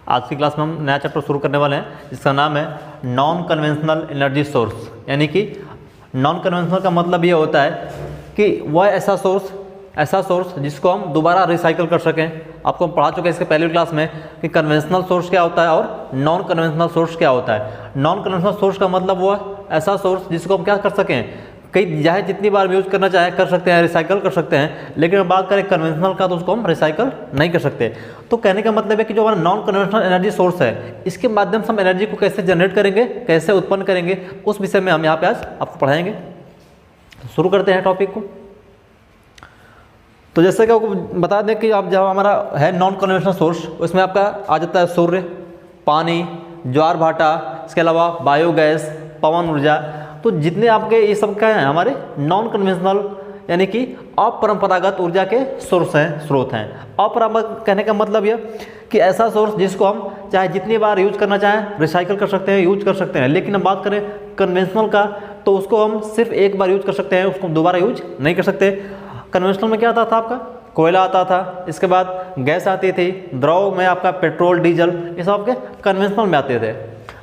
आज की क्लास में हम नया चैप्टर शुरू करने वाले हैं जिसका नाम है नॉन कन्वेंशनल एनर्जी सोर्स। यानी कि नॉन कन्वेंशनल का मतलब ये होता है कि वह ऐसा सोर्स जिसको हम दोबारा रिसाइकल कर सकें। आपको हम पढ़ा चुके हैं इसके पहले क्लास में कि कन्वेंशनल सोर्स क्या होता है और नॉन कन्वेंशनल सोर्स क्या होता है। नॉन कन्वेंशनल सोर्स का मतलब वह ऐसा सोर्स जिसको हम क्या कर सकें, कई चाहे जितनी बार यूज करना चाहे कर सकते हैं, रिसाइकल कर सकते हैं। लेकिन अगर बात करें कन्वेंशनल का तो उसको हम रिसाइकल नहीं कर सकते। तो कहने का मतलब है कि जो हमारा नॉन कन्वेंशनल एनर्जी सोर्स है, इसके माध्यम से हम एनर्जी को कैसे जनरेट करेंगे, कैसे उत्पन्न करेंगे, उस विषय में हम यहाँ पे आज आपको पढ़ाएंगे। शुरू करते हैं टॉपिक को। तो जैसे कि आपको बता दें कि आप जब हमारा है नॉन कन्वेंशनल सोर्स, उसमें आपका आ जाता है सूर्य, पानी, ज्वार भाटा, इसके अलावा बायोगैस, पवन ऊर्जा। तो जितने आपके ये सब क्या हैं हमारे नॉन कन्वेंशनल यानी कि अपरंपरागत ऊर्जा के स्रोत हैं। अपरंपरागत कहने का मतलब यह कि ऐसा सोर्स जिसको हम चाहे जितनी बार यूज करना चाहें रिसाइकल कर सकते हैं, यूज कर सकते हैं। लेकिन हम बात करें कन्वेंशनल का तो उसको हम सिर्फ एक बार यूज कर सकते हैं, उसको दोबारा यूज नहीं कर सकते। कन्वेंशनल में क्या आता था आपका, कोयला आता था, इसके बाद गैस आती थी, द्रव में आपका पेट्रोल, डीजल, ये सब आपके कन्वेंशनल में आते थे।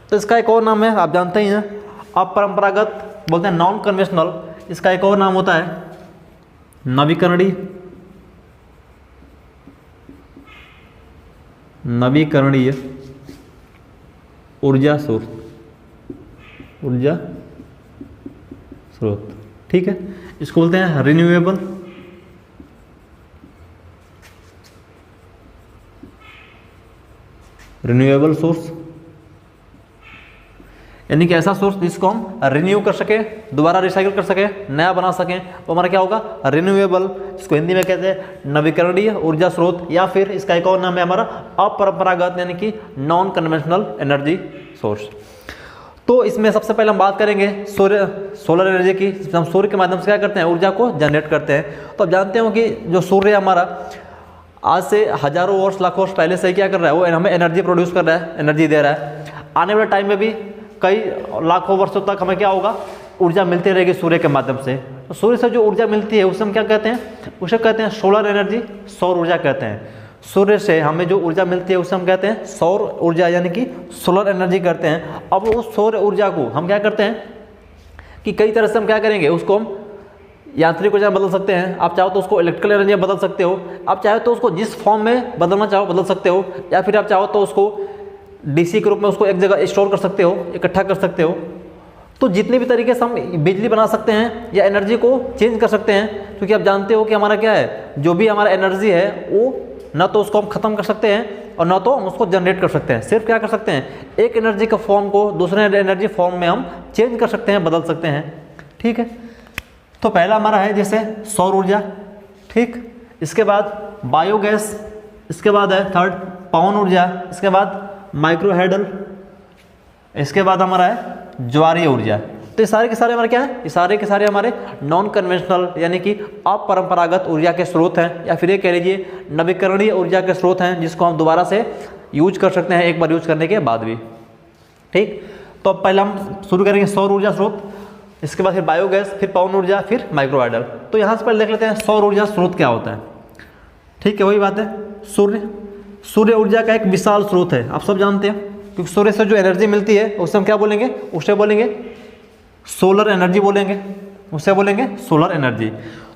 तो इसका एक और नाम है, आप जानते ही हैं, अपरंपरागत बोलते हैं नॉन कन्वेंशनल। इसका एक और नाम होता है नवीकरणीय ऊर्जा स्रोत। ठीक है, इसको बोलते हैं रिन्यूएबल सोर्स। यानी कि ऐसा सोर्स जिसको हम रिन्यू कर सके, दोबारा रिसाइकिल कर सके, नया बना सकें, तो हमारा क्या होगा रिन्यूएबल, इसको हिंदी में कहते हैं नवीकरणीय ऊर्जा स्रोत, या फिर इसका एक और नाम है हमारा अपरंपरागत यानी कि नॉन कन्वेंशनल एनर्जी सोर्स। तो इसमें सबसे पहले हम बात करेंगे सोलर एनर्जी की। हम सूर्य के माध्यम से क्या करते हैं, ऊर्जा को जनरेट करते हैं। तो आप जानते हो कि जो सूर्य हमारा आज से हजारों वर्ष, लाखों वर्ष पहले से क्या कर रहा है, वो हमें एनर्जी प्रोड्यूस कर रहा है, एनर्जी दे रहा है। आने वाले टाइम में भी कई लाखों वर्षों तक हमें क्या होगा, ऊर्जा मिलती रहेगी सूर्य के माध्यम से। तो सूर्य से जो ऊर्जा मिलती है उसे हम क्या कहते हैं, उसे कहते हैं सोलर एनर्जी, सौर ऊर्जा कहते हैं। सूर्य से हमें जो ऊर्जा मिलती है उसे हम कहते हैं सौर ऊर्जा यानी कि सोलर एनर्जी करते हैं। अब उस सौर ऊर्जा को हम क्या करते हैं कि कई तरह से हम क्या करेंगे, उसको हम यांत्रिक ऊर्जा बदल सकते हैं। आप चाहो तो उसको इलेक्ट्रिकल एनर्जी बदल सकते हो, आप चाहो तो उसको जिस फॉर्म में बदलना चाहो बदल सकते हो, या फिर आप चाहो तो उसको डीसी के रूप में उसको एक जगह स्टोर कर सकते हो, इकट्ठा कर सकते हो। तो जितने भी तरीके से हम बिजली बना सकते हैं या एनर्जी को चेंज कर सकते हैं, क्योंकि आप जानते हो कि हमारा क्या है, जो भी हमारा एनर्जी है वो ना तो उसको हम ख़त्म कर सकते हैं और ना तो हम उसको जनरेट कर सकते हैं। सिर्फ क्या कर सकते हैं, एक एनर्जी का फॉर्म को दूसरे एनर्जी फॉर्म में हम चेंज कर सकते हैं, बदल सकते हैं। ठीक है, तो पहला हमारा है जैसे सौर ऊर्जा, ठीक, इसके बाद बायोगैस, इसके बाद है थर्ड पवन ऊर्जा, इसके बाद माइक्रो हाइडल, इसके बाद हमारा है ज्वारीय ऊर्जा। तो ये सारे के सारे हमारे क्या है, ये सारे के सारे हमारे नॉन कन्वेंशनल यानी कि अपरंपरागत ऊर्जा के स्रोत हैं, या फिर ये कह लीजिए नवीकरणीय ऊर्जा के स्रोत हैं, जिसको हम दोबारा से यूज कर सकते हैं एक बार यूज करने के बाद भी। ठीक, तो अब पहले हम शुरू करेंगे सौर ऊर्जा स्रोत, इसके बाद फिर बायोगैस, फिर पवन ऊर्जा, फिर माइक्रो हाइडल। तो यहाँ से पहले देख लेते हैं सौर ऊर्जा स्रोत क्या होता है। ठीक है, वही बात है, सूर्य ऊर्जा का एक विशाल स्रोत है, आप सब जानते हैं, क्योंकि सूर्य से जो एनर्जी मिलती है उसे हम क्या बोलेंगे, उसे बोलेंगे सोलर एनर्जी बोलेंगे, उसे बोलेंगे सोलर एनर्जी।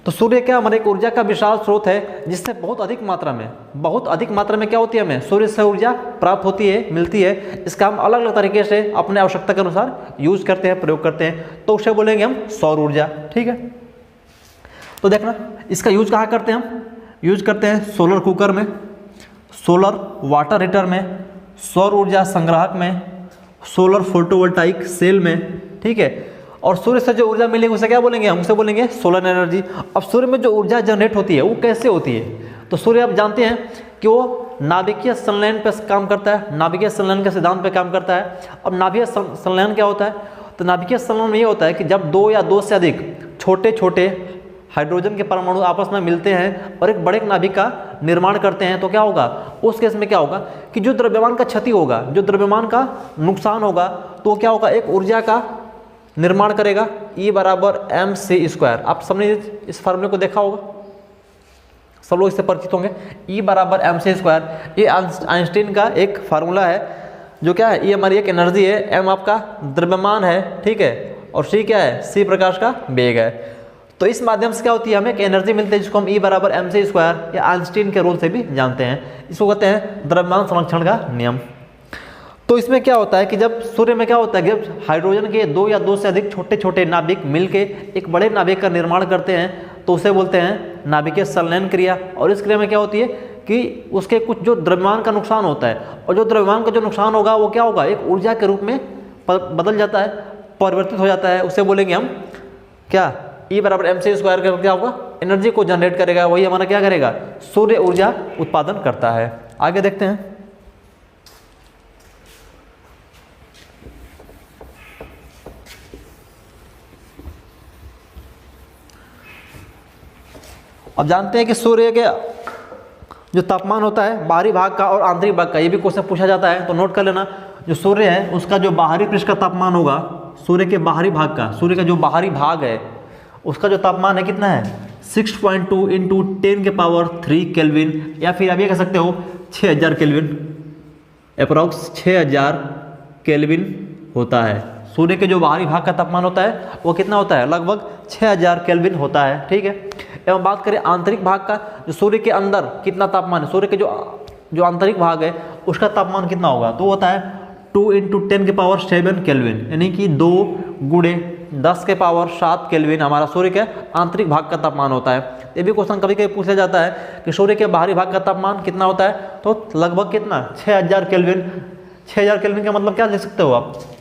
तो सूर्य क्या हमारे एक ऊर्जा का विशाल स्रोत है, जिससे बहुत अधिक मात्रा में क्या होती है, हमें सूर्य से ऊर्जा प्राप्त होती है, मिलती है। इसका हम अलग अलग तरीके से अपने आवश्यकता के अनुसार यूज करते हैं, प्रयोग करते हैं, तो उसे बोलेंगे हम सौर ऊर्जा। ठीक है, तो देखना इसका यूज कहाँ करते हैं, हम यूज करते हैं सोलर कुकर में, सोलर वाटर हीटर में, सौर ऊर्जा संग्राहक में, सोलर फोटोवोल्टाइक सेल में। ठीक है, और सूर्य से जो ऊर्जा मिलेगी उसे क्या बोलेंगे, हम उसे बोलेंगे सोलर एनर्जी। अब सूर्य में जो ऊर्जा जनरेट होती है वो कैसे होती है, तो सूर्य आप जानते हैं कि वो नाभिकीय संलयन पर काम करता है, नाभिकीय संलयन के सिद्धांत पर काम करता है। अब नाभिकीय संलयन क्या होता है, तो नाभिकीय संलयन में ये होता है कि जब दो या दो से अधिक छोटे छोटे हाइड्रोजन के परमाणु आपस में मिलते हैं और एक बड़े नाभिक का निर्माण करते हैं, तो क्या होगा, उस केस में क्या होगा कि जो द्रव्यमान का क्षति होगा, जो द्रव्यमान का नुकसान होगा, तो क्या होगा, एक ऊर्जा का निर्माण करेगा, E = mc²। आप सबने इस फार्मूले को देखा होगा, सब लोग इससे परिचित होंगे। E बराबर mc², ये आइंस्टीन का एक फार्मूला है जो क्या है, E हमारी एक एनर्जी है, m आपका द्रव्यमान है, ठीक है, और c क्या है, c प्रकाश का वेग है। तो इस माध्यम से क्या होती है, हमें एक एनर्जी मिलती है जिसको हम E बराबर mc² या आइंस्टीन के रूल से भी जानते हैं। इसको कहते हैं द्रव्यमान संरक्षण का नियम। तो इसमें क्या होता है कि जब सूर्य में क्या होता है कि जब हाइड्रोजन के 2 या 2 से अधिक छोटे छोटे नाभिक मिलके एक बड़े नाभिक का निर्माण करते हैं तो उसे बोलते हैं नाभिकीय संलयन क्रिया। और इस क्रिया में क्या होती है कि उसके कुछ जो द्रव्यमान का नुकसान होता है, और जो द्रव्यमान का जो नुकसान होगा वो क्या होगा, एक ऊर्जा के रूप में बदल जाता है, परिवर्तित हो जाता है। उसे बोलेंगे हम क्या, E बराबर mc² का क्या होगा, एनर्जी को जनरेट करेगा, वही हमारा क्या करेगा, सूर्य ऊर्जा उत्पादन करता है। आगे देखते हैं। अब जानते हैं कि सूर्य के जो तापमान होता है बाहरी भाग का और आंतरिक भाग का, ये भी क्वेश्चन पूछा जाता है, तो नोट कर लेना। जो सूर्य है उसका जो बाहरी पृष्ठ का तापमान होगा, सूर्य के बाहरी भाग का, सूर्य का जो बाहरी भाग है उसका जो तापमान है कितना है, 6.2 इंटू 10⁻³ केल्विन, या फिर आप ये कह सकते हो 6000 केल्विन, अप्रॉक्स 6000 केल्विन होता है। सूर्य के जो बाहरी भाग का तापमान होता है वो कितना होता है, लगभग 6000 केल्विन होता है, ठीक है। एवं बात करें आंतरिक भाग का, जो सूर्य के अंदर कितना तापमान है, सूर्य के जो आंतरिक भाग है उसका तापमान कितना होगा, तो होता है 2 इंटू 10⁻7 केल्विन, यानी कि 2 गुणे 10⁻7 केल्विन हमारा सूर्य के आंतरिक भाग का तापमान होता है। ये भी क्वेश्चन कभी कभी पूछा जाता है कि सूर्य के बाहरी भाग का तापमान कितना होता है, तो लगभग कितना, 6000 केल्विन। 6000 केल्विन का मतलब क्या लिख सकते हो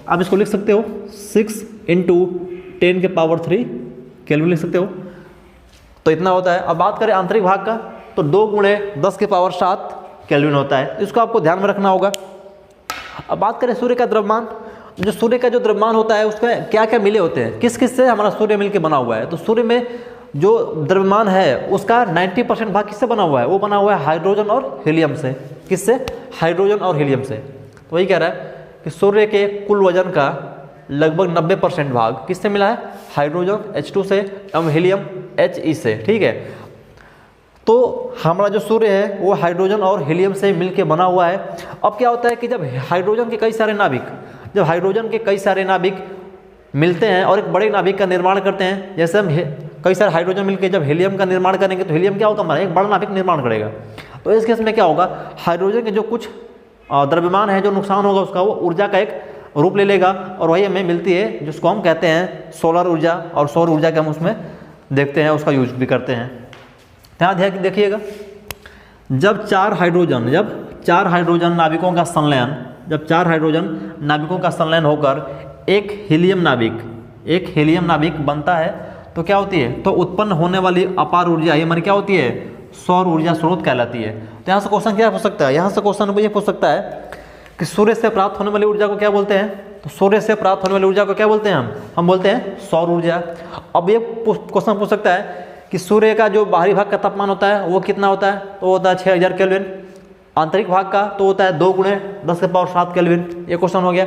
आप इसको लिख सकते हो 6 इंटू 10⁻³ केल्विन लिख सकते हो, तो इतना होता है। अब बात करें आंतरिक भाग का, तो 2 गुणे 10⁻7 केल्विन होता है, इसको आपको ध्यान में रखना होगा। अब बात करें सूर्य का द्रव्यमान, जो सूर्य का जो द्रव्यमान होता है उसमें क्या क्या मिले होते हैं, किस किस से हमारा सूर्य मिलकर बना हुआ है, तो सूर्य में जो द्रव्यमान है उसका 90% भाग किससे बना हुआ है, वो बना हुआ है हाइड्रोजन और हीलियम से। किससे, हाइड्रोजन और हीलियम से। तो वही कह रहा है कि सूर्य के कुल वजन का लगभग 90% भाग किससे मिला है, हाइड्रोजन H2 से एवं हीलियम He से, ठीक है। तो हमारा जो सूर्य है वो हाइड्रोजन और हीलियम से मिलके बना हुआ है। अब क्या होता है कि जब हाइड्रोजन के कई सारे नाभिक मिलते हैं और एक बड़े नाभिक का निर्माण करते हैं, जैसे हम कई सारे हाइड्रोजन मिलके जब हीलियम का निर्माण करेंगे तो हीलियम क्या होगा, हमारा एक बड़ा नाभिक निर्माण करेगा। तो इस केस में क्या होगा, हाइड्रोजन के जो कुछ द्रव्यमान है, जो नुकसान होगा उसका, वो ऊर्जा का एक रूप ले लेगा, और वही हमें मिलती है जिसको हम कहते हैं सोलर ऊर्जा, और सौर ऊर्जा के हम उसमें देखते हैं, उसका यूज भी करते हैं। ध्यान देखिएगा, जब 4 हाइड्रोजन नाभिकों का संलयन होकर एक हीलियम नाभिक बनता है, तो क्या होती है, तो उत्पन्न होने वाली अपार ऊर्जा ये हमारी क्या होती है, सौर ऊर्जा स्रोत कहलाती है। तो यहाँ से क्वेश्चन क्या पूछ सकता है, यहाँ से क्वेश्चन ये पूछ सकता है कि सूर्य से प्राप्त होने वाली ऊर्जा को क्या बोलते हैं, तो सूर्य से प्राप्त होने वाली ऊर्जा को क्या बोलते हैं, हम बोलते हैं सौर ऊर्जा। अब ये क्वेश्चन पूछ सकता है कि सूर्य का जो बाहरी भाग का तापमान होता है वो कितना होता है, तो होता है 6000 केल्विन, आंतरिक भाग का तो होता है 2 गुणे 10⁻7 केल्विन। ये क्वेश्चन हो गया।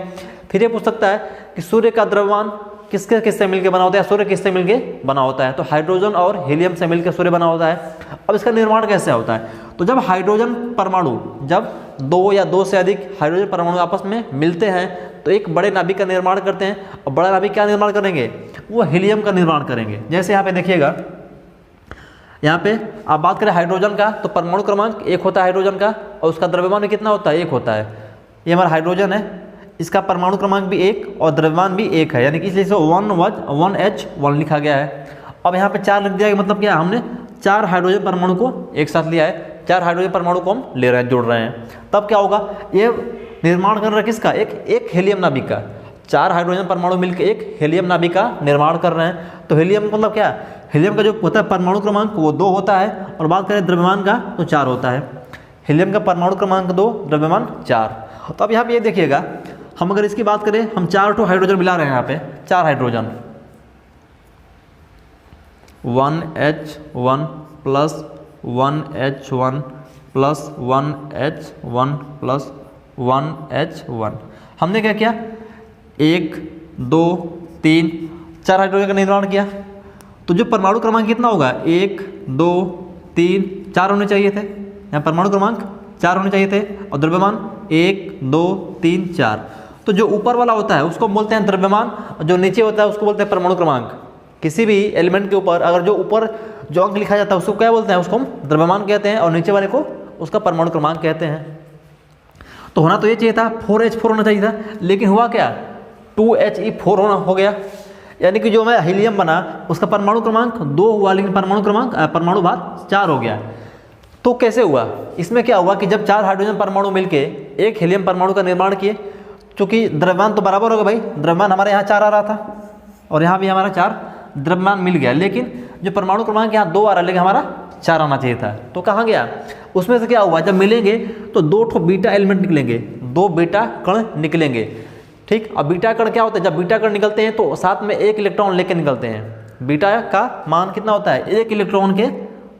फिर ये पूछ सकता है कि सूर्य का द्रव्यमान किससे मिलकर बना होता है, सूर्य किससे मिलकर बना होता है, तो हाइड्रोजन और हीलियम से मिलकर सूर्य बना होता है। अब इसका निर्माण कैसे होता है, तो जब हाइड्रोजन परमाणु, जब 2 या 2 से अधिक हाइड्रोजन परमाणु आपस में मिलते हैं तो एक बड़े नाभिक का निर्माण करते हैं, और बड़ा नाभिक क्या निर्माण करेंगे, वो हीलियम का निर्माण करेंगे। जैसे यहाँ पे देखिएगा, यहाँ पे आप बात करें हाइड्रोजन का, तो परमाणु क्रमांक 1 होता है हाइड्रोजन का, और उसका द्रव्यमान कितना होता है, 1 होता है। ये हमारा हाइड्रोजन है, इसका परमाणु क्रमांक भी 1 और द्रव्यमान भी 1 है, यानी कि इसलिए 1H1 लिखा गया है। अब यहाँ पे 4 लिख दिया, मतलब क्या, हमने 4 हाइड्रोजन परमाणु को एक साथ लिया है, 4 हाइड्रोजन परमाणु को हम ले रहे हैं, जोड़ रहे हैं। तब क्या होगा, ये निर्माण कर रहा है किसका, एक हीलियम नाभिक का। 4 हाइड्रोजन परमाणु मिलकर एक हीलियम नाभिक का निर्माण कर रहे हैं। तो हीलियम मतलब क्या, हीलियम का जो होता है परमाणु क्रमांक वो 2 होता है, और बात करें द्रव्यमान का तो 4 होता है। हीलियम का परमाणु क्रमांक 2, द्रव्यमान 4। तो अब यहाँ पे ये देखिएगा, हम अगर इसकी बात करें, हम 4 हाइड्रोजन मिला रहे हैं यहाँ पे, 4 hydrogen, 1H1 plus 1H1 plus 1H1 plus 1H1। हमने क्या किया, 1 2 3 4 हाइड्रोजन का निर्माण किया। तो जो परमाणु क्रमांक कितना होगा, 1 2 3 4 होने चाहिए थे, यहाँ परमाणु क्रमांक 4 होने चाहिए थे और द्रव्यमान 1 2 3 4। तो जो ऊपर वाला होता है उसको बोलते हैं द्रव्यमान और जो नीचे होता है उसको बोलते हैं परमाणु क्रमांक। किसी भी एलिमेंट के ऊपर अगर जो ऊपर जो अंक लिखा जाता है उसको क्या बोलते हैं, उसको हम द्रव्यमान कहते हैं और नीचे वाले को उसका परमाणु क्रमांक कहते हैं। तो होना तो ये चाहिए था 4H4 होना चाहिए था, लेकिन हुआ क्या 2He4 होना हो गया, यानी कि जो हमें हीलियम बना उसका परमाणु क्रमांक 2 हुआ लेकिन परमाणु भार 4 हो गया। तो कैसे हुआ, इसमें क्या हुआ कि जब 4 हाइड्रोजन परमाणु मिलके एक हीलियम परमाणु का निर्माण किए, चूंकि द्रव्यमान तो बराबर होगा भाई, द्रव्यमान हमारे यहाँ 4 आ रहा था और यहाँ भी हमारा 4 द्रव्यमान मिल गया, लेकिन जो परमाणु क्रमांक यहाँ 2 आ रहा है लेकिन हमारा 4 आना चाहिए था। तो कहाँ गया, उसमें से क्या हुआ, जब मिलेंगे तो 2 ठो बीटा एलिमेंट निकलेंगे, 2 बीटा कण निकलेंगे। ठीक, अब बीटा कण क्या होता है, जब बीटा कण निकलते हैं तो साथ में 1 इलेक्ट्रॉन लेके निकलते हैं। बीटा का मान कितना होता है, 1 इलेक्ट्रॉन के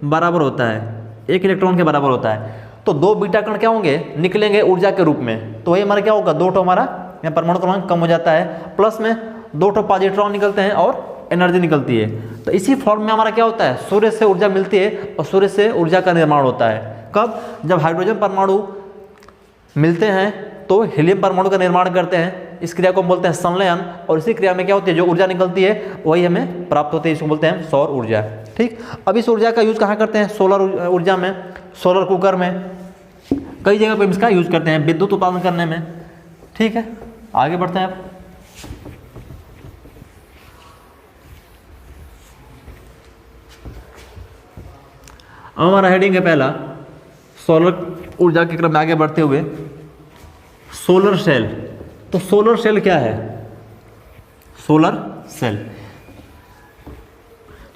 बराबर होता है, 1 इलेक्ट्रॉन के बराबर होता है। तो 2 बीटा कण क्या होंगे, निकलेंगे ऊर्जा के रूप में। तो वही हमारा क्या होगा, 2 ठो हमारा यहाँ परमाणु क्रमांक कम हो जाता है, प्लस में 2 ठो पॉजिट्रॉन निकलते हैं और एनर्जी निकलती है। तो इसी फॉर्म में हमारा क्या होता है, सूर्य से ऊर्जा मिलती है और सूर्य से ऊर्जा का निर्माण होता है। कब, जब हाइड्रोजन परमाणु मिलते हैं तो हीलियम परमाणु का निर्माण करते हैं, इस क्रिया को हम बोलते हैं संलयन, और इसी क्रिया में क्या होती है, जो ऊर्जा निकलती है वही हमें प्राप्त होती है, इसको बोलते हैं सौर ऊर्जा। ठीक, अब इस ऊर्जा का यूज कहाँ करते हैं, सोलर ऊर्जा में, सोलर कुकर में, कई जगह पर इसका यूज करते हैं विद्युत उत्पादन करने में। ठीक है, आगे बढ़ते हैं। अब हमारा हेडिंग है पहला सोलर ऊर्जा के क्रम में आगे बढ़ते हुए सोलर सेल। तो सोलर सेल क्या है, सोलर सेल,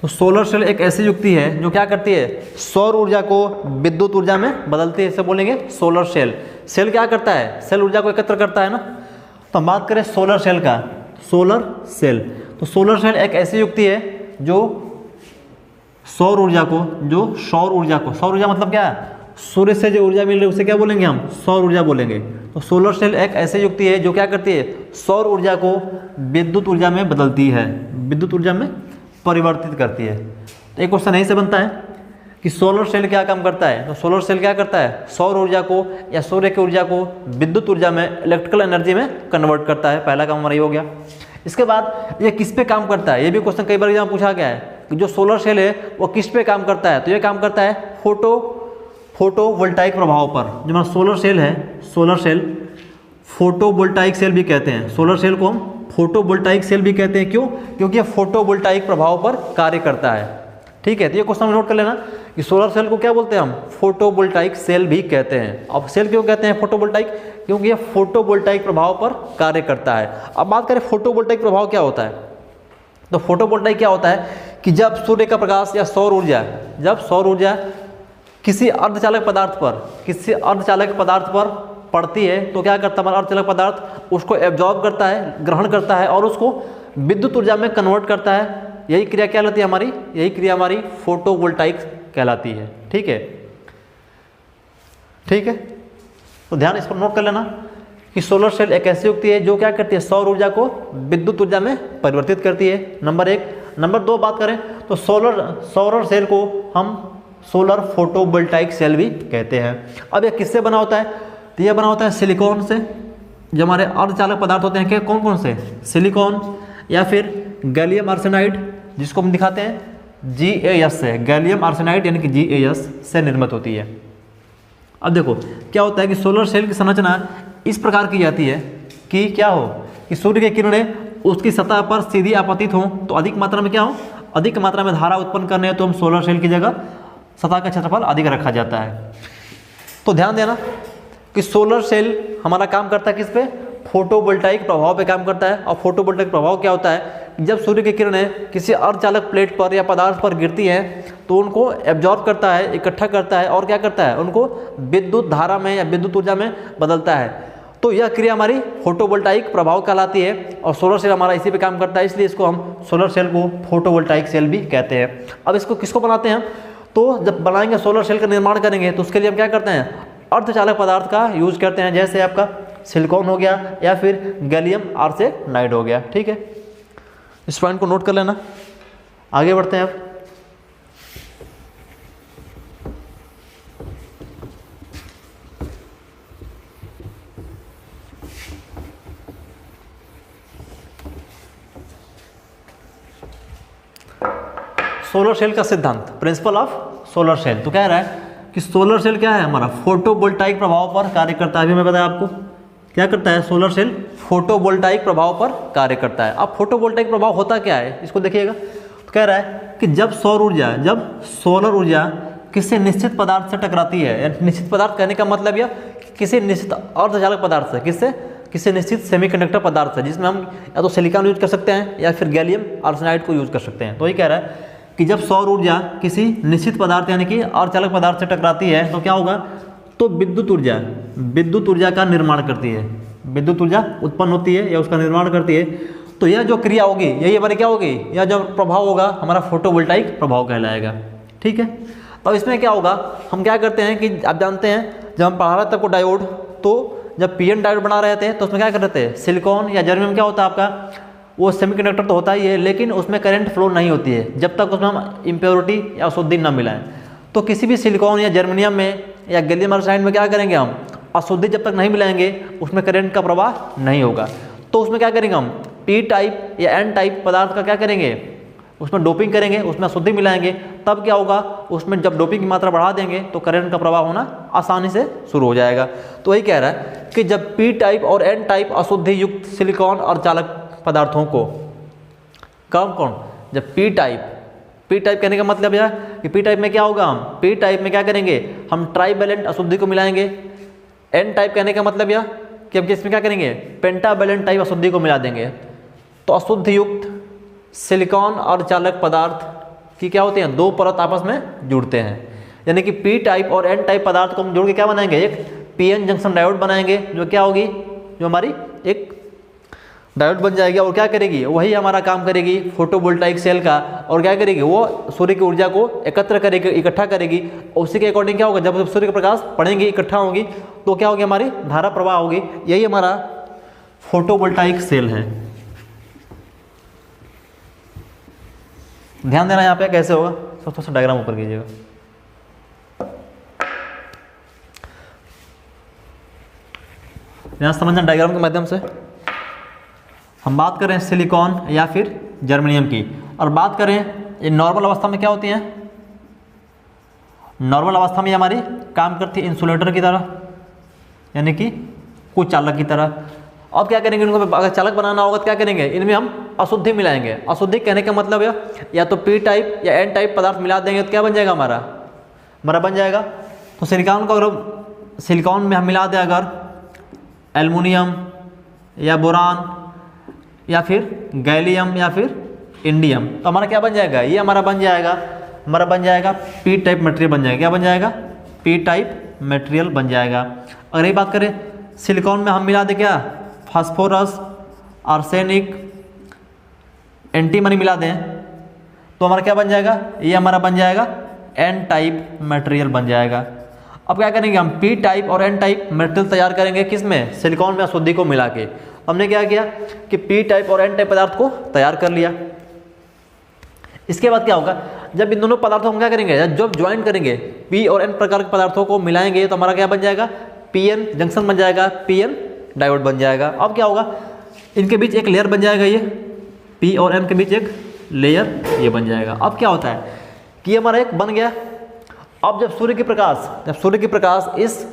तो सोलर सेल एक ऐसी युक्ति है जो क्या करती है, सौर ऊर्जा को विद्युत ऊर्जा में बदलती है, इसे बोलेंगे सोलर सेल। सेल क्या करता है, सेल ऊर्जा को एकत्र करता है ना। तो हम बात करें सोलर सेल का, सोलर सेल, तो सोलर सेल एक ऐसी युक्ति है जो सौर ऊर्जा को, जो सौर ऊर्जा मतलब क्या है, सूर्य से जो ऊर्जा मिल रही है उसे क्या बोलेंगे हम, सौर ऊर्जा बोलेंगे। तो सोलर सेल एक ऐसी युक्ति है जो क्या करती है, सौर ऊर्जा को विद्युत ऊर्जा में बदलती है, विद्युत ऊर्जा में परिवर्तित करती है। तो एक क्वेश्चन यहीं से बनता है कि सोलर सेल क्या काम करता है। तो सोलर सेल क्या करता है, सौर ऊर्जा को या सूर्य की ऊर्जा को विद्युत ऊर्जा में, इलेक्ट्रिकल एनर्जी में कन्वर्ट करता है। पहला काम हमारा ये हो गया। इसके बाद ये किस पे काम करता है, ये भी क्वेश्चन कई बार एग्जाम पूछा गया है कि जो सोलर सेल है वो किस पे काम करता है। तो ये काम करता है फोटोवोल्टाइक प्रभाव पर। जो हमारा सोलर सेल है, सोलर सेल फोटोवोल्टाइक सेल भी कहते हैं, सोलर सेल को हम फोटोवोल्टाइक सेल भी कहते हैं। क्यों, क्योंकि ये फोटोवोल्टाइक प्रभाव पर कार्य करता है। ठीक है, तो ये क्वेश्चन नोट कर लेना कि सोलर सेल को क्या बोलते हैं हम, फोटोवोल्टाइक सेल भी कहते हैं। अब सेल क्यों कहते हैं फोटोवोल्टाइक, क्योंकि ये फोटोवोल्टाइक प्रभाव पर कार्य करता है। अब बात करें फोटोवोल्टाइक प्रभाव क्या होता है। तो फोटोवोल्टाइक क्या होता है कि जब सूर्य का प्रकाश या सौर ऊर्जा, जब सौर ऊर्जा किसी अर्धचालक पदार्थ पर पड़ती है तो क्या करता है हमारा अर्धचालक पदार्थ, उसको एब्जॉर्ब करता है, ग्रहण करता है और उसको विद्युत ऊर्जा में कन्वर्ट करता है। यही क्रिया क्या कहलाती है हमारी, यही क्रिया हमारी फोटोवोल्टाइक कहलाती है। ठीक है, ठीक है, तो ध्यान इस पर नोट कर लेना कि सोलर सेल एक ऐसी युक्ति है जो क्या करती है, सौर ऊर्जा को विद्युत ऊर्जा में परिवर्तित करती है, नंबर 1। नंबर 2 बात करें तो सोलर सेल को हम सोलर फोटोवोल्टाइक सेल भी कहते हैं। अब ये किससे बना होता है, तो यह बना होता है सिलिकॉन से। जो हमारे अर्धचालक पदार्थ होते हैं क्या, कौन कौन से, सिलिकॉन या फिर गैलियम आर्सेनाइड, जिसको हम दिखाते हैं GaS से, गैलियम आर्सेनाइड यानी कि GaS से निर्मित होती है। अब देखो क्या होता है कि सोलर सेल की संरचना इस प्रकार की जाती है कि क्या हो कि सूर्य की किरणें उसकी सतह पर सीधी आपतित हों तो अधिक मात्रा में क्या हो, अधिक मात्रा में धारा उत्पन्न करने हैं, तो हम सोलर सेल की जगह सतह का क्षेत्रफल अधिक रखा जाता है। तो ध्यान देना कि सोलर सेल हमारा काम करता है किस पे, फोटोवोल्टाइक प्रभाव पे काम करता है। और फोटोवोल्टाइक प्रभाव क्या होता है, जब सूर्य की किरणें किसी अर्धचालक प्लेट पर या पदार्थ पर गिरती हैं तो उनको एब्जॉर्ब करता है, इकट्ठा करता है और क्या करता है, उनको विद्युत धारा में या विद्युत ऊर्जा में बदलता है। तो यह क्रिया हमारी फोटोवोल्टाइक प्रभाव कहलाती है और सोलर सेल हमारा इसी पे काम करता है, इसलिए इसको हम सोलर सेल को फोटोवोल्टाइक सेल भी कहते हैं। अब इसको किसको बनाते हैं, तो जब बनाएंगे सोलर सेल का निर्माण करेंगे तो उसके लिए हम क्या करते हैं, अर्धचालक पदार्थ का यूज करते हैं, जैसे आपका सिलिकॉन हो गया या फिर गैलियम आर्सेनाइड हो गया। ठीक है, इस पॉइंट को नोट कर लेना। आगे बढ़ते हैं अब। सोलर सेल का सिद्धांत, प्रिंसिपल ऑफ सोलर सेल। तो कह रहा है कि सोलर सेल क्या है हमारा, फोटोवोल्टाइक प्रभाव पर कार्य करता है। अभी मैं बताया आपको क्या करता है सोलर सेल, फोटोवोल्टाइक प्रभाव पर कार्य करता है। अब फोटोवोल्टाइक प्रभाव होता क्या है इसको देखिएगा। तो कह रहा है कि जब सोलर ऊर्जा किसी निश्चित पदार्थ से टकराती है, निश्चित पदार्थ कहने का मतलब यह किसी निश्चित अर्धचालक पदार्थ से, किसी निश्चित सेमीकंडक्टर पदार्थ से, जिसमें हम या तो सिलिकॉन यूज कर सकते हैं या फिर गैलियम आर्सेनाइड को यूज कर सकते हैं। तो ये कह रहा है कि जब सौर ऊर्जा किसी निश्चित पदार्थ यानी कि अर्धचालक पदार्थ से टकराती है तो क्या होगा, तो विद्युत ऊर्जा का निर्माण करती है, विद्युत ऊर्जा उत्पन्न होती है या उसका निर्माण करती है। तो यह जो क्रिया होगी यही हमारी क्या होगी, यह जो प्रभाव होगा हमारा फोटोवोल्टाइक प्रभाव कहलाएगा। ठीक है, अब इसमें क्या होगा, हम क्या करते हैं कि आप जानते हैं जब हम पढ़ा रहे थे आपको डायोड, तो जब पीएन डायोड बना रहे थे तो उसमें क्या कर रहे थे, सिलिकॉन या जर्मेनियम क्या होता है आपका, वो सेमीकंडक्टर तो होता ही है लेकिन उसमें करंट फ्लो नहीं होती है जब तक उसमें हम इम्प्योरिटी या अशुद्धि ना मिलाएं। तो किसी भी सिलिकॉन या जर्मेनियम में या गैलियम आर्सेनाइड में क्या करेंगे हम, अशुद्धि जब तक नहीं मिलाएंगे उसमें करंट का प्रवाह नहीं होगा। तो उसमें क्या करेंगे हम, पी टाइप या एन टाइप पदार्थ का क्या करेंगे, उसमें डोपिंग करेंगे, उसमें अशुद्धि मिलाएंगे। तब क्या होगा, उसमें जब डोपिंग की मात्रा बढ़ा देंगे तो करंट का प्रवाह होना आसानी से शुरू हो जाएगा। तो वही कह रहा है कि जब पी टाइप और एन टाइप अशुद्धि युक्त सिलिकॉन और चालक पदार्थों को कौन जब पी टाइप कहने का मतलब यह कि पी टाइप में क्या होगा, हम पी टाइप में क्या करेंगे, हम ट्राइवैलेंट अशुद्धि को मिलाएंगे। एन टाइप कहने का मतलब यह कि हम किसमें क्या करेंगे, पेंटावैलेंट टाइप अशुद्धि को मिला देंगे। तो अशुद्ध युक्त सिलिकॉन और चालक पदार्थ की क्या होते हैं, दो परत आपस में जुड़ते हैं, यानी कि पी टाइप और एन टाइप पदार्थ को हम जोड़ के क्या बनाएंगे, एक पीएन जंक्शन डायोड बनाएंगे, जो क्या होगी, जो हमारी एक डायोड बन जाएगी और क्या करेगी, वही हमारा काम करेगी फोटोवोल्टाइक सेल का। और क्या करेगी, वो सूर्य की ऊर्जा को एकत्र करेगी, इकट्ठा करेगी। उसी के अकॉर्डिंग क्या होगा, जब सूर्य का प्रकाश पड़ेंगी, इकट्ठा होगी तो क्या होगी, हमारी धारा प्रवाह होगी। यही हमारा फोटोवोल्टाइक सेल है। ध्यान देना यहाँ पे कैसे होगा, सब थोड़ा सा डायग्राम ऊपर कीजिएगा। यहाँ समझना डायग्राम के माध्यम से। हम बात करें सिलिकॉन या फिर जर्मेनियम की, और बात करें ये नॉर्मल अवस्था में क्या होती हैं, नॉर्मल अवस्था में हमारी काम करती है इंसुलेटर की तरह, यानी कि कुछ चालक की तरह। अब क्या करेंगे, इनको अगर चालक बनाना होगा तो क्या करेंगे, इनमें हम अशुद्धि मिलाएंगे। अशुद्धि कहने का मतलब है या तो पी टाइप या एन टाइप पदार्थ मिला देंगे तो क्या बन जाएगा, हमारा बन जाएगा। तो सिलिकॉन को अगर सिलिकॉन में हम मिला दें अगर एल्युमिनियम या बोरान या फिर गैलियम या फिर इंडियम, तो हमारा क्या बन जाएगा, ये हमारा बन जाएगा पी टाइप मटेरियल बन जाएगा। क्या बन जाएगा, पी टाइप मटेरियल बन जाएगा। अगर ये बात करें सिलिकॉन में हम मिला दें क्या, फास्फोरस, आर्सेनिक, एंटीमनी मिला दें तो हमारा क्या बन जाएगा, ये हमारा बन जाएगा एन टाइप मटेरियल बन जाएगा। अब क्या करेंगे, हम पी टाइप और एन टाइप मटेरियल तैयार करेंगे, किसमें, सिलिकॉन में अशुद्धि को मिला के। हमने क्या किया कि पी टाइप और एन टाइप पदार्थ को तैयार कर लिया। इसके बाद क्या होगा, जब इन दोनों पदार्थों को क्या करेंगे, जब ज्वाइन करेंगे, पी और एन प्रकार के पदार्थों को मिलाएंगे तो हमारा क्या बन जाएगा, पीएन जंक्शन बन जाएगा, पीएन डायोड बन जाएगा। अब क्या होगा, इनके बीच एक लेयर बन जाएगा, ये पी और एन के बीच एक लेयर ये बन जाएगा। अब क्या होता है कि ये हमारा एक बन गया। अब जब सूर्य की प्रकाश इस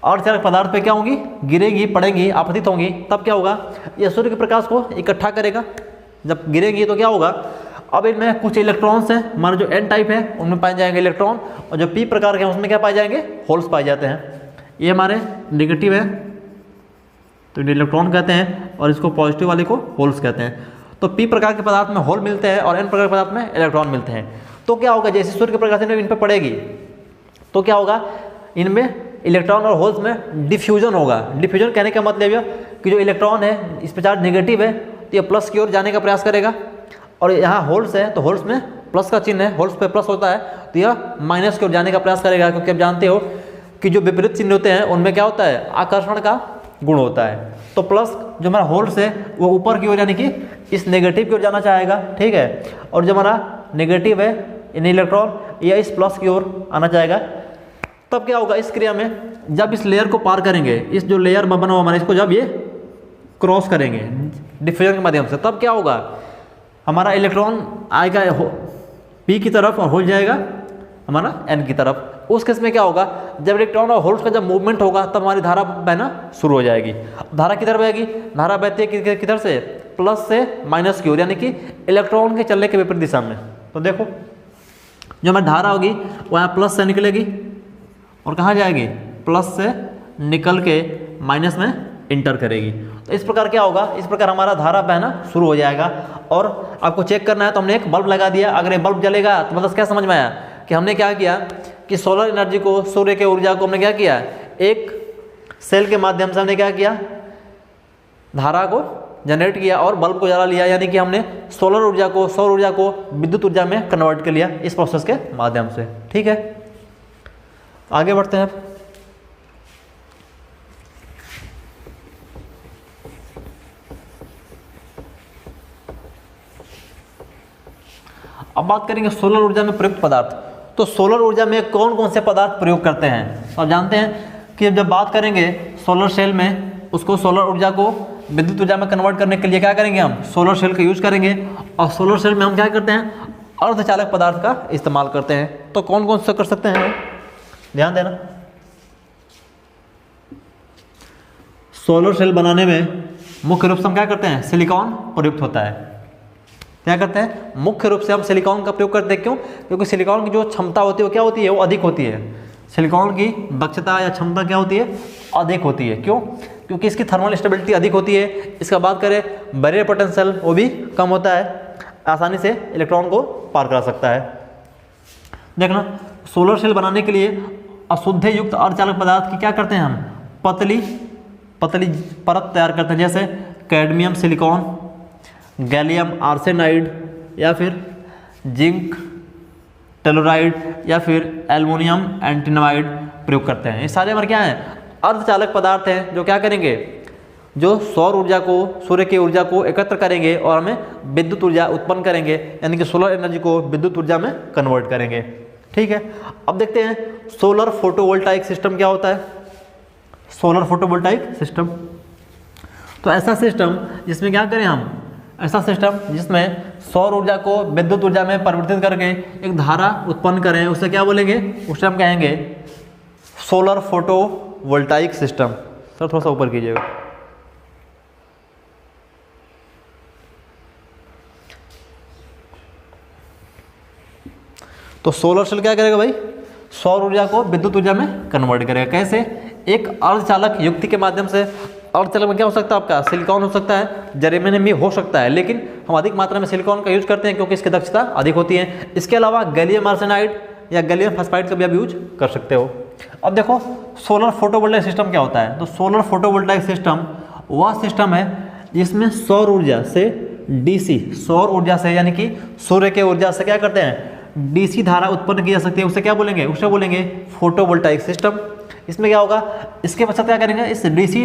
अर्धचालक पदार्थ पे क्या होंगी, गिरेगी, पड़ेंगी, आपतित होंगी, तब क्या होगा, ये सूर्य के प्रकाश को इकट्ठा करेगा। जब गिरेंगी तो क्या होगा, अब इनमें कुछ इलेक्ट्रॉन्स हैं, हमारा जो एन टाइप है उनमें पाए जाएंगे इलेक्ट्रॉन, और जो पी प्रकार के हैं उसमें क्या पाए जाएंगे, होल्स पाए जाते हैं। ये हमारे नेगेटिव है तो इन्हें इलेक्ट्रॉन कहते हैं, और इसको पॉजिटिव वाले को होल्स कहते हैं। तो पी प्रकार के पदार्थ में होल मिलते हैं और एन प्रकार के पदार्थ में इलेक्ट्रॉन मिलते हैं। तो क्या होगा, जैसे सूर्य के प्रकाश इन पर पड़ेगी तो क्या होगा, इनमें इलेक्ट्रॉन और होल्स में डिफ्यूजन होगा। डिफ्यूजन कहने का मतलब यह कि जो इलेक्ट्रॉन है इस पर चार्ज नेगेटिव है तो ये प्लस की ओर जाने का प्रयास करेगा, और यहाँ होल्स है तो होल्स में प्लस का चिन्ह है, होल्स पे प्लस होता है तो यह माइनस की ओर जाने का प्रयास करेगा। क्योंकि आप जानते हो कि जो विपरीत चिन्ह होते हैं उनमें क्या होता है, आकर्षण का गुण होता है। तो प्लस जो हमारा होल्स है वो ऊपर की ओर यानी कि इस नेगेटिव की ओर जाना चाहेगा, ठीक है, और जो हमारा नेगेटिव है इन इलेक्ट्रॉन या इस प्लस की ओर आना चाहेगा। तब क्या होगा, इस क्रिया में जब इस लेयर को पार करेंगे, इस जो लेयर बना हुआ हमारा, इसको जब ये क्रॉस करेंगे डिफ्यूजन के माध्यम से, तब क्या होगा, हमारा इलेक्ट्रॉन आएगा पी की तरफ और हो जाएगा हमारा एन की तरफ। उस केस में क्या होगा, जब इलेक्ट्रॉन और होल्स का जब मूवमेंट होगा तब हमारी धारा बहना शुरू हो जाएगी। धारा किधर बहेगी, धारा बहती है किधर से, प्लस से माइनस की ओर, यानी कि इलेक्ट्रॉन के चलने के विपरीत दिशा में। तो देखो जो हमारी धारा होगी वो यहाँ प्लस से निकलेगी और कहाँ जाएगी, प्लस से निकल के माइनस में इंटर करेगी। तो इस प्रकार क्या होगा, इस प्रकार हमारा धारा बहना शुरू हो जाएगा। और आपको चेक करना है तो हमने एक बल्ब लगा दिया, अगर ये बल्ब जलेगा तो मतलब क्या समझ में आया कि हमने क्या किया कि सोलर एनर्जी को, सूर्य के ऊर्जा को हमने क्या किया, एक सेल के माध्यम से हमने क्या किया, धारा को जनरेट किया और बल्ब को जला लिया, यानी कि हमने सोलर ऊर्जा को, सौर ऊर्जा को विद्युत ऊर्जा में कन्वर्ट कर लिया इस प्रोसेस के माध्यम से। ठीक है, आगे बढ़ते हैं। अब बात करेंगे सोलर ऊर्जा में प्रयुक्त पदार्थ। तो सोलर ऊर्जा में कौन कौन से पदार्थ प्रयोग करते हैं, तो आप जानते हैं कि जब बात करेंगे सोलर सेल में, उसको सोलर ऊर्जा को विद्युत ऊर्जा में कन्वर्ट करने के लिए क्या करेंगे, हम सोलर सेल का यूज करेंगे। और सोलर सेल में हम क्या करते हैं, अर्धचालक पदार्थ का इस्तेमाल करते हैं। तो कौन कौन सा कर सकते हैं, ध्यान देना। सोलर सेल बनाने में मुख्य रूप से हम क्या करते हैं, सिलिकॉन प्रयुक्त होता है। क्या करते हैं, मुख्य रूप से हम सिलिकॉन का प्रयोग करते हैं। क्यों, क्योंकि सिलिकॉन की जो क्षमता होती है वो क्या होती है, वो अधिक होती है। सिलिकॉन की दक्षता या क्षमता क्या होती है, अधिक होती है। क्यों, क्योंकि इसकी थर्मल स्टेबिलिटी अधिक होती है। इसका बात करें बैरियर पोटेंशियल, वो भी कम होता है, आसानी से इलेक्ट्रॉन को पार करा सकता है। देखना, सोलर सेल बनाने के लिए अशुद्ध युक्त अर्धचालक पदार्थ की क्या करते हैं, हम पतली परत तैयार करते हैं, जैसे कैडमियम सिलिकॉन, गैलियम आर्सेनाइड, या फिर जिंक टेलोराइड, या फिर एल्युमिनियम एंटीनोइड प्रयोग करते हैं। ये सारे हमारे क्या हैं, अर्धचालक पदार्थ हैं, जो क्या करेंगे, जो सौर ऊर्जा को, सूर्य की ऊर्जा को एकत्र करेंगे और हमें विद्युत ऊर्जा उत्पन्न करेंगे, यानी कि सोलर एनर्जी को विद्युत ऊर्जा में कन्वर्ट करेंगे। ठीक है, अब देखते हैं सोलर फोटोवोल्टाइक सिस्टम क्या होता है। सोलर फोटोवोल्टाइक सिस्टम, तो ऐसा सिस्टम जिसमें क्या करें हम, ऐसा सिस्टम जिसमें सौर ऊर्जा को विद्युत ऊर्जा में परिवर्तित करके एक धारा उत्पन्न करें, उसे क्या बोलेंगे, उसे हम कहेंगे सोलर फोटोवोल्टाइक सिस्टम। सर थोड़ा सा ऊपर कीजिएगा। तो सोलर सेल क्या करेगा भाई, सौर ऊर्जा को विद्युत ऊर्जा में कन्वर्ट करेगा। कैसे, एक अर्धचालक युक्ति के माध्यम से। अर्धचालक में क्या हो सकता है आपका, सिलिकॉन हो सकता है, जर्मेनियम भी हो सकता है, लेकिन हम अधिक मात्रा में सिलिकॉन का यूज करते हैं क्योंकि इसकी दक्षता अधिक होती है। इसके अलावा गैलियम आर्सेनाइड या गैलियम फास्फाइड का भी आप यूज कर सकते हो। अब देखो सोलर फोटोवोल्टाइक सिस्टम क्या होता है। तो सोलर फोटोवोल्टाइक सिस्टम वह सिस्टम है जिसमें सौर ऊर्जा से डीसी, सौर ऊर्जा से यानी कि सूर्य के ऊर्जा से क्या करते हैं, डीसी धारा उत्पन्न की जा सकती है। उसे क्या बोलेंगे, उसे बोलेंगे फोटोवोल्टाइक सिस्टम। इसमें क्या होगा, इसके पश्चात क्या करेंगे, इस डीसी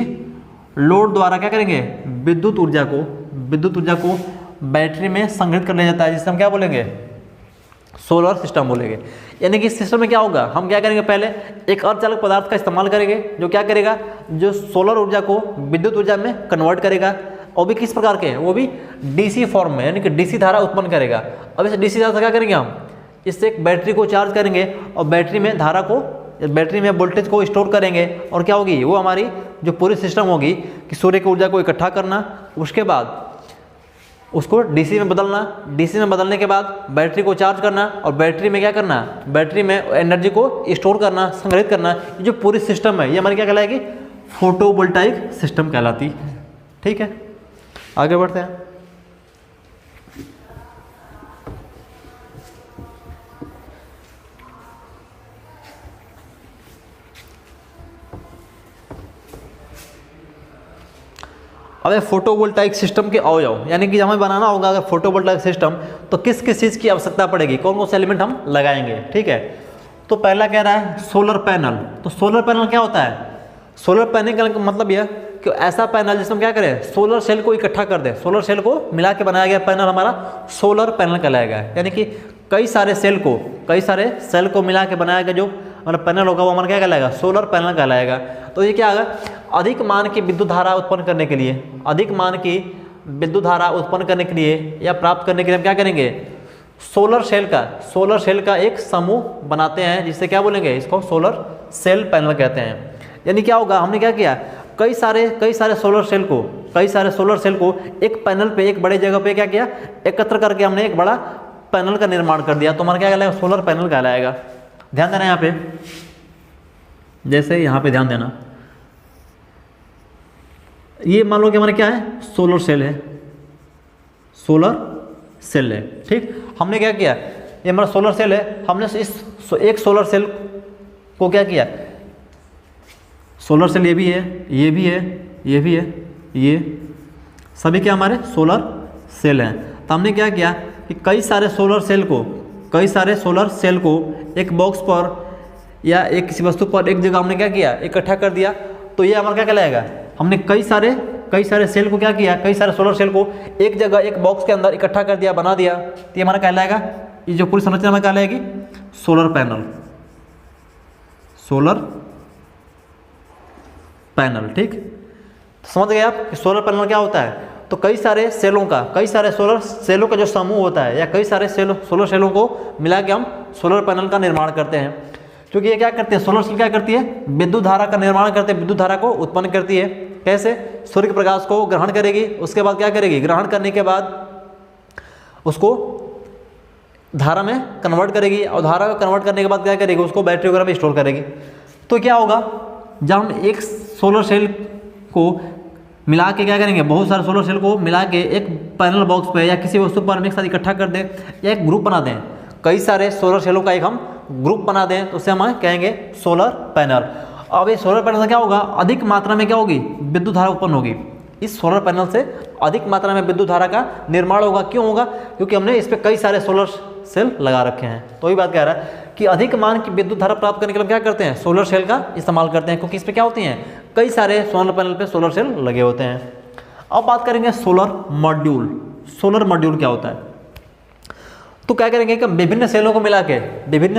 लोड द्वारा क्या करेंगे, विद्युत ऊर्जा को बैटरी में संग्रहित कर लिया जाता है, जिसे हम क्या बोलेंगे, सोलर सिस्टम बोलेंगे। यानी कि इस सिस्टम में क्या होगा, हम क्या करेंगे, पहले एक अर्धचालक पदार्थ का इस्तेमाल करेंगे जो क्या करेगा, जो सोलर ऊर्जा को विद्युत ऊर्जा में कन्वर्ट करेगा, और भी किस प्रकार के, वो भी डीसी फॉर्म में, यानी कि डीसी धारा उत्पन्न करेगा। अब इस डीसी धारा से क्या करेंगे, हम इससे एक बैटरी को चार्ज करेंगे और बैटरी में धारा को, बैटरी में वोल्टेज को स्टोर करेंगे, और क्या होगी, वो हमारी जो पूरी सिस्टम होगी कि सूर्य की ऊर्जा को इकट्ठा करना, उसके बाद उसको डीसी में बदलना, डीसी में बदलने के बाद बैटरी को चार्ज करना, और बैटरी में क्या करना, बैटरी में एनर्जी को स्टोर करना, संग्रहित करना। ये जो पूरी सिस्टम है ये हमारी क्या कहलाएगी, फोटोवोल्टाइक सिस्टम कहलाती है। ठीक है, आगे बढ़ते हैं। अब फोटोवोल्टाइक सिस्टम के अवयव, यानी कि हमें बनाना होगा अगर फोटोवोल्टाइक सिस्टम, तो किस किस चीज़ की आवश्यकता पड़ेगी, कौन कौन से एलिमेंट हम लगाएंगे। ठीक है, तो पहला कह रहा है सोलर पैनल। तो सोलर पैनल क्या होता है, सोलर पैनल का मतलब यह कि ऐसा पैनल जिसमें क्या करें, सोलर सेल को इकट्ठा कर दे, सोलर सेल को मिला के बनाया गया पैनल हमारा सोलर पैनल कहलाएगा। यानी कि कई सारे सेल को मिला के बनाया गया जो हमारा पैनल होगा वो हमारा क्या कहलाएगा, सोलर पैनल कहलाएगा। तो ये क्या होगा, अधिक मान की विद्युत धारा उत्पन्न करने के लिए, अधिक मान की विद्युत धारा उत्पन्न करने के लिए या प्राप्त करने के लिए हम क्या करेंगे, सोलर सेल का एक समूह बनाते हैं, जिससे क्या बोलेंगे, इसको सोलर सेल पैनल कहते हैं। यानी क्या होगा, हमने क्या किया, कई सारे सोलर सेल को एक पैनल पे, एक बड़े जगह पे क्या किया, एकत्र करके हमने एक बड़ा पैनल का निर्माण कर दिया। तो हमारा क्या कहलाएगा, सोलर पैनल कहलाएगा। ध्यान देना यहाँ पे, जैसे यहाँ पे ध्यान देना, ये मान लो कि हमारे क्या है, सोलर सेल है, ठीक। हमने क्या किया, ये हमारा सोलर सेल है, हमने इस एक सोलर सेल को क्या किया, सोलर सेल ये भी है, ये भी है, ये भी है, ये सभी क्या हमारे सोलर सेल हैं। तो हमने क्या किया कि कई सारे सोलर सेल को एक बॉक्स पर या एक किसी वस्तु पर एक जगह हमने क्या किया, इकट्ठा कर दिया। तो ये हमारा क्या कहलाएगा, हमने कई सारे सेल को क्या किया, कई सारे सोलर सेल को एक जगह एक बॉक्स के अंदर इकट्ठा कर दिया, बना दिया। तो ये हमारा कहलाएगा, ये जो पूरी संरचना में कहलाएगी सोलर पैनल, ठीक। तो समझ गए आप कि सोलर पैनल क्या होता है। तो कई सारे सोलर सेलों का जो समूह होता है, या कई सारे सोलर सेलों को मिला के हम सोलर पैनल का निर्माण करते हैं। क्योंकि ये क्या करते हैं, सोलर सेल क्या करती है, विद्युत धारा का निर्माण करते हैं, विद्युत धारा को उत्पन्न करती है। कैसे, सूर्य के प्रकाश को ग्रहण करेगी, उसके बाद क्या करेगी, ग्रहण करने के बाद उसको धारा में कन्वर्ट करेगी, और धारा को कन्वर्ट करने के बाद क्या करेगी, उसको बैटरी वगैरह में स्टोर करेगी। तो क्या होगा, जब हम एक सोलर सेल को मिला के क्या करेंगे, बहुत सारे सोलर सेल को मिला के एक पैनल बॉक्स पे या किसी वस्तु पर हम एक साथ इकट्ठा कर दें या एक ग्रुप बना दें, कई सारे सोलर सेलों का एक हम ग्रुप बना दें, तो उसे हम कहेंगे सोलर पैनल। अब ये सोलर पैनल से क्या होगा, अधिक मात्रा में क्या होगी, विद्युत धारा उत्पन्न होगी। इस सोलर पैनल से अधिक मात्रा में विद्युत धारा का निर्माण होगा। क्यों होगा, क्योंकि हमने इस पर कई सारे सोलर सेल लगा रखे हैं। तो ये बात कह रहा है कि अधिक मान की विद्युत धारा प्राप्त करने के लिए क्या करते हैं, सोलर सेल का इस्तेमाल करते हैं, क्योंकि इस पर क्या होती हैं, कई सारे सोलर पैनल पे सोलर सेल लगे होते हैं। अब बात करेंगे सोलर मॉड्यूल क्या होता है। तो क्या करेंगे कि विभिन्न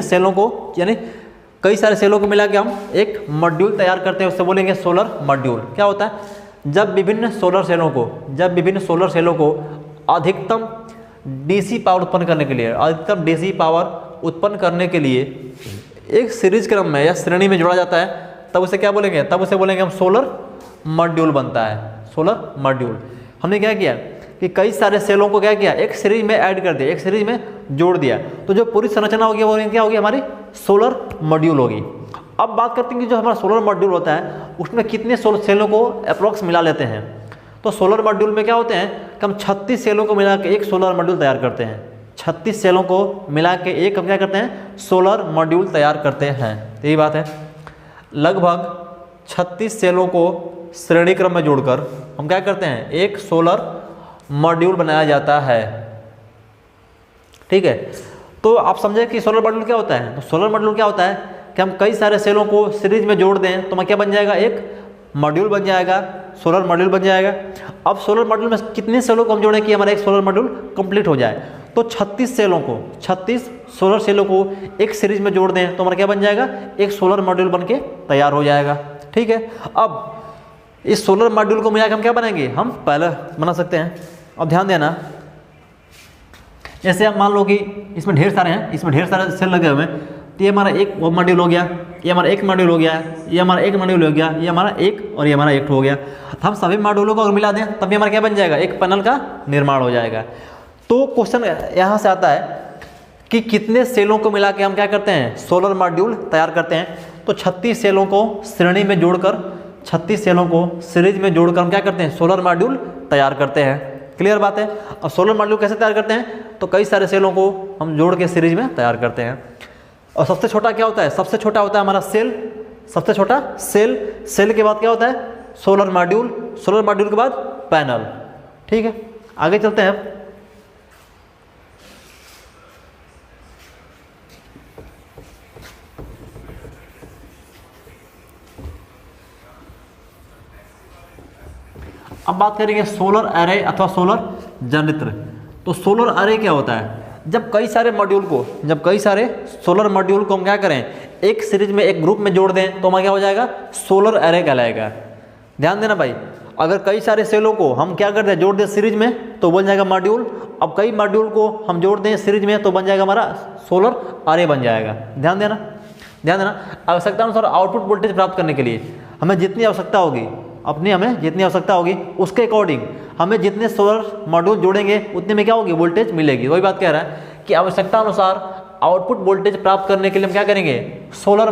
सेलों को यानी कई सारे सेलों को मिला के हम एक मॉड्यूल तैयार करते हैं, उससे बोलेंगे सोलर मॉड्यूल। क्या होता है, जब विभिन्न सोलर सेलों को अधिकतम डीसी पावर उत्पन्न करने के लिए एक सीरीज क्रम में या श्रेणी में जोड़ा जाता है, तब उसे क्या बोलेंगे, हम सोलर मॉड्यूल बनता है, सोलर मॉड्यूल। हमने क्या किया कि कई सारे सेलों को क्या किया, एक सीरीज में ऐड कर दिया, एक सीरीज में जोड़ दिया, तो जो पूरी संरचना होगी वो क्या होगी, हमारी सोलर मॉड्यूल होगी। अब बात करते हैं कि जो हमारा सोलर मॉड्यूल होता है उसमें कितने सोलर सेलों को अप्रोक्स मिला लेते हैं। तो सोलर मॉड्यूल में क्या होते हैं कि हम 36 सेलों को मिला के एक सोलर मॉड्यूल तैयार करते हैं। 36 सेलों को मिला के एक हम क्या करते हैं, सोलर मॉड्यूल तैयार करते हैं। यही बात है, लगभग 36 सेलों को श्रेणी क्रम में जोड़कर हम क्या करते हैं, एक सोलर मॉड्यूल बनाया जाता है। ठीक है, तो आप समझे कि सोलर मॉड्यूल क्या होता है। तो सोलर मॉड्यूल क्या होता है कि हम कई सारे सेलों को सीरीज में जोड़ दें तो मैं क्या बन जाएगा, एक मॉड्यूल बन जाएगा, सोलर मॉड्यूल बन जाएगा। अब सोलर मॉड्यूल में कितने सेलों को हम जोड़ें कि हमारा एक सोलर मॉड्यूल कंप्लीट हो जाए। तो 36 सोलर सेलों को एक सीरीज में जोड़ दें तो हमारा क्या बन जाएगा, एक सोलर मॉड्यूल बन के तैयार हो जाएगा। ठीक है, अब इस सोलर मॉड्यूल को मिलाकर हम क्या बनाएंगे, हम पहले बना सकते हैं। अब ध्यान देना, जैसे आप मान लो कि इसमें ढेर सारे हैं, इसमें ढेर सारे सेल लगे हुए हैं, तो ये हमारा एक मॉड्यूल हो गया, ये हमारा एक मॉड्यूल हो गया, ये हमारा एक मॉड्यूल हो गया, ये हमारा एक और ये हमारा एक हो गया। तो हम सभी मॉड्यूलों को अगर मिला दें तब भी हमारा क्या बन जाएगा, एक पैनल का निर्माण हो जाएगा। तो क्वेश्चन यहाँ से आता है कि कितने सेलों को मिला के हम क्या करते हैं, सोलर मॉड्यूल तैयार करते हैं। तो 36 सेलों को श्रेणी में जोड़कर, 36 सेलों को सीरीज में जोड़कर हम क्या करते हैं, सोलर मॉड्यूल तैयार करते हैं। क्लियर बात है। अब सोलर मॉड्यूल कैसे तैयार करते हैं, तो कई सारे सेलों को हम जोड़ के सीरीज में तैयार करते हैं। और सबसे छोटा क्या होता है, सबसे छोटा होता है हमारा सेल, सबसे छोटा सेल, सेल के बाद क्या होता है, सोलर मॉड्यूल, सोलर मॉड्यूल के बाद पैनल। ठीक है, आगे चलते हैं। अब बात करेंगे सोलर एरे अथवा सोलर जनरेटर। तो सोलर एरे क्या होता है, जब कई सारे सोलर मॉड्यूल को हम क्या करें, एक सीरीज में एक ग्रुप में जोड़ दें तो हमारा क्या हो जाएगा, सोलर एरे कहलाएगा। ध्यान देना भाई, अगर कई सारे सेलों को हम क्या करते हैं, जोड़ दें सीरीज में तो बन जाएगा मॉड्यूल। अब कई मॉड्यूल को हम जोड़ दें सीरीज में तो बन जाएगा हमारा सोलर अरे बन जाएगा। ध्यान देना, ध्यान देना। आवश्यकता अनुसार आउटपुट वोल्टेज प्राप्त करने के लिए हमें जितनी आवश्यकता होगी, अपनी हमें जितनी आवश्यकता होगी उसके अकॉर्डिंग हमें जितने सोलर मॉड्यूल जोड़ेंगे उतने में क्या होगी, वोल्टेज मिलेगी। वही बात कह रहा है कि आवश्यकता अनुसार आउटपुट वोल्टेज प्राप्त करने के लिए हम क्या करेंगे, सोलर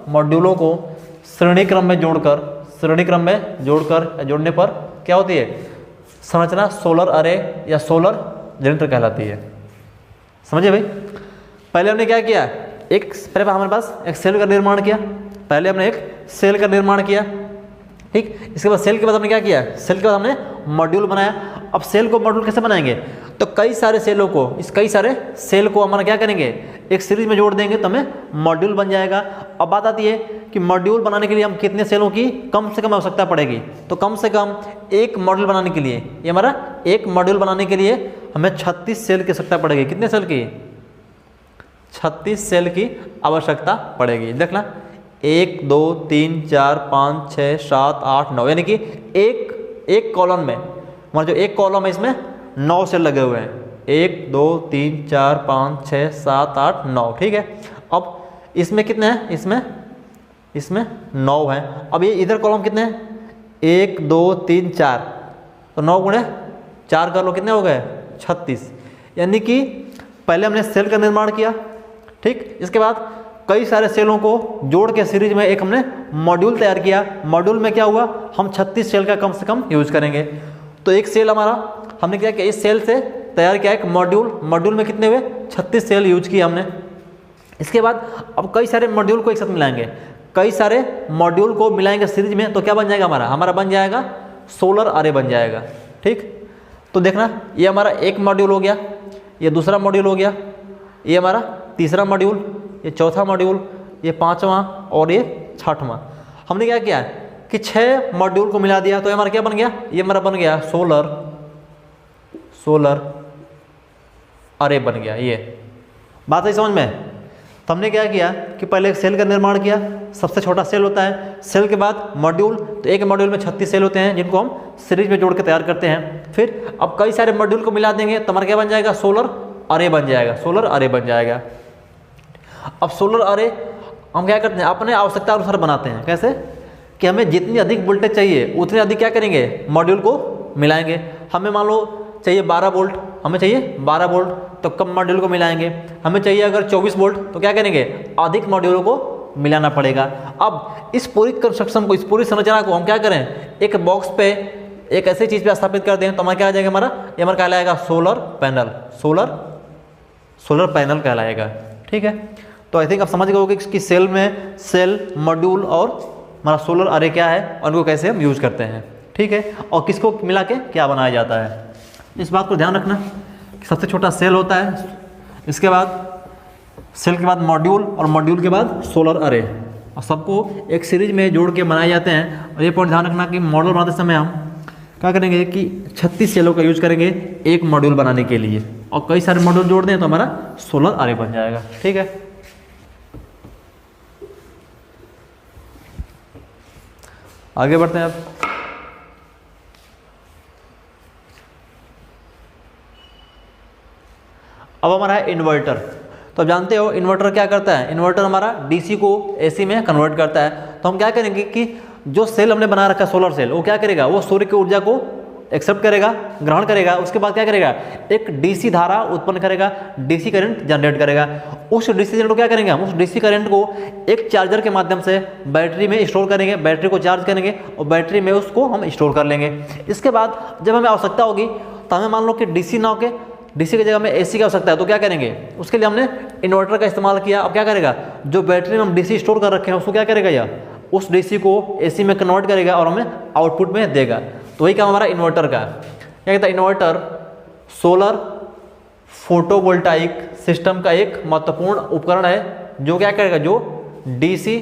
मॉड्यूलों को श्रेणी क्रम में जोड़ने पर क्या होती है संरचना, सोलर अरे या सोलर जनरेटर कहलाती है। समझे भाई। पहले हमने क्या किया, पहले हमारे पास एक सेल का निर्माण किया, पहले हमने एक सेल का निर्माण किया, ठीक। इसके बाद सेल के बाद हमने क्या किया, सेल के बाद हमने मॉड्यूल बनाया। अब सेल को मॉड्यूल कैसे बनाएंगे, तो कई सारे सेलों को, इस कई सारे सेल को हमारा क्या करेंगे, एक सीरीज में जोड़ देंगे तो हमें मॉड्यूल बन जाएगा। अब बात आती है कि मॉड्यूल बनाने के लिए हम कितने सेलों की कम से कम आवश्यकता पड़ेगी, तो कम से कम एक मॉड्यूल बनाने के लिए, ये हमारा एक मॉड्यूल बनाने के लिए हमें 36 सेल की आवश्यकता पड़ेगी। कितने सेल की, 36 सेल की आवश्यकता पड़ेगी। देखना 1 2 3 4 5 6 7 8 9, यानी कि एक कॉलम में हमारा जो एक कॉलम है इसमें 9 सेल लगे हुए हैं। 1 2 3 4 5 6 7 8 9, ठीक है। अब इसमें कितने हैं, इसमें 9 हैं। अब ये इधर कॉलम कितने हैं, 1 2 3 4, तो 9 गुणे 4 कर लो, कितने हो गए 36। यानी कि पहले हमने सेल का निर्माण किया, ठीक। इसके बाद कई सारे सेलों को जोड़ के सीरीज में एक हमने मॉड्यूल तैयार किया। मॉड्यूल में क्या हुआ, हम 36 सेल का कम से कम यूज करेंगे। तो एक सेल हमारा हमने क्या किया, इस सेल से तैयार किया एक मॉड्यूल में कितने हुए 36 सेल यूज किए हमने। इसके बाद अब कई सारे मॉड्यूल को एक साथ मिलाएंगे, कई सारे मॉड्यूल को मिलाएंगे सीरीज में, तो क्या बन जाएगा हमारा बन जाएगा सोलर अरे बन जाएगा, ठीक। तो देखना ये हमारा एक मॉड्यूल हो गया, ये दूसरा मॉड्यूल हो गया, ये हमारा तीसरा मॉड्यूल, ये चौथा मॉड्यूल, ये पांचवा और ये छठवां। हमने क्या किया कि 6 मॉड्यूल को मिला दिया, तो ये हमारा क्या बन गया, ये हमारा बन गया सोलर अरे बन गया। ये बात है समझ में। तो हमने क्या किया कि पहले एक सेल का निर्माण किया, सबसे छोटा सेल होता है, सेल के बाद मॉड्यूल, तो एक मॉड्यूल में 36 सेल होते हैं जिनको हम सीरीज में जोड़ के तैयार करते हैं। फिर अब कई सारे मॉड्यूल को मिला देंगे तो हमारा क्या बन जाएगा, सोलर अरे बन जाएगा। अब सोलर अरे हम क्या करते हैं, अपने आवश्यकता अनुसार बनाते हैं। कैसे कि हमें जितनी अधिक वोल्टेज चाहिए उतने अधिक क्या करेंगे, मॉड्यूल को मिलाएंगे। हमें मान लो चाहिए 12 वोल्ट, हमें चाहिए 12 वोल्ट, तो कम मॉड्यूल को मिलाएंगे। हमें चाहिए अगर 24 वोल्ट, तो क्या करेंगे, अधिक मॉड्यूलों को मिलाना पड़ेगा। अब इस पूरी कंस्ट्रक्शन को, इस पूरी संरचना को हम क्या करें, एक बॉक्स पे एक ऐसी चीज़ पे स्थापित कर दें तो हमारा क्या आ जाएगा, ये हमारा कहलाएगा सोलर पैनल कहलाएगा, ठीक है। तो आई थिंक आप समझ गए होंगे कि सेल में सेल, मॉड्यूल और हमारा सोलर अरे क्या है और उनको कैसे हम यूज करते हैं, ठीक है, और किसको मिला के क्या बनाया जाता है। इस बात को ध्यान रखना कि सबसे छोटा सेल होता है, इसके बाद सेल के बाद मॉड्यूल और मॉड्यूल के बाद सोलर अरे, और सबको एक सीरीज में जोड़ के बनाए जाते हैं। और ये पॉइंट ध्यान रखना कि मॉड्यूल बनाते समय हम क्या करेंगे कि 36 सेलों का यूज करेंगे एक मॉड्यूल बनाने के लिए, और कई सारे मॉड्यूल जोड़ दें तो हमारा सोलर अरे बन जाएगा, ठीक है। आगे बढ़ते हैं अब हमारा है इन्वर्टर। तो आप जानते हो इन्वर्टर क्या करता है, इन्वर्टर हमारा डीसी को एसी में कन्वर्ट करता है। तो हम क्या करेंगे कि जो सेल हमने बना रखा है सोलर सेल, वो क्या करेगा, वो सूर्य की ऊर्जा को एक्सेप्ट करेगा, ग्रहण करेगा। उसके बाद क्या करेगा, एक डीसी धारा उत्पन्न करेगा, डीसी करंट जनरेट करेगा। उस डीसी करंट को क्या करेंगे हम, उस डीसी करंट को एक चार्जर के माध्यम से बैटरी में स्टोर करेंगे, बैटरी को चार्ज करेंगे और बैटरी में उसको हम स्टोर कर लेंगे। इसके बाद जब हमें आवश्यकता होगी तो हमें मान लो कि डीसी ना होके डीसी की जगह में एसी की आवश्यकता है, तो क्या करेंगे, उसके लिए हमने इन्वर्टर का इस्तेमाल किया। अब क्या करेगा, जो बैटरी में हम डीसी स्टोर कर रखे हैं उसको क्या करेगा, या उस डीसी को एसी में कन्वर्ट करेगा और हमें आउटपुट में देगा। तो वही काम हमारा इन्वर्टर का क्या कहता है, इन्वर्टर सोलर फोटोवोल्टाइक सिस्टम का एक महत्वपूर्ण उपकरण है जो क्या करेगा, जो डीसी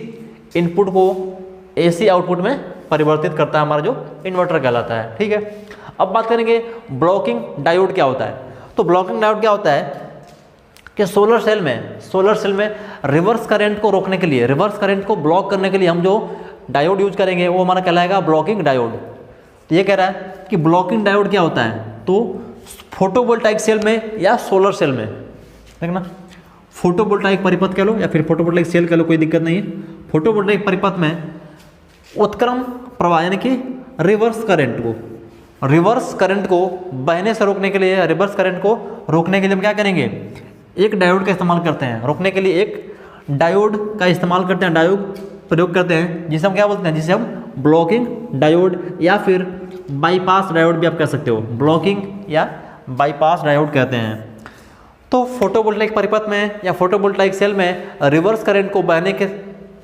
इनपुट को एसी आउटपुट में परिवर्तित करता है, हमारा जो इन्वर्टर कहलाता है, ठीक है। अब बात करेंगे ब्लॉकिंग डायोड क्या होता है। तो ब्लॉकिंग डायोड क्या होता है कि सोलर सेल में रिवर्स करंट को रोकने के लिए, रिवर्स करंट को ब्लॉक करने के लिए हम जो डायोड यूज करेंगे वो हमारा कहलाएगा ब्लॉकिंग डायोड। तो ये कह रहा है कि ब्लॉकिंग डायोड क्या होता है, तो फोटोवोल्टाइक सेल में या सोलर सेल में, देखना फोटोवोल्टाइक परिपथ कह लो या फिर फोटोवोल्टाइक सेल कह लो, कोई दिक्कत नहीं है। फोटोवोल्टाइक परिपथ में उत्क्रम प्रवाह यानी कि रिवर्स करंट को बहने से रोकने के लिए, रिवर्स करंट को रोकने के लिए हम क्या करेंगे, एक डायोड का इस्तेमाल करते हैं। रोकने के लिए एक डायोड का इस्तेमाल करते हैं, डायोड प्रयोग करते हैं, जिसे हम क्या बोलते हैं, जिसे हम ब्लॉकिंग डायोड या फिर बाईपास डायोड भी आप कह सकते हो, ब्लॉकिंग या बाईपास डायोड कहते हैं। तो फोटोवोल्टाइक परिपथ में या फोटोवोल्टाइक सेल में रिवर्स करंट को बहने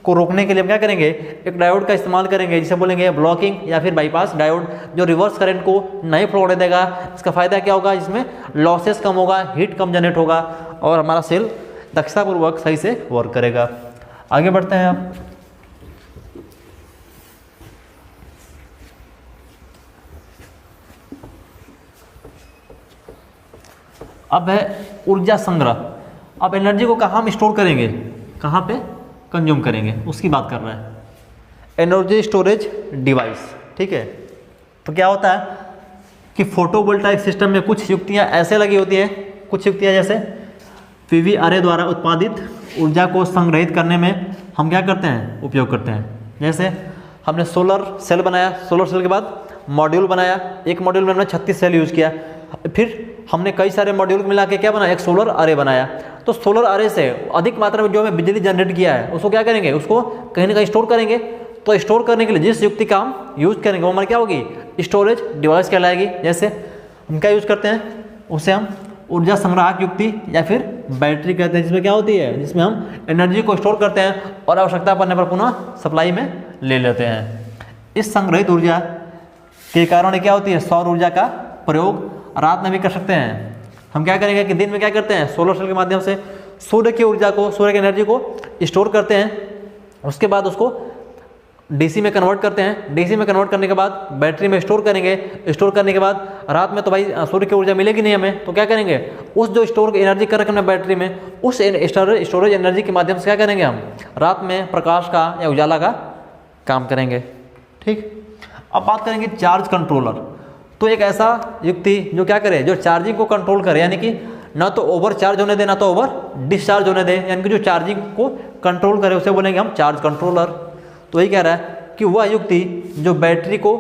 को रोकने के लिए हम क्या करेंगे, एक डायोड का इस्तेमाल करेंगे, जिसे बोलेंगे ब्लॉकिंग या फिर बाईपास डायोड, जो रिवर्स करंट को नहीं फ्लो होने देगा। इसका फायदा क्या होगा, इसमें लॉसेस कम होगा, हीट कम जनरेट होगा और हमारा सेल दक्षतापूर्वक सही से वर्क करेगा। आगे बढ़ते हैं आप। अब है ऊर्जा संग्रह। अब एनर्जी को कहाँ हम स्टोर करेंगे, कहाँ पे कंज्यूम करेंगे, उसकी बात कर रहे हैं। एनर्जी स्टोरेज डिवाइस, ठीक है। तो क्या होता है कि फोटोवोल्टाइक सिस्टम में कुछ युक्तियाँ ऐसे लगी होती है, कुछ युक्तियाँ जैसे पीवी अर्रे द्वारा उत्पादित ऊर्जा को संग्रहित करने में हम क्या करते हैं, उपयोग करते हैं। जैसे हमने सोलर सेल बनाया, सोलर सेल के बाद मॉड्यूल बनाया, एक मॉड्यूल में हमने 36 सेल यूज़ किया, फिर हमने कई सारे मॉड्यूल मिला के क्या बनाया, एक सोलर अर्रे बनाया। तो सोलर अर्रे से अधिक मात्रा में जो हमें बिजली जनरेट किया है उसको क्या करेंगे, उसको कहीं ना कहीं स्टोर करेंगे। तो स्टोर करने के लिए जिस युक्ति का हम यूज़ करेंगे वो हमारी क्या होगी, स्टोरेज डिवाइस कहलाएगी। जैसे हम क्या यूज़ करते हैं, उसे हम ऊर्जा संग्राहक युक्ति या फिर बैटरी कहते हैं, जिसमें क्या होती है, जिसमें हम एनर्जी को स्टोर करते हैं और आवश्यकता पड़ने पर पुनः सप्लाई में ले लेते हैं। इस संग्रहित ऊर्जा के कारण क्या होती है, सौर ऊर्जा का प्रयोग रात में भी कर सकते हैं। हम क्या करेंगे कि दिन में क्या करते हैं, सोलर सेल के माध्यम से सूर्य की ऊर्जा को, सूर्य की एनर्जी को स्टोर करते हैं, उसके बाद उसको डीसी में कन्वर्ट करते हैं। डीसी में कन्वर्ट करने के बाद बैटरी में स्टोर करेंगे। स्टोर करने के बाद रात में तो भाई सूर्य की ऊर्जा मिलेगी नहीं हमें, तो क्या करेंगे, उस जो स्टोर एनर्जी कर रखे हैं बैटरी में, उस स्टोरेज एनर्जी के माध्यम से क्या करेंगे, हम रात में प्रकाश का या उजाला का काम करेंगे। ठीक, अब बात करेंगे चार्ज कंट्रोलर। तो एक ऐसा युक्ति जो क्या करे, जो चार्जिंग को कंट्रोल करे, यानी कि ना तो ओवर चार्ज होने दे ना तो ओवर डिस्चार्ज होने दे, यानी कि जो चार्जिंग को कंट्रोल करे उसे बोलेंगे हम चार्ज कंट्रोलर। तो यही कह रहा है कि वह युक्ति जो बैटरी को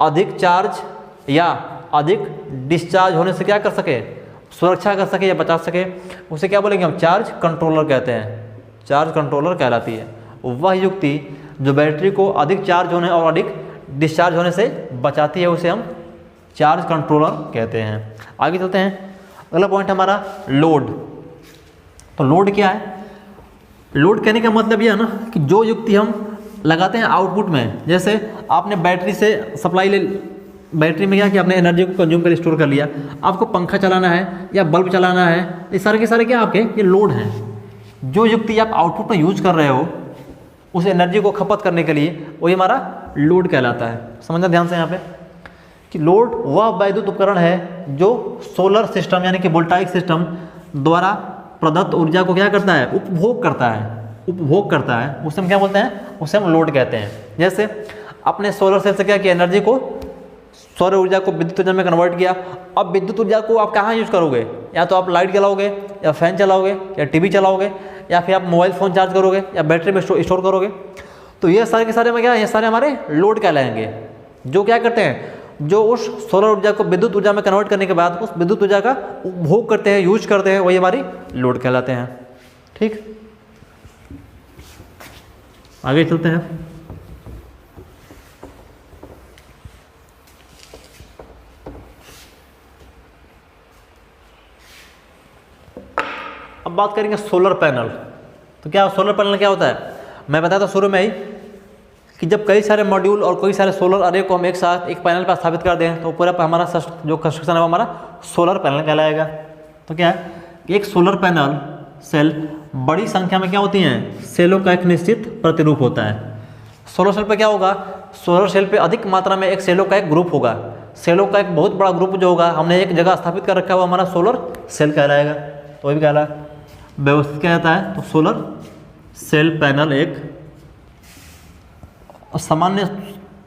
अधिक चार्ज या अधिक डिस्चार्ज होने से क्या कर सके, सुरक्षा कर सके या बचा सके, उसे क्या बोलेंगे हम, चार्ज कंट्रोलर कहते हैं, चार्ज कंट्रोलर कहलाती है। वह युक्ति जो बैटरी को अधिक चार्ज होने और अधिक डिस्चार्ज होने से बचाती है उसे हम चार्ज कंट्रोलर कहते हैं। आगे चलते हैं, अगला पॉइंट हमारा लोड। तो लोड क्या है, लोड कहने का मतलब यह है ना कि जो युक्ति हम लगाते हैं आउटपुट में, जैसे आपने बैटरी से सप्लाई ले, बैटरी में क्या किया, आपने एनर्जी को कंज्यूम कर स्टोर कर लिया, आपको पंखा चलाना है या बल्ब चलाना है, ये सारे के सारे क्या आपके ये लोड हैं। जो युक्ति आप आउटपुट में यूज कर रहे हो उस एनर्जी को खपत करने के लिए, वही हमारा लोड कहलाता है। समझना ध्यान से यहाँ पे कि लोड वह वैद्युत उपकरण है जो सोलर सिस्टम यानी कि वोल्टाइक सिस्टम द्वारा प्रदत्त ऊर्जा को क्या करता है, उपभोग करता है, उसे हम क्या बोलते हैं, उसे हम लोड कहते हैं। जैसे अपने सोलर सेल से क्या किया, एनर्जी को, सौर ऊर्जा को विद्युत ऊर्जा में कन्वर्ट किया। अब विद्युत ऊर्जा को आप कहाँ यूज करोगे, या तो आप लाइट जलाओगे या फैन चलाओगे या टीवी चलाओगे या फिर आप मोबाइल फ़ोन चार्ज करोगे या बैटरी में स्टोर करोगे। तो ये सारे के सारे में क्या, ये सारे हमारे लोड कहलाएंगे, जो क्या करते हैं, जो उस सोलर ऊर्जा को विद्युत ऊर्जा में कन्वर्ट करने के बाद उस विद्युत ऊर्जा का उपभोग करते हैं, यूज करते हैं, वही हमारी लोड कहलाते हैं। ठीक, आगे चलते हैं। अब बात करेंगे सोलर पैनल। तो क्या सोलर पैनल क्या होता है, मैं बताया था शुरू में ही कि जब कई सारे मॉड्यूल और कई सारे सोलर अर्रे को हम एक साथ एक पैनल पर स्थापित कर दें तो पूरा हमारा जो कंस्ट्रक्शन है वो हमारा सोलर पैनल कहलाएगा। तो क्या है, एक सोलर पैनल सेल बड़ी संख्या में क्या होती हैं, सेलों का एक निश्चित प्रतिरूप होता है। सोलर सेल पे क्या होगा, सोलर सेल पे अधिक मात्रा में एक सेलों का एक ग्रुप होगा, सेलों का एक बहुत बड़ा ग्रुप जो होगा हमने एक जगह स्थापित कर रखा है वो हमारा सोलर सेल कहलाएगा। तो वही कहला व्यवस्थित क्या जाता है, तो सोलर सेल पैनल एक और सामान्य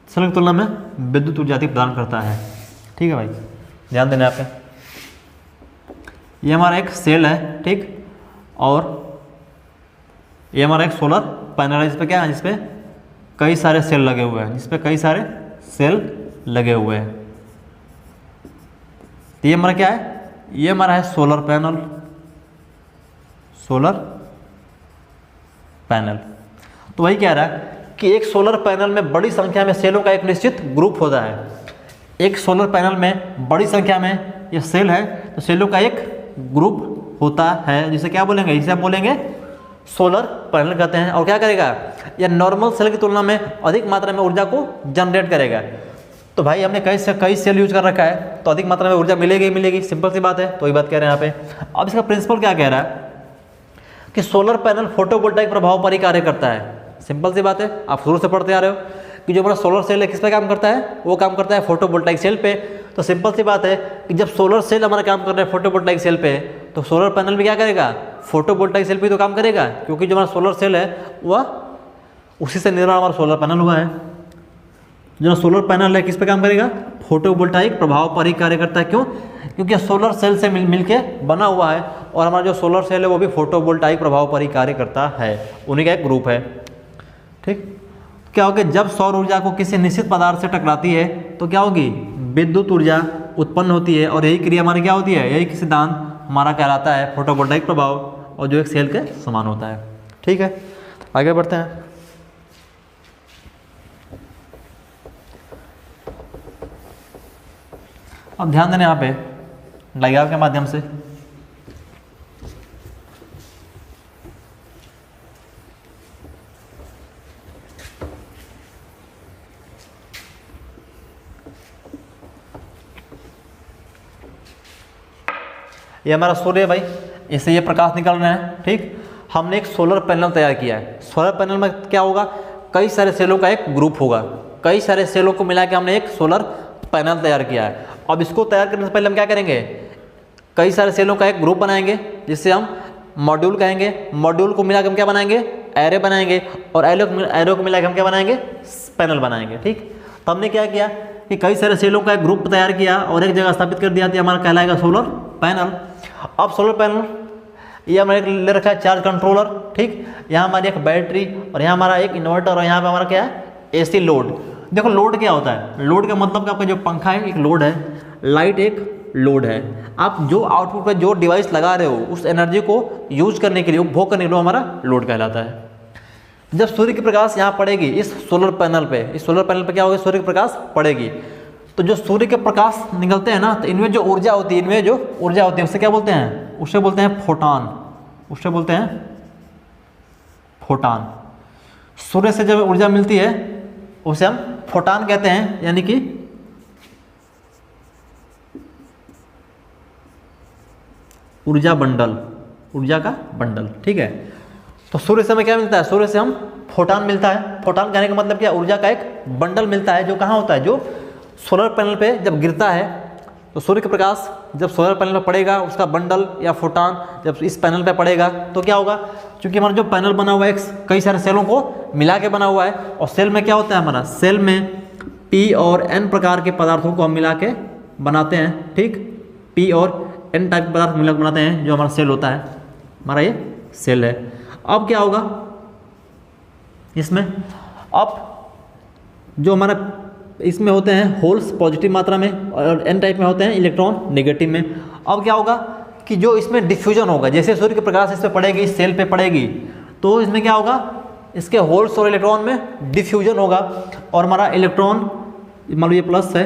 सेल की तुलना में विद्युत ऊर्जा अधिक प्रदान करता है। ठीक है भाई, ध्यान देना आप। ये हमारा एक सेल है, ठीक, और ये हमारा एक सोलर पैनल है जिसपे क्या है, जिसपे कई सारे सेल लगे हुए हैं, जिसपे कई सारे सेल लगे हुए हैं। तो ये हमारा क्या है, ये हमारा है सोलर पैनल, सोलर पैनल। तो वही कह रहा है कि एक सोलर पैनल में बड़ी संख्या में सेलों का एक निश्चित ग्रुप होता है। एक सोलर पैनल में बड़ी संख्या में ये सेल है, तो सेलों का एक ग्रुप होता है, जिसे क्या बोलेंगे, जिसे आप बोलेंगे सोलर पैनल कहते हैं। और क्या करेगा, यह नॉर्मल सेल की तुलना में अधिक मात्रा में ऊर्जा को जनरेट करेगा। तो भाई हमने कई सेल यूज कर रखा है, तो अधिक मात्रा में ऊर्जा मिलेगी ही मिलेगी, सिंपल सी बात है। तो ये बात कह रहे हैं यहाँ पे। अब इसका प्रिंसिपल क्या कह रहा है कि सोलर पैनल फोटोवोल्टाइक प्रभाव पर ही कार्य करता है। सिंपल सी बात है, आप शुरू से पढ़ते आ रहे हो कि जो हमारा सोलर सेल है किस पे काम करता है, वो काम करता है फोटोवोल्टाइक सेल पे। तो सिंपल सी बात है कि जब सोलर सेल हमारा काम कर रहा है फोटोवोल्टाइक सेल पे, तो सोलर पैनल भी क्या करेगा, फोटोवोल्टाइक सेल पे तो काम करेगा, क्योंकि जो हमारा सोलर सेल है वह उसी से निर्माण हमारा सोलर पैनल हुआ है। जो सोलर पैनल है किस पे काम करेगा, फोटोवोल्टाइक प्रभाव पर ही कार्य करता है। क्यों, क्योंकि सोलर सेल से मिल के बना हुआ है, और हमारा जो सोलर सेल है वो भी फोटोवोल्टाइक प्रभाव पर ही कार्य करता है, उन्हीं का एक ग्रुप है। ठीक, क्या होगा, जब सौर ऊर्जा को किसी निश्चित पदार्थ से टकराती है तो क्या होगी, विद्युत ऊर्जा उत्पन्न होती है, और यही क्रिया हमारी क्या होती है, यही सिद्धांत हमारा कहलाता है फोटोवोल्टाइक प्रभाव, और जो एक सेल के समान होता है। ठीक है, आगे बढ़ते हैं। अब ध्यान देना यहाँ पे डायग्राम के माध्यम से। ये हमारा सूर्य है भाई, इससे ये प्रकाश निकल रहा है। ठीक, हमने एक सोलर पैनल तैयार किया है। सोलर पैनल में क्या होगा, कई सारे सेलों का एक ग्रुप होगा, कई सारे सेलों को मिला के हमने एक सोलर पैनल तैयार किया है। अब इसको तैयार करने से पहले हम क्या करेंगे, कई सारे सेलों का एक ग्रुप बनाएंगे जिससे हम मॉड्यूल कहेंगे। मॉड्यूल को मिला के हम क्या बनाएंगे, एरे बनाएंगे, और एरो को मिला के हम क्या बनाएंगे, पैनल बनाएंगे। ठीक, तो हमने क्या किया कि कई सारे सेलों का एक ग्रुप तैयार किया और एक जगह स्थापित कर दिया, तो हमारा कहलाएगा सोलर पैनल। अब सोलर पैनल ये हमारे ले रखा है चार्ज कंट्रोलर। ठीक, यहाँ हमारी एक बैटरी, और यहाँ हमारा एक इन्वर्टर, और यहाँ पे हमारा क्या है, एसी लोड। देखो लोड क्या होता है, लोड का मतलब कि आपका जो पंखा है एक लोड है, लाइट एक लोड है। आप जो आउटपुट पे जो डिवाइस लगा रहे हो उस एनर्जी को यूज करने के लिए, उपभोग करने के लिए हमारा लोड कहलाता है। जब सूर्य की प्रकाश यहाँ पड़ेगी इस सोलर पैनल पे, इस सोलर पैनल पे क्या होगा, सूर्य की प्रकाश पड़ेगी, तो जो सूर्य के प्रकाश निकलते हैं ना, तो इनमें जो ऊर्जा होती है, इनमें जो ऊर्जा होती है उसे क्या बोलते हैं, उसे बोलते हैं फोटॉन, उसे बोलते हैं फोटॉन। सूर्य से जब ऊर्जा मिलती है उसे हम फोटॉन कहते हैं, यानी कि ऊर्जा बंडल, ऊर्जा का बंडल। ठीक है, तो सूर्य से हमें क्या मिलता है, सूर्य से हम फोटॉन मिलता है। फोटॉन कहने का मतलब क्या, ऊर्जा का एक बंडल मिलता है, जो कहाँ होता है, जो सोलर पैनल पे जब गिरता है, तो सूर्य का प्रकाश जब सोलर पैनल पे पड़ेगा, उसका बंडल या फोटॉन जब इस पैनल पे पड़ेगा तो क्या होगा, क्योंकि हमारा जो पैनल बना हुआ है कई सारे सेलों को मिला के बना हुआ है, और सेल में क्या होता है, हमारा सेल में P और N प्रकार के पदार्थों को हम मिला के बनाते हैं। ठीक, P और N टाइप के पदार्थ मिला के बनाते हैं, जो हमारा सेल होता है, हमारा ये सेल है। अब क्या होगा इसमें, अब जो हमारा इसमें होते हैं होल्स पॉजिटिव मात्रा में, और N टाइप में होते हैं इलेक्ट्रॉन नेगेटिव में। अब क्या होगा कि जो इसमें डिफ्यूजन होगा, जैसे सूर्य की प्रकाश इस पे पड़ेगी, इस सेल पे पड़ेगी, तो इसमें क्या होगा, इसके होल्स और इलेक्ट्रॉन में डिफ्यूजन होगा, और हमारा इलेक्ट्रॉन मान लो ये प्लस है,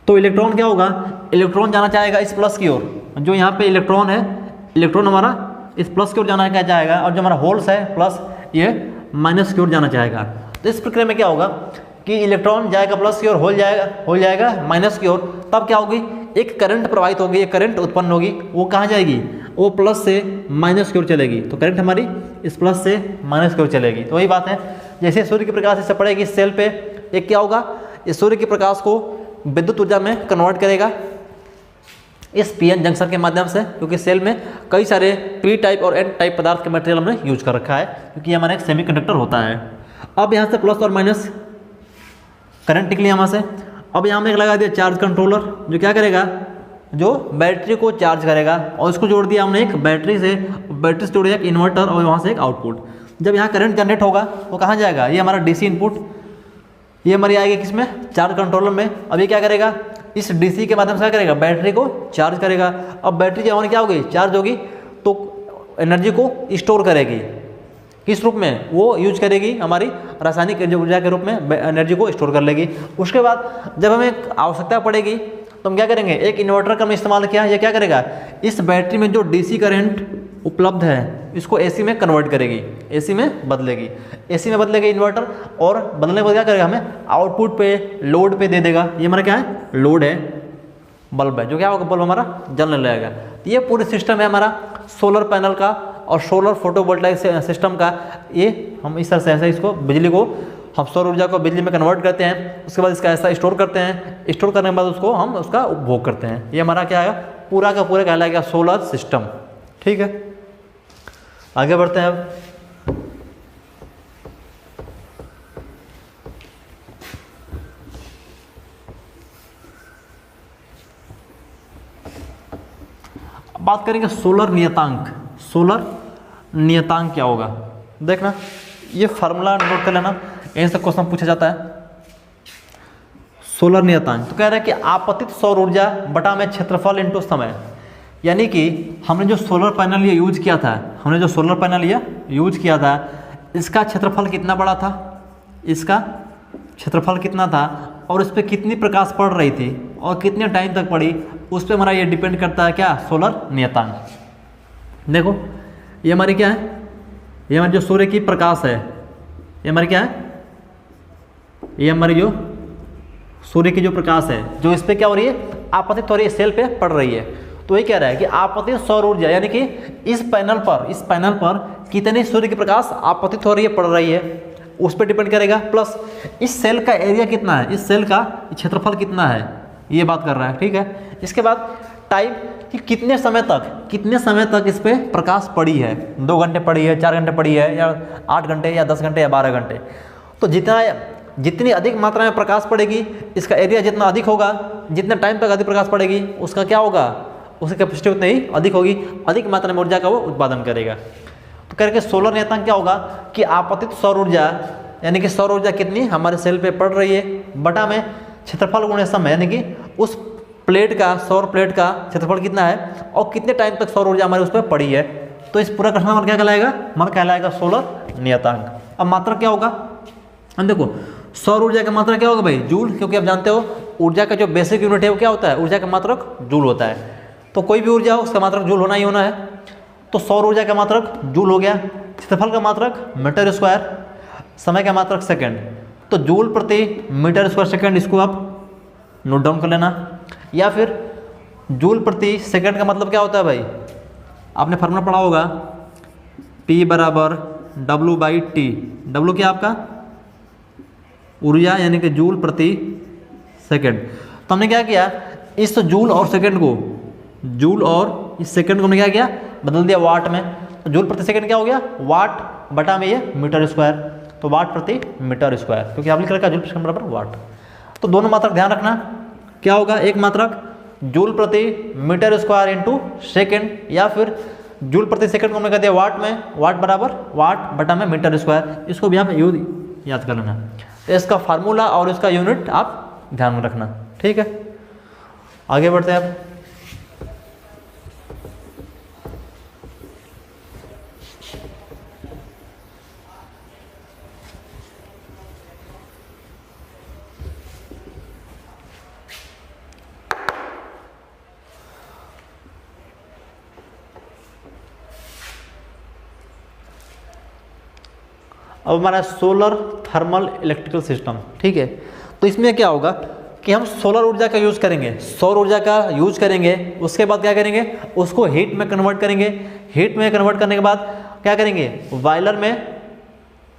तो इलेक्ट्रॉन क्या होगा, इलेक्ट्रॉन जाना चाहेगा इस प्लस की ओर, जो यहाँ पे इलेक्ट्रॉन है, इलेक्ट्रॉन हमारा इस प्लस की ओर जाना क्या चाहेगा, और जो हमारा होल्स है प्लस, ये माइनस की ओर जाना चाहेगा। तो इस प्रक्रिया में क्या होगा कि इलेक्ट्रॉन जाएगा प्लस की ओर, हो जाएगा माइनस की ओर, तब क्या होगी, एक करंट प्रवाहित होगी, एक करंट उत्पन्न होगी, वो कहाँ जाएगी, वो प्लस से माइनस की ओर चलेगी। तो करंट हमारी इस प्लस से माइनस की ओर चलेगी। तो वही बात है, जैसे सूर्य की प्रकाश इससे पड़ेगी इस सेल पे, एक क्या होगा, इस सूर्य के प्रकाश को विद्युत ऊर्जा में कन्वर्ट करेगा, इस पीएन जंक्शन के माध्यम से, क्योंकि सेल में कई सारे पी टाइप और एन टाइप पदार्थ का मटेरियल हमने यूज कर रखा है, क्योंकि हमारा एक सेमीकंडक्टर होता है। अब यहाँ से प्लस और माइनस करंट निकली यहाँ से। अब यहाँ में एक लगा दिया चार्ज कंट्रोलर, जो क्या करेगा, जो बैटरी को चार्ज करेगा, और इसको जोड़ दिया हमने एक बैटरी से जोड़ दिया एक इन्वर्टर और वहाँ से एक आउटपुट। जब यहाँ करंट जनरेट होगा वो कहाँ जाएगा, ये हमारा डीसी इनपुट, ये हमारी आएगी किसमें, चार्ज कंट्रोलर में। अब ये क्या करेगा, इस डीसी के माध्यम से क्या करेगा, बैटरी को चार्ज करेगा। अब बैटरी जब हमारी क्या होगी, चार्ज होगी, तो एनर्जी को स्टोर करेगी, किस रूप में, वो यूज करेगी हमारी रासायनिक ऊर्जा के रूप में एनर्जी को स्टोर कर लेगी। उसके बाद जब हमें आवश्यकता पड़ेगी तो हम क्या करेंगे, एक इन्वर्टर का हमने इस्तेमाल किया, ये क्या करेगा, इस बैटरी में जो डीसी करंट उपलब्ध है इसको एसी में कन्वर्ट करेगी, एसी में बदलेगी, एसी में बदलेगी इन्वर्टर, और बदलने के बाद क्या करेगा, हमें आउटपुट पे लोड पे दे देगा। ये हमारा क्या है, लोड है, बल्ब है, जो क्या होगा, बल्ब हमारा जलने लगेगा। ये पूरी सिस्टम है हमारा सोलर पैनल का और सोलर फोटोवोल्टाइक सिस्टम का। ये हम इस तरह से ऐसे इसको बिजली को, हम सौर ऊर्जा को बिजली में कन्वर्ट करते हैं, उसके बाद इसका ऐसा स्टोर करते हैं, स्टोर करने के बाद उसको हम उसका उपभोग करते हैं। ये हमारा क्या है, पूरा का पूरा कहलाएगा सोलर सिस्टम। ठीक है, आगे बढ़ते हैं। अब बात करेंगे सोलर नियतांक। सोलर नियतांक क्या होगा, देखना ये फार्मूला नोट कर लेना, यहीं से क्वेश्चन पूछा जाता है। सोलर नियतांक तो कह रहा है कि आपतित सौर ऊर्जा बटा में क्षेत्रफल इंटू समय, यानी कि हमने जो सोलर पैनल ये यूज किया था, हमने जो सोलर पैनल ये यूज किया था, इसका क्षेत्रफल कितना बड़ा था, इसका क्षेत्रफल कितना था, और इस पर कितनी प्रकाश पड़ रही थी और कितने टाइम तक पड़ी, उस पर हमारा ये डिपेंड करता है क्या, सोलर नियतांक। देखो ये हमारी क्या है, ये हमारी जो सूर्य की प्रकाश है, ये हमारी क्या है, ये हमारी जो सूर्य की जो प्रकाश है, जो इस पे क्या हो रही है, आपतित हो रही है, सेल पे पड़ रही है। तो ये कह रहा है कि आपतित सौर ऊर्जा, यानी कि इस पैनल पर कितनी सूर्य की प्रकाश आपतित हो रही है, पड़ रही है, उस पर डिपेंड करेगा। प्लस इस सेल का एरिया कितना है, इस सेल का क्षेत्रफल कितना है, ये बात कर रहा है। ठीक है, इसके बाद टाइम, कि कितने समय तक इस पे प्रकाश पड़ी है, 2 घंटे पड़ी है, 4 घंटे पड़ी है, या 8 घंटे या 10 घंटे या 12 घंटे। तो जितनी अधिक मात्रा में प्रकाश पड़ेगी, इसका एरिया जितना अधिक होगा, जितने टाइम तक अधिक प्रकाश पड़ेगी, उसका क्या होगा, उसकी कैपेसिटी उतनी ही अधिक होगी, अधिक मात्रा में ऊर्जा का वो उत्पादन करेगा। तो करके सोलर नियतांक क्या होगा कि आपतित सौर ऊर्जा, यानी कि सौर ऊर्जा कितनी हमारे सेल पे पड़ रही है, बटा में क्षेत्रफल गुणे समय, यानी कि उस प्लेट का, सौर प्लेट का क्षेत्रफल कितना है और कितने टाइम तक सौर ऊर्जा हमारे उस पर पड़ी है। तो इस पूरा प्रश्न हमारा क्या कहलाएगा, हमारा कहलाएगा सोलर नियतांक। अब मात्रक क्या होगा, हम देखो सौर ऊर्जा का मात्रक क्या होगा भाई, जूल, क्योंकि आप जानते हो ऊर्जा का जो बेसिक यूनिट है वो क्या होता है, ऊर्जा का मात्रक जूल होता है। तो कोई भी ऊर्जा हो उसका मात्रक जूल होना ही होना है। तो सौर ऊर्जा का मात्रक जूल हो गया, क्षेत्रफल का मात्रक मीटर स्क्वायर, समय का मात्रक सेकंड। तो जूल प्रति मीटर स्क्वायर सेकंड, इसको आप नोट डाउन कर लेना। या फिर जूल प्रति सेकंड का मतलब क्या होता है भाई, आपने फार्मूला पढ़ा होगा, P बराबर W/T। W क्या आपका ऊर्जा, यानी कि जूल प्रति सेकंड। तो हमने क्या किया, इस जूल और सेकंड को, जूल और इस सेकंड को हमने क्या किया, बदल दिया वाट में। तो जूल प्रति सेकंड क्या हो गया, वाट बटा में ये मीटर स्क्वायर, तो वाट प्रति मीटर स्क्वायर, क्योंकि आप लिख रखा जूल प्रति सेकंड बराबर वाट। तो दोनों मात्रक ध्यान रखना, क्या होगा, एक मात्रक जूल प्रति मीटर स्क्वायर इंटू सेकेंड, या फिर जूल प्रति सेकंड को हमने कह दिया वाट में, वाट बराबर वाट बटा में मीटर स्क्वायर। इसको भी आप याद कर लेना। तो इसका फार्मूला और इसका यूनिट आप ध्यान में रखना। ठीक है, आगे बढ़ते हैं। अब हमारा सोलर थर्मल इलेक्ट्रिकल सिस्टम। ठीक है, तो इसमें क्या होगा कि हम सोलर ऊर्जा का यूज़ करेंगे, सौर ऊर्जा का यूज करेंगे, उसके बाद क्या करेंगे, उसको हीट में कन्वर्ट करेंगे। हीट में कन्वर्ट करने के बाद क्या करेंगे, बॉयलर में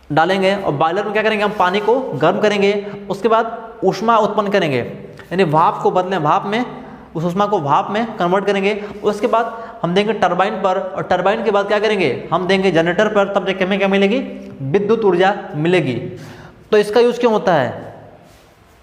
डालेंगे, और बॉयलर में क्या करेंगे, हम पानी को गर्म करेंगे, उसके बाद ऊष्मा उत्पन्न करेंगे, यानी भाप को बदलें, भाप में उस ऊष्मा को भाप में कन्वर्ट करेंगे, उसके बाद हम देंगे टरबाइन पर, और टरबाइन के बाद क्या करेंगे हम देंगे जनरेटर पर, तब जाके हमें क्या मिलेगी, विद्युत ऊर्जा मिलेगी। तो इसका यूज क्यों होता है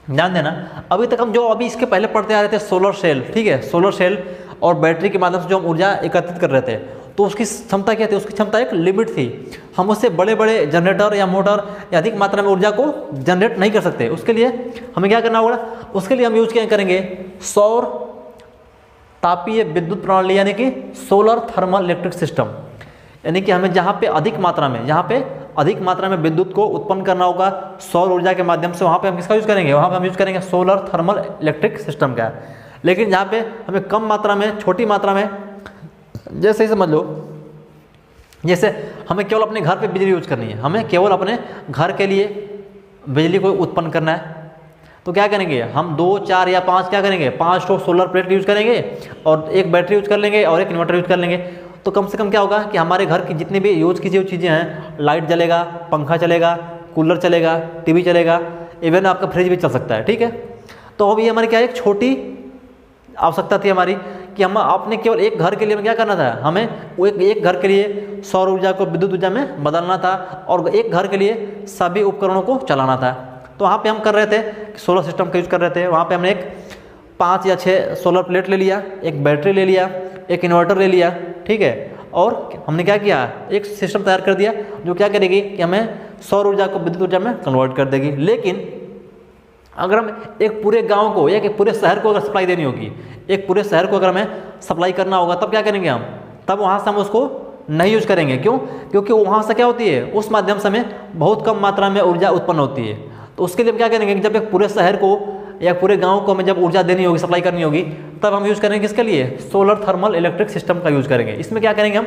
ध्यान देना। अभी तक हम जो अभी इसके पहले पढ़ते आ रहे थे सोलर सेल, ठीक है, सोलर सेल और बैटरी के माध्यम से जो हम ऊर्जा एकत्रित कर रहे थे, तो उसकी क्षमता क्या थी, उसकी क्षमता एक लिमिट थी। हम उससे बड़े बड़े जनरेटर या मोटर या अधिक मात्रा में ऊर्जा को जनरेट नहीं कर सकते। उसके लिए हमें क्या करना होगा, उसके लिए हम यूज क्या करेंगे, सौर तापीय विद्युत प्रणाली यानी कि सोलर थर्मल इलेक्ट्रिक सिस्टम। यानी कि हमें जहाँ पे अधिक मात्रा में विद्युत को उत्पन्न करना होगा सौर ऊर्जा के माध्यम से, वहाँ पे हम किसका यूज करेंगे, वहाँ पे हम यूज करेंगे सोलर थर्मल इलेक्ट्रिक सिस्टम का। लेकिन जहाँ पे हमें कम मात्रा में, छोटी मात्रा में, जैसे ही समझ लो, जैसे हमें केवल अपने घर पे बिजली यूज करनी है, हमें केवल अपने घर के लिए बिजली को उत्पन्न करना है, तो क्या करेंगे हम 2, 4 या 5 क्या करेंगे, 5 तो सोलर प्लेट यूज करेंगे और एक बैटरी यूज कर लेंगे और एक इन्वर्टर यूज कर लेंगे। तो कम से कम क्या होगा कि हमारे घर की जितनी भी यूज की जो चीज़ें हैं, लाइट जलेगा, पंखा चलेगा, कूलर चलेगा, टीवी चलेगा, इवन आपका फ्रिज भी चल सकता है, ठीक है। तो अब ये हमारी क्या एक छोटी आवश्यकता थी हमारी कि हम आपने केवल एक घर के लिए हमें क्या करना था, हमें वो एक घर के लिए सौर ऊर्जा को विद्युत ऊर्जा में बदलना था और एक घर के लिए सभी उपकरणों को चलाना था। तो वहाँ पे हम कर रहे थे कि सोलर सिस्टम का यूज़ कर रहे थे। वहाँ पे हमने एक 5 या 6 सोलर प्लेट ले लिया, एक बैटरी ले लिया, एक इन्वर्टर ले लिया, ठीक है, और हमने क्या किया, एक सिस्टम तैयार कर दिया जो क्या करेगी कि हमें सौर ऊर्जा को विद्युत ऊर्जा में कन्वर्ट कर देगी। लेकिन अगर हम एक पूरे गांव को या एक पूरे शहर को अगर सप्लाई देनी होगी, एक पूरे शहर को अगर हमें सप्लाई करना होगा, तब क्या करेंगे हम, तब वहाँ से हम उसको नहीं यूज करेंगे। क्यों? क्योंकि वहाँ से क्या होती है, उस माध्यम से हमें बहुत कम मात्रा में ऊर्जा उत्पन्न होती है। तो उसके लिए हम क्या करेंगे कि जब एक पूरे शहर को या पूरे गांव को हमें जब ऊर्जा देनी होगी, सप्लाई करनी होगी, तब हम यूज़ करेंगे किसके लिए, सोलर थर्मल इलेक्ट्रिक सिस्टम का यूज़ करेंगे। इसमें क्या करेंगे हम,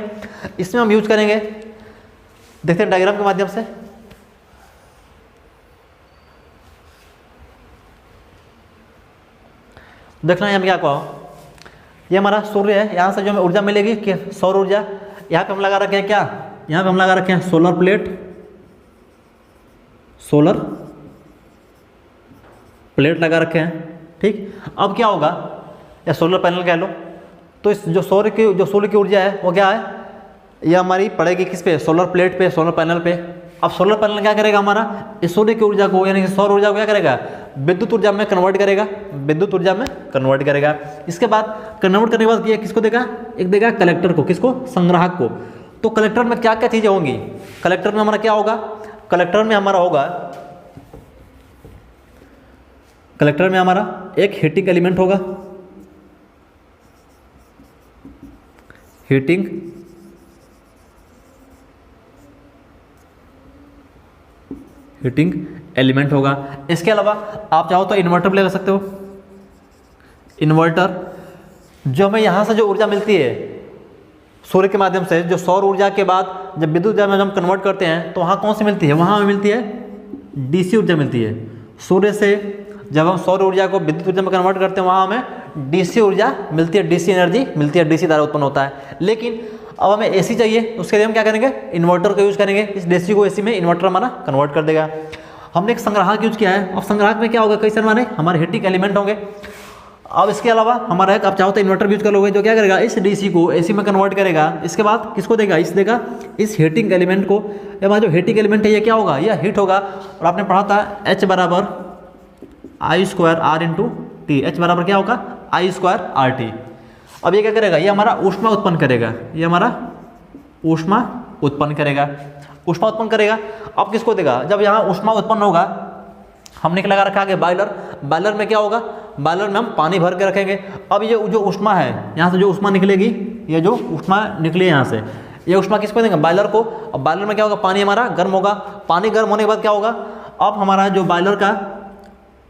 इसमें हम यूज करेंगे, देखते हैं डायग्राम के माध्यम से। देखना है हम क्या कहो, ये हमारा सूर्य है, यहाँ से जो हमें ऊर्जा मिलेगी कि सौर ऊर्जा, यहाँ पे हम लगा रखे हैं क्या, यहाँ पे हम लगा रखे हैं सोलर प्लेट लगा रखे हैं, ठीक। अब क्या होगा, या सोलर पैनल कह लो, तो इस जो सूर्य की ऊर्जा है वो क्या है, ये हमारी पड़ेगी किस पे, सोलर प्लेट पे, सोलर पैनल पे। अब सोलर पैनल क्या करेगा हमारा, इस सूर्य की ऊर्जा को यानी कि सौर ऊर्जा को क्या करेगा, विद्युत ऊर्जा में कन्वर्ट करेगा, इसके बाद कन्वर्ट करने के बाद ये किसको देगा, एक देगा कलेक्टर को, किसको, संग्राहक को। तो कलेक्टर में क्या क्या चीज़ें होंगी, कलेक्टर में हमारा क्या होगा, कलेक्टर में हमारा एक हीटिंग एलिमेंट होगा, हीटिंग एलिमेंट होगा। इसके अलावा आप चाहो तो इन्वर्टर भी लगा सकते हो। इन्वर्टर जो हमें यहाँ से जो ऊर्जा मिलती है सूर्य के माध्यम से, जो सौर ऊर्जा के बाद जब विद्युत ऊर्जा में हम कन्वर्ट करते हैं, तो वहाँ कौन सी मिलती है, वहाँ हमें मिलती है डीसी ऊर्जा मिलती है। सूर्य से जब हम सौर ऊर्जा को विद्युत ऊर्जा में कन्वर्ट करते हैं, वहाँ हमें डीसी ऊर्जा मिलती है, डीसी एनर्जी मिलती है, डीसी द्वारा उत्पन्न होता है। लेकिन अब हमें एसी चाहिए, उसके लिए हम क्या करेंगे, इन्वर्टर का यूज़ करेंगे। इस डीसी को एसी में इन्वर्टर हमारा कन्वर्ट कर देगा। हमने एक संग्राहक यूज किया है। अब संग्राहक में क्या होगा, कई सारे हमारे हीटिंग एलिमेंट होंगे। अब इसके अलावा हमारा एक, आप चाहो तो इन्वर्टर यूज कर लोगे, जो क्या करेगा, इस डीसी को एसी में कन्वर्ट करेगा। इसके बाद किसको देगा, इस हीटिंग एलिमेंट को। हमारा जो हीटिंग एलिमेंट है ये क्या होगा, यह हीट होगा। और आपने पढ़ा था H बराबर I²R/T। H बराबर क्या होगा, I²RT। अब ये क्या करेगा, ये हमारा ऊष्मा उत्पन्न करेगा, ऊष्मा उत्पन्न करेगा। अब किसको देगा, जब यहाँ ऊष्मा उत्पन्न होगा, हमने लगा रखा है बॉयलर में क्या होगा, बॉयलर में हम पानी भर के रखेंगे। अब ये जो ऊष्मा है, यहाँ से जो ऊष्मा निकलेगी, ये जो ऊष्मा निकली है यहाँ से, ये ऊष्मा किसको देंगे, बॉयलर को। अब बॉयलर में क्या होगा, पानी हमारा गर्म होगा। पानी गर्म होने के बाद क्या होगा, अब हमारा जो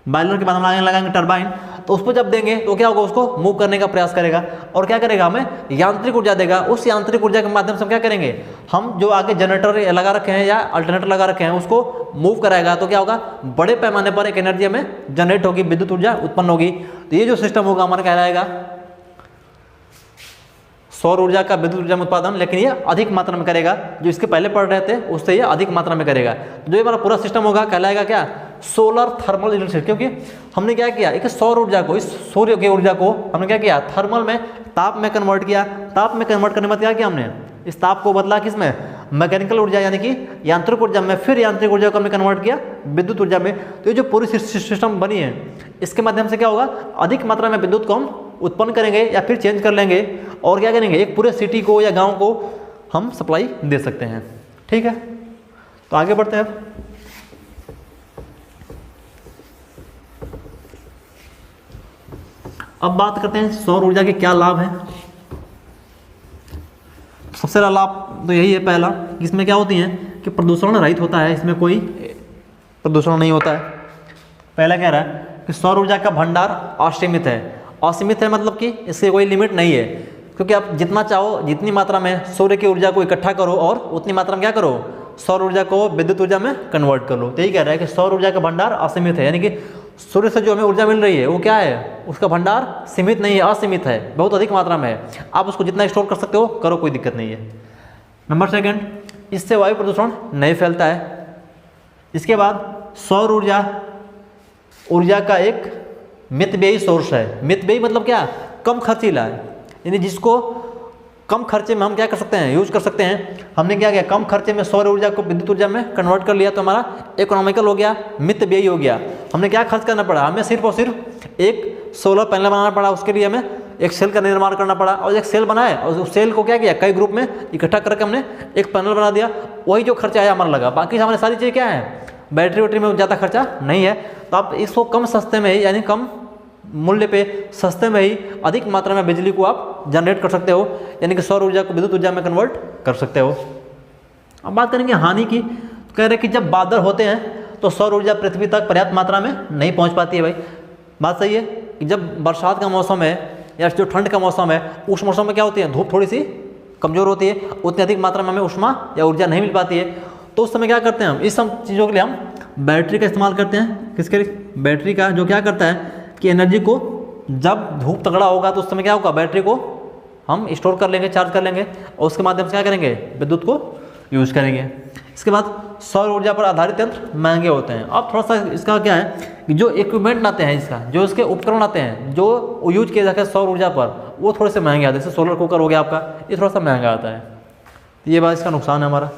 बॉयलर के बाद हम लगाएंगे टरबाइन, तो उसको जब देंगे तो क्या होगा, उसको मूव करने का प्रयास करेगा। और क्या करेगा, हमें यांत्रिक ऊर्जा देगा। उस यांत्रिक ऊर्जा के माध्यम से हम क्या करेंगे, हम जो आगे जनरेटर लगा रखे हैं या अल्टरनेटर लगा रखे हैं, उसको मूव कराएगा। तो क्या होगा, बड़े पैमाने पर एक एनर्जी हमें जनरेट होगी, विद्युत ऊर्जा उत्पन्न होगी। तो ये जो सिस्टम होगा हमारा कहलाएगा सौर ऊर्जा का विद्युत ऊर्जा में उत्पादन, लेकिन ये अधिक मात्रा में करेगा। जो इसके पहले पढ़ रहे थे उससे ये अधिक मात्रा में करेगा। जो ये हमारा पूरा सिस्टम होगा कहलाएगा क्या, सोलर थर्मल इलेक्ट्रिसिटी। क्योंकि हमने क्या किया, एक सौर ऊर्जा को, इस सूर्य की ऊर्जा को हमने क्या किया, थर्मल में, ताप में कन्वर्ट किया। ताप में कन्वर्ट करने के बाद क्या किया हमने, इस ताप को बदला किस में, मैकेनिकल ऊर्जा यानी कि यांत्रिक ऊर्जा में, फिर यांत्रिक ऊर्जा को हमने कन्वर्ट किया विद्युत ऊर्जा में। तो ये जो पूरी सिस्टम बनी है इसके माध्यम से क्या होगा, अधिक मात्रा में विद्युत को हम उत्पन्न करेंगे या फिर चेंज कर लेंगे और क्या करेंगे, एक पूरे सिटी को या गांव को हम सप्लाई दे सकते हैं। ठीक है, तो आगे बढ़ते हैं। अब बात करते हैं सौर ऊर्जा के क्या लाभ हैं। सबसे बड़ा लाभ तो यही है पहला, इसमें क्या होती है कि प्रदूषण रहित होता है, इसमें कोई प्रदूषण नहीं होता है। पहला कह रहा है कि सौर ऊर्जा का भंडार असीमित है। असीमित है मतलब कि इसकी कोई लिमिट नहीं है, क्योंकि आप जितना चाहो जितनी मात्रा में सूर्य की ऊर्जा को इकट्ठा करो और उतनी मात्रा में क्या करो, सौर ऊर्जा को विद्युत ऊर्जा में कन्वर्ट कर लो। तो यही कह रहा है कि सौर ऊर्जा का भंडार असीमित है, यानी कि सूर्य से जो हमें ऊर्जा मिल रही है वो क्या है, उसका भंडार सीमित नहीं है, असीमित है, बहुत अधिक मात्रा में है। आप उसको जितना स्टोर कर सकते हो करो, कोई दिक्कत नहीं है। नंबर सेकंड, इससे वायु प्रदूषण नहीं फैलता है। इसके बाद सौर ऊर्जा का एक मितव्ययी सोर्स है। मितव्ययी मतलब क्या, कम खर्चीला है, यानी जिसको कम खर्चे में हम क्या कर सकते हैं, यूज कर सकते हैं। हमने क्या किया, कम खर्चे में सौर ऊर्जा को विद्युत ऊर्जा में कन्वर्ट कर लिया, तो हमारा इकोनॉमिकल हो गया, मितव्ययी हो गया। हमने क्या खर्च करना पड़ा, हमें सिर्फ और सिर्फ एक सोलर पैनल बनाना पड़ा, उसके लिए हमें एक सेल का निर्माण करना पड़ा, और एक सेल बनाए और उस सेल को क्या किया, कई ग्रुप में इकट्ठा करके हमने एक पैनल बना दिया, वही जो खर्चा आया हमारा लगा। बाकी हमारी सारी चीज़ें क्या है, बैटरी वैटरी में ज़्यादा खर्चा नहीं है। तो आप इसको कम सस्ते में ही, यानी कम मूल्य पे सस्ते में ही अधिक मात्रा में बिजली को आप जनरेट कर सकते हो, यानी कि सौर ऊर्जा को विद्युत ऊर्जा में कन्वर्ट कर सकते हो। अब बात करेंगे हानि की। तो कह रहे कि जब बादल होते हैं तो सौर ऊर्जा पृथ्वी तक पर्याप्त मात्रा में नहीं पहुंच पाती है। भाई बात सही है कि जब बरसात का मौसम है या जो ठंड का मौसम है, उस मौसम में क्या होती है, धूप थोड़ी सी कमज़ोर होती है, उतनी अधिक मात्रा में हमें ऊष्मा या ऊर्जा नहीं मिल पाती है। तो उस समय क्या करते हैं हम, इस सब चीज़ों के लिए हम बैटरी का इस्तेमाल करते हैं। किसके लिए, बैटरी का, जो क्या करता है कि एनर्जी को, जब धूप तगड़ा होगा तो उस समय क्या होगा, बैटरी को हम स्टोर कर लेंगे, चार्ज कर लेंगे और उसके माध्यम से क्या करेंगे, विद्युत को यूज करेंगे। इसके बाद सौर ऊर्जा पर आधारित यंत्र महंगे होते हैं। अब थोड़ा सा इसका क्या है कि जो इक्विपमेंट आते हैं, इसका जो इसके उपकरण आते हैं जो यूज किए जाते हैं सौर ऊर्जा पर, वो थोड़े से महंगे आते हैं। जैसे सोलर कुकर हो गया आपका, ये थोड़ा सा महंगा आता है, ये बात इसका नुकसान है हमारा।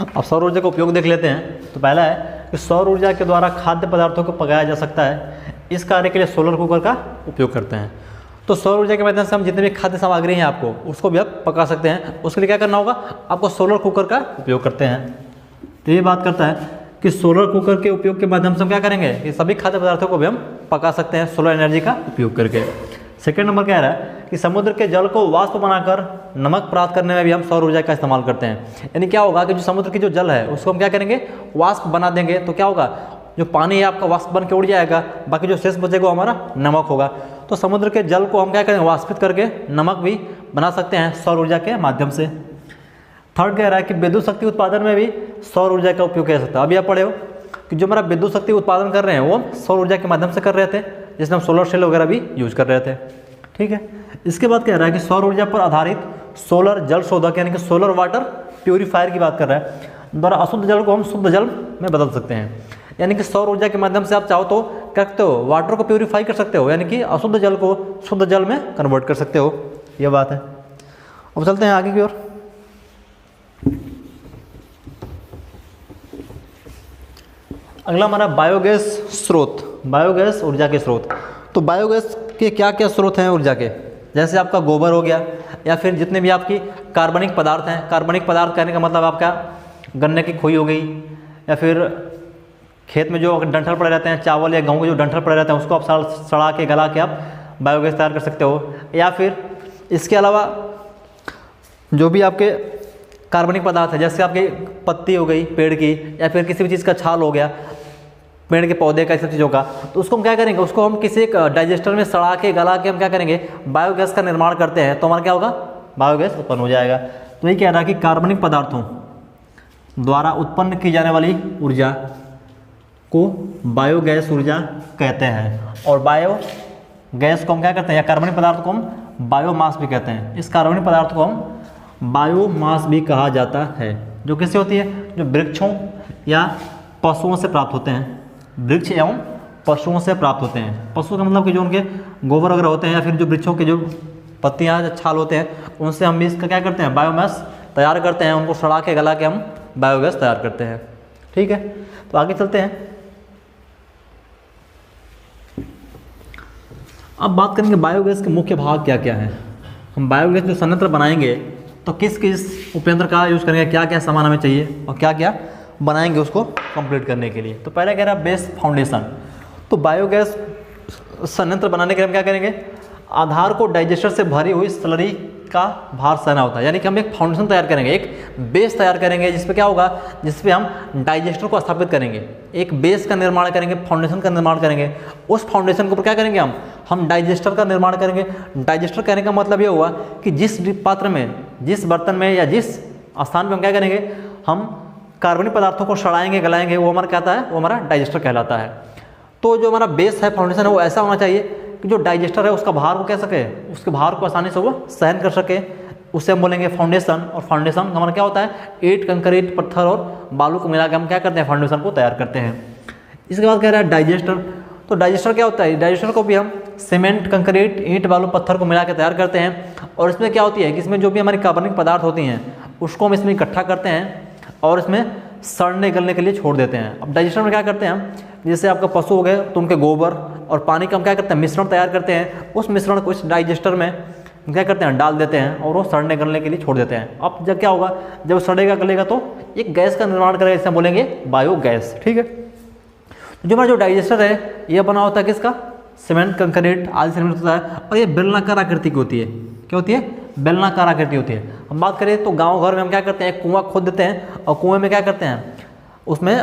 अब सौर ऊर्जा का उपयोग देख लेते हैं। तो पहला है कि सौर ऊर्जा के द्वारा खाद्य पदार्थों को पकाया जा सकता है। इस कार्य के लिए सोलर कुकर का उपयोग करते हैं। तो सौर ऊर्जा के माध्यम से हम जितने भी खाद्य सामग्री हैं आपको, उसको भी आप पका सकते हैं। उसके लिए क्या करना होगा, आपको सोलर कुकर का उपयोग करते हैं। तो ये बात करता है कि सोलर कुकर के उपयोग के माध्यम से हम क्या करेंगे, कि सभी खाद्य पदार्थों को भी हम पका सकते हैं सोलर एनर्जी का उपयोग करके। सेकेंड नंबर कह रहा है कि समुद्र के जल को वाष्प बनाकर नमक प्राप्त करने में भी हम सौर ऊर्जा का इस्तेमाल करते हैं। यानी क्या होगा कि जो समुद्र की जो जल है उसको हम क्या करेंगे, वाष्प बना देंगे। तो क्या होगा, जो पानी है आपका वाष्प बन के उड़ जाएगा, बाकी जो शेष बचेगा हमारा नमक होगा। तो समुद्र के जल को हम क्या करेंगे, वाष्पित करके नमक भी बना सकते हैं सौर ऊर्जा के माध्यम से। थर्ड कह रहा है कि विद्युत शक्ति उत्पादन में भी सौर ऊर्जा का उपयोग किया जा सकता है। अभी आप पढ़े हो कि जो हमारा विद्युत शक्ति उत्पादन कर रहे हैं वो सौर ऊर्जा के माध्यम से कर रहे थे, जिसमें हम सोलर सेल वगैरह भी यूज कर रहे थे। ठीक है, इसके बाद कह रहा है कि सौर ऊर्जा पर आधारित सोलर जल शोधक यानी कि सोलर वाटर प्यूरीफायर की बात कर रहा है, द्वारा अशुद्ध जल को हम शुद्ध जल में बदल सकते हैं। यानी कि सौर ऊर्जा के माध्यम से आप चाहो तो क्या करते हो, वाटर को प्यूरीफाई कर सकते हो, यानी कि अशुद्ध जल को शुद्ध जल में कन्वर्ट कर सकते हो। यह बात है। अब चलते हैं आगे की ओर। अगला हमारा बायोगैस स्रोत, बायोगैस ऊर्जा के स्रोत। तो बायोगैस के क्या क्या स्रोत हैं ऊर्जा के, जैसे आपका गोबर हो गया या फिर जितने भी आपकी कार्बनिक पदार्थ हैं। कार्बनिक पदार्थ कहने का मतलब आपका गन्ने की खोई हो गई, या फिर खेत में जो डंठल पड़े रहते हैं, चावल या गेहूं के जो डंठल पड़े रहते हैं उसको आप सड़ा के गला के आप बायोगैस तैयार कर सकते हो। या फिर इसके अलावा जो भी आपके कार्बनिक पदार्थ है, जैसे आपकी पत्ती हो गई पेड़ की, या फिर किसी भी चीज़ का छाल हो गया पेड़ के पौधे का, सब चीज़ों का, तो उसको हम क्या करेंगे, उसको हम किसी एक डाइजेस्टर में सड़ा के गला के हम क्या करेंगे, बायोगैस का निर्माण करते हैं। तो हमारा क्या होगा, बायोगैस उत्पन्न हो जाएगा। तो ये कह रहा है कि कार्बनिक पदार्थों द्वारा उत्पन्न की जाने वाली ऊर्जा को बायोगैस ऊर्जा कहते हैं। और गैस को हम क्या करते हैं, या कार्बनिक पदार्थ को हम बायोमास भी कहते हैं। इस कार्बनिक पदार्थ को हम बायोमास भी कहा जाता है, जो किससे होती है, जो वृक्षों या पशुओं से प्राप्त होते हैं। वृक्ष एवं पशुओं से प्राप्त होते हैं। पशु का मतलब कि जो उनके गोबर वगैरह होते हैं, या फिर जो वृक्षों के जो पत्तियाँ या छाल होते हैं, उनसे हम भी इसका क्या करते हैं, बायोमास तैयार करते हैं। उनको सड़ा के गला के हम बायोगैस तैयार करते हैं। ठीक है, तो आगे चलते हैं। अब बात करेंगे बायोगैस के मुख्य भाग क्या क्या हैं। हम बायोगैस जो संयंत्र बनाएंगे तो किस किस उपयंत्र का यूज़ करेंगे, क्या क्या सामान हमें चाहिए और क्या क्या बनाएंगे उसको कंप्लीट करने के लिए। तो पहले कह रहा है बेस फाउंडेशन। तो बायोगैस संयंत्र बनाने के लिए हम क्या करेंगे, आधार को डाइजेस्टर से भरी हुई स्लरी का भार सहना होता है। यानी कि हम एक फाउंडेशन तैयार करेंगे, एक बेस तैयार करेंगे, जिस पे क्या होगा, जिस पे हम डाइजेस्टर को स्थापित करेंगे। एक बेस का निर्माण करेंगे, फाउंडेशन का निर्माण करेंगे। उस फाउंडेशन के ऊपर क्या करेंगे, हम डाइजेस्टर का निर्माण करेंगे। डाइजेस्टर कहने का मतलब ये हुआ कि जिस पात्र में, जिस बर्तन में या जिस स्थान पर हम क्या करेंगे, हम कार्बनिक पदार्थों को सड़ाएंगे गलाएंगे, वो हमारा कहता है, वो हमारा डाइजेस्टर कहलाता है। तो जो हमारा बेस है, फाउंडेशन है, वो ऐसा होना चाहिए कि जो डाइजेस्टर है उसका भार को कह सके, उसके भार को आसानी से वो सहन कर सके। उससे हम बोलेंगे फाउंडेशन। और फाउंडेशन हमारा क्या होता है, ईंट, कंक्रीट, पत्थर और बालू को मिला के हम क्या करते हैं, फाउंडेशन को तैयार करते हैं। इसके बाद कह रहा है डाइजेस्टर। तो डाइजेस्टर क्या होता है, डाइजेस्टर को भी हम सीमेंट, कंक्रीट, ईंट, बालू, पत्थर को मिला के तैयार करते हैं। और इसमें क्या होती है कि इसमें जो भी हमारी कार्बनिक पदार्थ होती हैं उसको हम इसमें इकट्ठा करते हैं और इसमें सड़ने गलने के लिए छोड़ देते हैं। अब डाइजेस्टर में क्या करते हैं हम, जैसे आपका पशु हो गए तो उनके गोबर और पानी का हम क्या करते हैं, मिश्रण तैयार करते हैं। उस मिश्रण को इस डाइजेस्टर में क्या करते हैं, डाल देते हैं और वो सड़ने गलने के लिए छोड़ देते हैं। अब जब क्या होगा, जब सड़ेगा गलेगा तो एक गैस का निर्माण करेगा, इसे बोलेंगे बायोगैस। ठीक है, तो जो हमारा जो डाइजेस्टर है ये बना होता है किसका, सीमेंट, कंक्रीट आदि से निर्मित होता है। और ये बेलनाकार आकृति की होती है। क्या होती है, बेलनाकार आकृति होती है। हम बात करें तो गांव घर में हम क्या करते हैं, कुआं खोद देते हैं और कुएं में क्या करते हैं, उसमें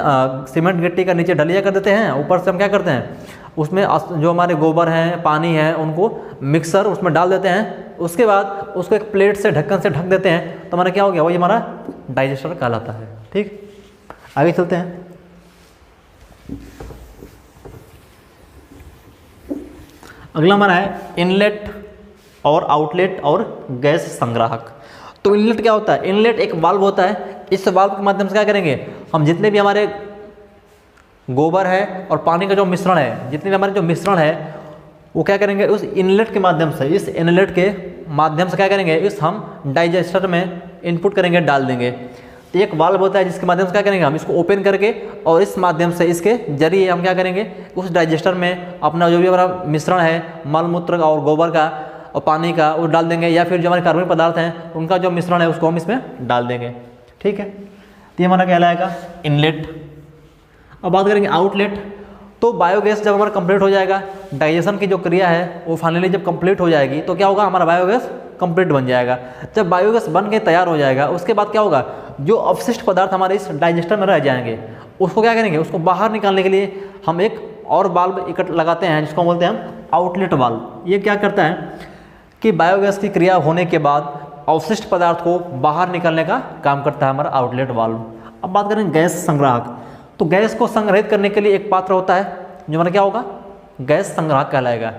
सीमेंट गिट्टी का नीचे ढलिया कर देते हैं, ऊपर से हम क्या करते हैं, उसमें जो हमारे गोबर हैं, पानी है, उनको मिक्सर उसमें डाल देते हैं। उसके बाद उसको एक प्लेट से, ढक्कन से ढक देते हैं। तो हमारा क्या हो गया, वही हमारा डाइजेस्टर कहलाता है। ठीक, आगे चलते हैं। अगला हमारा है इनलेट और आउटलेट और गैस संग्राहक। तो इनलेट क्या होता है, इनलेट एक वाल्व होता है। इस वाल्व के माध्यम से क्या करेंगे, हम जितने भी हमारे गोबर है और पानी का जो मिश्रण है, जितने भी हमारे जो मिश्रण है, वो क्या करेंगे, उस इनलेट के माध्यम से, इस इनलेट के माध्यम से क्या करेंगे, इस हम डाइजेस्टर में इनपुट करेंगे, डाल देंगे। तो एक वाल्व होता है जिसके माध्यम से क्या करेंगे, हम इसको ओपन करके और इस माध्यम से, इसके जरिए हम क्या करेंगे, उस डाइजेस्टर में अपना जो भी हमारा मिश्रण है, मल मूत्र का और गोबर का और पानी का, वो डाल देंगे। या फिर जो हमारे कार्बनिक पदार्थ हैं उनका जो मिश्रण है उसको हम इसमें डाल देंगे। ठीक है, तो ये हमारा कहलाएगा इनलेट। अब बात करेंगे आउटलेट। तो बायोगैस जब हमारा कंप्लीट हो जाएगा, डाइजेशन की जो क्रिया है वो फाइनली जब कंप्लीट हो जाएगी तो क्या होगा, हमारा बायोगैस कंप्लीट बन जाएगा। जब बायोगैस बन के तैयार हो जाएगा उसके बाद क्या होगा, जो अवशिष्ट पदार्थ हमारे इस डाइजेस्टर में रह जाएंगे उसको क्या करेंगे, उसको बाहर निकालने के लिए हम एक और वाल्व इकट्ठ लगाते हैं जिसको बोलते हैं हम आउटलेट वाल्व। ये क्या करता है कि बायोगैस की क्रिया होने के बाद अवशिष्ट पदार्थ को बाहर निकालने का काम करता है हमारा आउटलेट वाल्व। अब बात करें गैस संग्राहक। तो गैस को संग्रहित करने के लिए एक पात्र होता है जो हमारा क्या होगा, गैस संग्राहक कहलाएगा।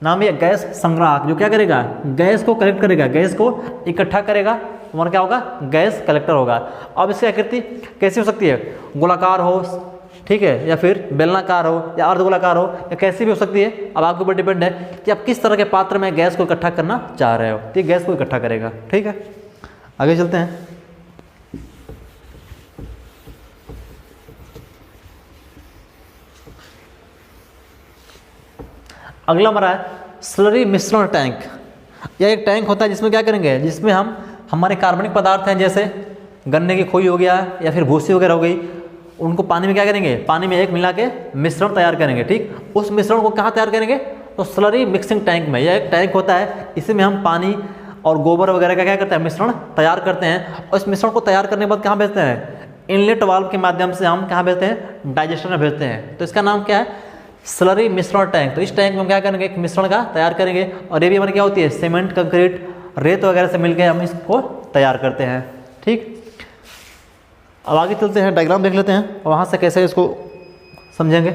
नाम है गैस संग्राहक, जो क्या करेगा, गैस को कलेक्ट करेगा, गैस को इकट्ठा करेगा, हमारा क्या होगा, गैस कलेक्टर होगा। अब इसकी आकृति कैसी हो सकती है, गोलाकार हो, ठीक है, या फिर बेलनाकार हो या अर्धगोलाकार हो, या कैसी भी हो सकती है। अब आपके ऊपर डिपेंड है कि आप किस तरह के पात्र में गैस को इकट्ठा करना चाह रहे हो। तो गैस को इकट्ठा करेगा। ठीक है, आगे चलते हैं। अगला हमारा है स्लरी मिश्रण टैंक। यह एक टैंक होता है जिसमें क्या करेंगे, जिसमें हम हमारे कार्बनिक पदार्थ हैं, जैसे गन्ने की खोई हो गया या फिर भूसी वगैरह हो गई, उनको पानी में क्या करेंगे, पानी में एक मिला के मिश्रण तैयार करेंगे। ठीक, उस मिश्रण को कहाँ तैयार करेंगे, तो स्लरी मिक्सिंग टैंक में। यह एक टैंक होता है, इसमें हम पानी और गोबर वगैरह का क्या करते हैं, मिश्रण तैयार करते हैं। और इस मिश्रण को तैयार करने के बाद कहाँ भेजते हैं, इनलेट वाल्व के माध्यम से हम कहाँ भेजते हैं, डाइजेस्टर में भेजते हैं। तो इसका नाम क्या है, स्लरी मिश्रण टैंक। तो इस टैंक में हम क्या करेंगे, एक मिश्रण का तैयार करेंगे और ये भी हमारी क्या होती है, सीमेंट, कंक्रीट, रेत वगैरह से मिलकर हम इसको तैयार करते हैं। ठीक, अब आगे चलते हैं, डायग्राम देख लेते हैं और वहाँ से कैसे इसको समझेंगे।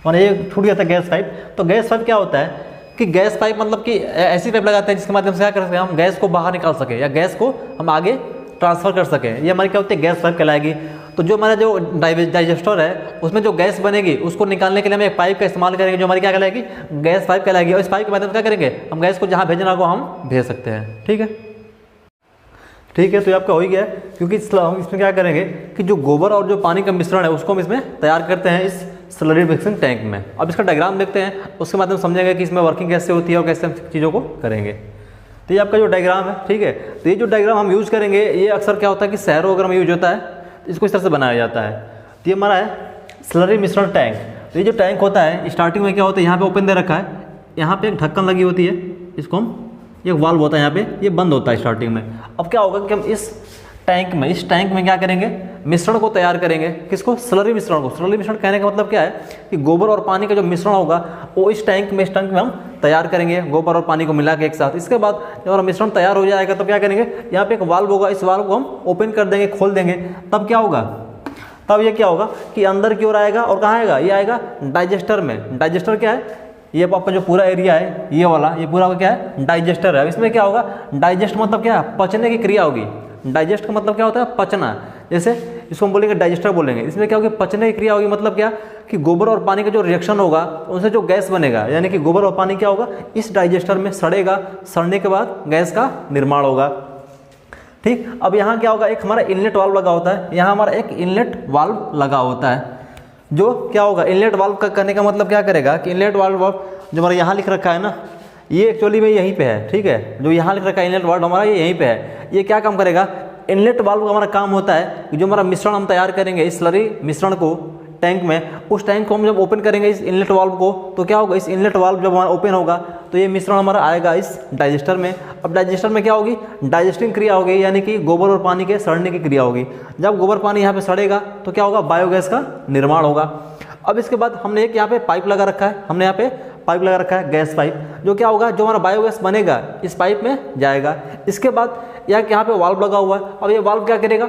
और ये छूट गया था गैस पाइप। तो गैस पाइप क्या होता है कि गैस पाइप मतलब कि ऐसी पाइप लगाते हैं जिसके माध्यम से क्या कर सकते हैं हम गैस को बाहर निकाल सके या गैस को हम आगे ट्रांसफ़र कर सकें। ये हमारी क्या होती है, गैस पाइप कहलाएगी। तो जो हमारा जो डाइजेस्टर है उसमें जो गैस बनेगी उसको निकालने के लिए हम एक पाइप का इस्तेमाल करेंगे जो हमारी क्या कहलाएगी, गैस पाइप कहलाएगी। और इस पाइप के माध्यम से क्या करेंगे हम गैस को जहाँ भेजना होगा हम भेज सकते हैं। ठीक है, ठीक है। तो ये आपका हो ही गया, क्योंकि हम इसमें क्या करेंगे कि जो गोबर और जो पानी का मिश्रण है उसको हम इसमें तैयार करते हैं इस स्लरी मिक्सिंग टैंक में। अब इसका डायग्राम देखते हैं, उसके माध्यम से समझेंगे कि इसमें वर्किंग कैसे होती है और कैसे हम चीज़ों को करेंगे। तो ये आपका जो डायग्राम है, ठीक है। तो ये जो डायग्राम हम यूज़ करेंगे ये अक्सर क्या होता है कि शहरों वगैरह में यूज होता है, तो इसको इस तरह से बनाया जाता है। तो ये हमारा है स्लरी मिश्रण टैंक। तो ये जो टैंक होता है स्टार्टिंग में क्या होता है, यहाँ पे ओपन दे रखा है, यहाँ पे एक ढक्कन लगी होती है, इसको हम एक वाल्व होता है यहाँ पे, ये बंद होता है स्टार्टिंग में। अब क्या होगा कि हम इस टैंक में क्या करेंगे, मिश्रण को तैयार करेंगे। किसको, स्लरी मिश्रण को। स्लरी मिश्रण कहने का मतलब क्या है कि गोबर और पानी का जो मिश्रण होगा वो इस टैंक में हम तैयार करेंगे, गोबर और पानी को मिला के एक साथ। इसके बाद जब हमारा मिश्रण तैयार हो जाएगा तो क्या करेंगे, यहाँ पे एक वाल्व होगा, इस वाल्व को हम ओपन कर देंगे, खोल देंगे। तब क्या होगा, तब ये क्या होगा कि अंदर की ओर आएगा और कहाँ आएगा, ये आएगा डाइजेस्टर में। डाइजेस्टर क्या है, ये आपका जो पूरा एरिया है ये वाला, ये पूरा क्या है, डाइजेस्टर है। इसमें क्या होगा, डाइजेस्ट मतलब क्या है, पचने की क्रिया होगी। डाइजेस्ट का मतलब क्या होता है, पचना। जैसे इसको हम बोलेंगे डाइजेस्टर बोलेंगे। इसमें क्या होगी, पचने की क्रिया होगी। मतलब क्या कि गोबर और पानी का जो रिएक्शन होगा उनसे जो गैस बनेगा, यानी कि गोबर और पानी क्या होगा इस डाइजेस्टर में सड़ेगा, सड़ने के बाद गैस का निर्माण होगा। ठीक, अब यहाँ क्या होगा, एक हमारा इनलेट वाल्व लगा होता है, यहाँ हमारा एक इनलेट वाल्व लगा होता है। जो क्या होगा, इनलेट वाल्व का करने का मतलब क्या करेगा कि इनलेट वाल्व जो हमारा यहाँ लिख रखा है ना, ये एक्चुअली में यहीं पे है। ठीक है, जो यहाँ लिख रखा है इनलेट वाल्व हमारा ये यहीं पे है। ये क्या काम करेगा, इनलेट वाल्व का हमारा काम होता है कि जो हमारा मिश्रण हम तैयार करेंगे इस स्लरी मिश्रण को टैंक में, उस टैंक को हम जब ओपन करेंगे इस इनलेट वाल्व को, तो क्या होगा, इस इनलेट वाल्व जब हमारा ओपन होगा तो ये मिश्रण हमारा आएगा इस डाइजेस्टर में। अब डाइजेस्टर में क्या होगी, डाइजेस्टिंग क्रिया होगी, यानी कि गोबर और पानी के सड़ने की क्रिया होगी। जब गोबर पानी यहाँ पे सड़ेगा तो क्या होगा, बायोगैस का निर्माण होगा। अब इसके बाद हमने एक यहाँ पे पाइप लगा रखा है, हमने यहाँ पे पाइप लगा रखा है गैस पाइप, जो क्या होगा, जो हमारा बायोगैस बनेगा इस पाइप में जाएगा। इसके बाद यहाँ पे वाल्व लगा हुआ है। अब ये वाल्व क्या करेगा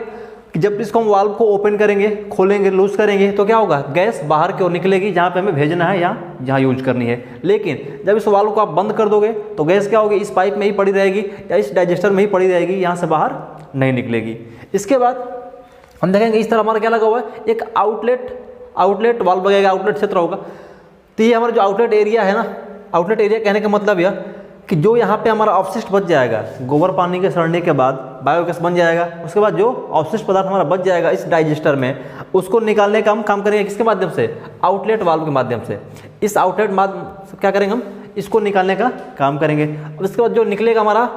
कि जब इसको हम वाल्व को ओपन करेंगे, खोलेंगे, लूज करेंगे तो क्या होगा, गैस बाहर की ओर निकलेगी जहाँ पे हमें भेजना है या जहाँ यूज करनी है। लेकिन जब इस वाल्व को आप बंद कर दोगे तो गैस क्या होगी, इस पाइप में ही पड़ी रहेगी या इस डाइजेस्टर में ही पड़ी रहेगी, यहाँ से बाहर नहीं निकलेगी। इसके बाद हम देखेंगे इस तरह हमारा क्या लगा हुआ है, एक आउटलेट वाल्व लगेगा, आउटलेट क्षेत्र होगा। तो ये हमारा जो आउटलेट एरिया है ना, आउटलेट एरिया कहने का मतलब यह कि जो यहाँ पे हमारा अवशिष्ट बच जाएगा, गोबर पानी के सड़ने के बाद बायोगैस बन जाएगा, उसके बाद जो अवशिष्ट पदार्थ हमारा बच जाएगा इस डाइजेस्टर में, उसको निकालने का हम काम करेंगे किसके माध्यम से, आउटलेट वाल्व के माध्यम से। इस आउटलेट माध्यम क्या करेंगे हम, इसको निकालने का काम करेंगे। अब इसके बाद जो निकलेगा हमारा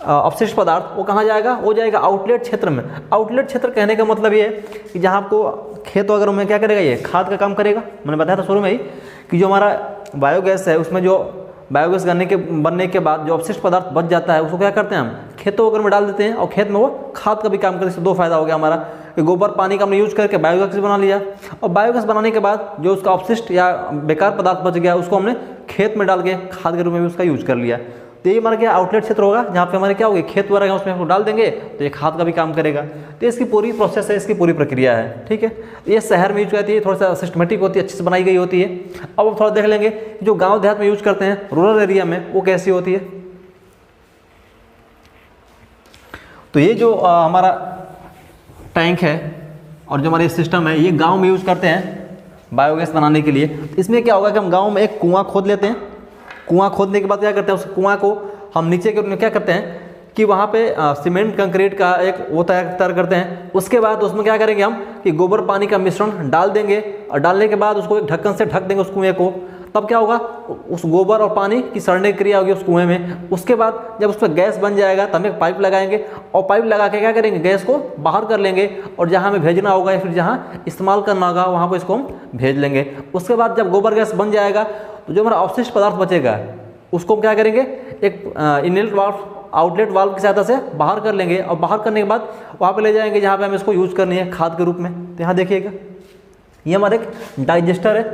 अवशिष्ट पदार्थ वो कहाँ जाएगा, वो जाएगा आउटलेट क्षेत्र में। आउटलेट क्षेत्र कहने का मतलब ये है कि जहाँ आपको खेत वगैरह में क्या करेगा, ये खाद का काम करेगा। मैंने बताया था शुरू में ही कि जो हमारा बायोगैस है उसमें जो बायोगैस बनने के बाद जो अवशिष्ट पदार्थ बच जाता है उसको क्या करते हैं हम खेतों वगैरह में डाल देते हैं, और खेत में वो खाद का भी काम करते हैं। इससे दो फायदा हो गया हमारा कि गोबर पानी का हमने यूज करके बायोगैस बना लिया, और बायोगैस बनाने के बाद जो उसका अवशिष्ट या बेकार पदार्थ बच गया उसको हमने खेत में डाल के खाद के रूप में भी उसका यूज कर लिया। तो ये हमारा क्या आउटलेट क्षेत्र होगा, जहाँ पे हमारे क्या होगी, खेत वगैरह उसमें हम डाल देंगे तो ये खाद का भी काम करेगा। तो इसकी पूरी प्रोसेस है, इसकी पूरी प्रक्रिया है। ठीक है, ये शहर में यूज करती है, थोड़ा सा सिस्टमेटिक होती है, अच्छे से बनाई गई होती है। अब हम थोड़ा देख लेंगे जो गाँव देहात में यूज करते हैं, रूरल एरिया में, वो कैसी होती है। तो ये जो हमारा टैंक है और जो हमारे सिस्टम है, ये गाँव में यूज करते हैं बायोगैस बनाने के लिए। इसमें क्या होगा कि हम गाँव में एक कुआं खोद लेते हैं। कुआं खोदने के बाद क्या करते हैं, उस कुआं को हम नीचे के क्या करते हैं कि वहाँ पे सीमेंट कंक्रीट का एक वो तैयार करते हैं। उसके बाद उसमें क्या करेंगे हम कि गोबर पानी का मिश्रण डाल देंगे, और डालने के बाद उसको एक ढक्कन से ढक देंगे उस कुएँ को। तब क्या होगा, उस गोबर और पानी की सड़ने की क्रिया होगी उस कुएँ में। उसके बाद जब उस पर गैस बन जाएगा तब एक पाइप लगाएंगे, और पाइप लगा के क्या करेंगे, गैस को बाहर कर लेंगे, और जहाँ हमें भेजना होगा या फिर जहाँ इस्तेमाल करना होगा वहाँ पर इसको हम भेज लेंगे। उसके बाद जब गोबर गैस बन जाएगा तो जो हमारा अवशिष्ट पदार्थ बचेगा उसको हम क्या करेंगे, एक इनलेट वाल्व, आउटलेट वाल्व की सहायता से बाहर कर लेंगे, और बाहर करने के बाद वहाँ पे ले जाएंगे जहाँ पे हम इसको यूज़ करनी है खाद के रूप में। तो यहाँ देखिएगा ये हमारा एक डाइजेस्टर है,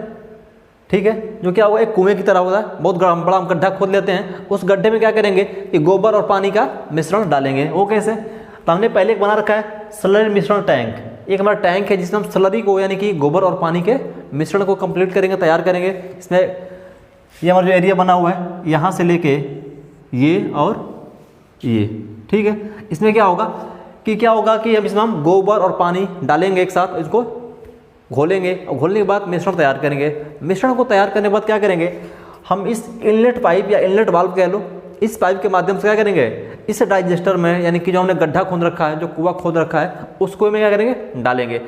ठीक है, जो क्या होगा एक कुएं की तरह होता है। बहुत बड़ा हम गड्ढा खोद लेते हैं, उस गड्ढे में क्या करेंगे कि गोबर और पानी का मिश्रण डालेंगे। वो कैसे, तो हमने पहले एक बना रखा है स्लरी मिश्रण टैंक। एक हमारा टैंक है जिसमें हम स्लरी को यानी कि गोबर और पानी के मिश्रण को कंप्लीट करेंगे, तैयार करेंगे। इसमें ये हमारा जो एरिया बना हुआ है यहाँ से लेके ये और ये, ठीक है। इसमें क्या होगा कि हम इसमें हम गोबर और पानी डालेंगे एक साथ, इसको घोलेंगे और घोलने के बाद मिश्रण तैयार करेंगे। मिश्रण को तैयार करने के बाद क्या करेंगे, हम इस इनलेट पाइप या इनलेट वाल्व कह लो, इस पाइप के माध्यम से क्या करेंगे, इस डाइजेस्टर में यानी कि जो हमने गड्ढा खोद रखा है, जो कुआं खोद रखा है, उसको में क्या करेंगे, डालेंगे।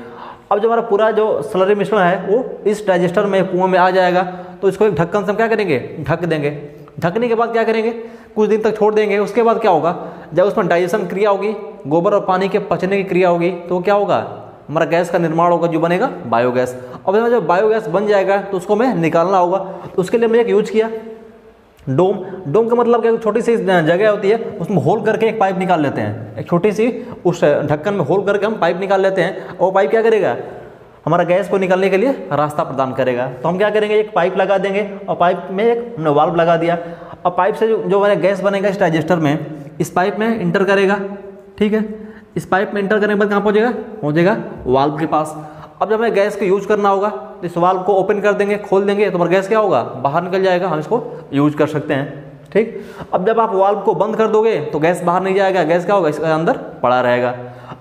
अब जो हमारा पूरा जो स्लरी मिश्रण है वो इस डाइजेस्टर में कुआं में आ जाएगा, तो इसको एक ढक्कन से हम क्या करेंगे, ढक देंगे। ढकने के बाद क्या करेंगे, कुछ दिन तक छोड़ देंगे। उसके बाद क्या होगा, जब उसमें डाइजेशन क्रिया होगी, गोबर और पानी के पचने की क्रिया होगी, तो क्या होगा, हमारा गैस का निर्माण होगा, जो बनेगा बायोगैस। अब जब बायोगैस बन जाएगा तो उसको हमें निकालना होगा, तो उसके लिए मैंने एक यूज किया डोम। डोम का मतलब क्या, छोटी सी जगह होती है, उसमें होल करके एक पाइप निकाल लेते हैं, एक छोटी सी उस ढक्कन में होल करके हम पाइप निकाल लेते हैं, और वो पाइप क्या करेगा, हमारा गैस को निकलने के लिए रास्ता प्रदान करेगा। तो हम क्या करेंगे, एक पाइप लगा देंगे और पाइप में एक हमने वाल्व लगा दिया। अब पाइप से जो हमारा गैस बनेगा इस डाइजेस्टर में, इस पाइप में इंटर करेगा, ठीक है। इस पाइप में इंटर करने के बाद कहाँ पहुँचेगा वाल्व के पास। अब जब हमें गैस को यूज करना होगा तो इस वाल्व को ओपन कर देंगे, खोल देंगे, तो हमारा गैस क्या होगा, बाहर निकल जाएगा, हम इसको यूज कर सकते हैं, ठीक। अब जब आप वाल्व को बंद कर दोगे तो गैस बाहर नहीं जाएगा, गैस क्या होगा, इसके अंदर पड़ा रहेगा।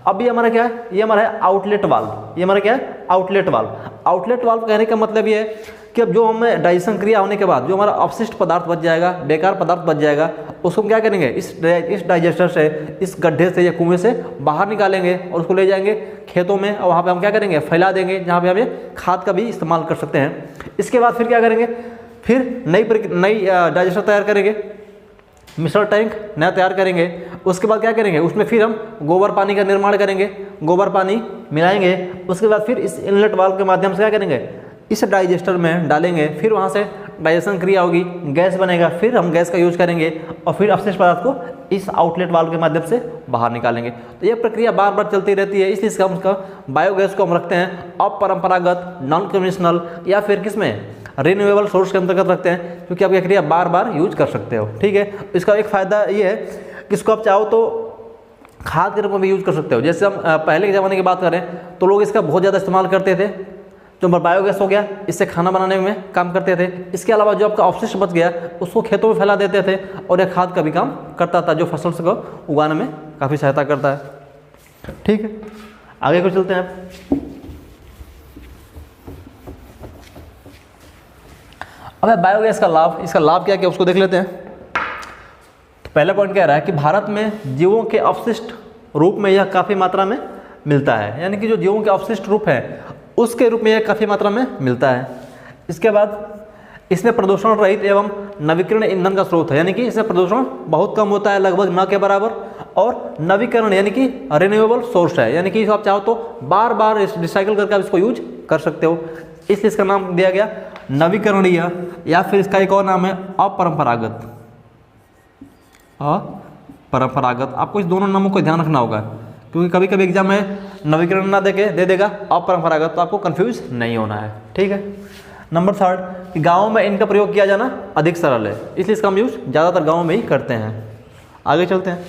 अब ये हमारा क्या है, ये हमारा है आउटलेट वाल्व। ये हमारा क्या है, आउटलेट वाल्व। आउटलेट वाल्व कहने का मतलब ये है कि अब जो हमें डाइजेशन क्रिया होने के बाद जो हमारा अपशिष्ट पदार्थ बच जाएगा, बेकार पदार्थ बच जाएगा, उसको हम क्या करेंगे, इस डाइजेस्टर से, इस गड्ढे से या कुएं से बाहर निकालेंगे और उसको ले जाएंगे खेतों में, और वहाँ पे हम क्या करेंगे, फैला देंगे, जहाँ पे हमें खाद का भी इस्तेमाल कर सकते हैं। इसके बाद फिर क्या करेंगे, फिर नई डाइजेस्टर तैयार करेंगे, मिश्रण टैंक नया तैयार करेंगे। उसके बाद क्या करेंगे, उसमें फिर हम गोबर पानी का निर्माण करेंगे, गोबर पानी मिलाएंगे। उसके बाद फिर इस इनलेट वाल्व के माध्यम से क्या करेंगे, इस डाइजेस्टर में डालेंगे, फिर वहाँ से डाइजेशन क्रिया होगी, गैस बनेगा, फिर हम गैस का यूज करेंगे और फिर अपशिष्ट पदार्थ को इस आउटलेट वाल्व के माध्यम से बाहर निकालेंगे। तो यह प्रक्रिया बार बार चलती रहती है, इसलिए उसका बायोगैस को हम रखते हैं अपरंपरागत, नॉन कन्वेंशनल या फिर किसमें, रिन्यूएबल सोर्स के अंतर्गत रखते हैं, क्योंकि आप यह क्रिया बार बार यूज कर सकते हो, ठीक है। इसका एक फ़ायदा ये है कि इसको आप चाहो तो खाद के रूप में भी यूज कर सकते हो। जैसे हम पहले के ज़माने की बात करें तो लोग इसका बहुत ज़्यादा इस्तेमाल करते थे, जो बायोगैस हो गया, इससे खाना बनाने में काम करते थे। इसके अलावा जो आपका अपशिष्ट बच गया उसको खेतों में फैला देते थे, और यह खाद का भी काम करता था, जो फसल को उगाने में काफ़ी सहायता करता है, ठीक है। आगे को चलते हैं। अब बायोगैस का लाभ, इसका लाभ क्या क्या उसको देख लेते हैं। तो पहला पॉइंट कह रहा है कि भारत में जीवों के अपशिष्ट रूप में यह काफ़ी मात्रा में मिलता है, यानी कि जो जीवों के अपशिष्ट रूप है उसके रूप में यह काफ़ी मात्रा में मिलता है। इसके बाद इसमें प्रदूषण रहित एवं नवीकरणीय ईंधन का स्रोत है, यानी कि इसमें प्रदूषण बहुत कम होता है, लगभग न के बराबर, और नवीकरण यानी कि रिन्यूएबल सोर्स है, यानी कि आप चाहो तो बार बार रिसाइकिल करके आप इसको यूज कर सकते हो, इसलिए इसका नाम दिया गया नवीकरणीय, या फिर इसका एक और नाम है अपरंपरागत। अपरंपरागत, आपको इस दोनों नामों को ध्यान रखना होगा, क्योंकि कभी कभी एग्जाम में नवीकरण ना दे देगा अपरंपरागत, तो आपको कंफ्यूज नहीं होना है, ठीक है। नंबर 3, कि गाँव में इनका प्रयोग किया जाना अधिक सरल है, इसलिए इसका हम यूज ज़्यादातर गाँव में ही करते हैं। आगे चलते हैं।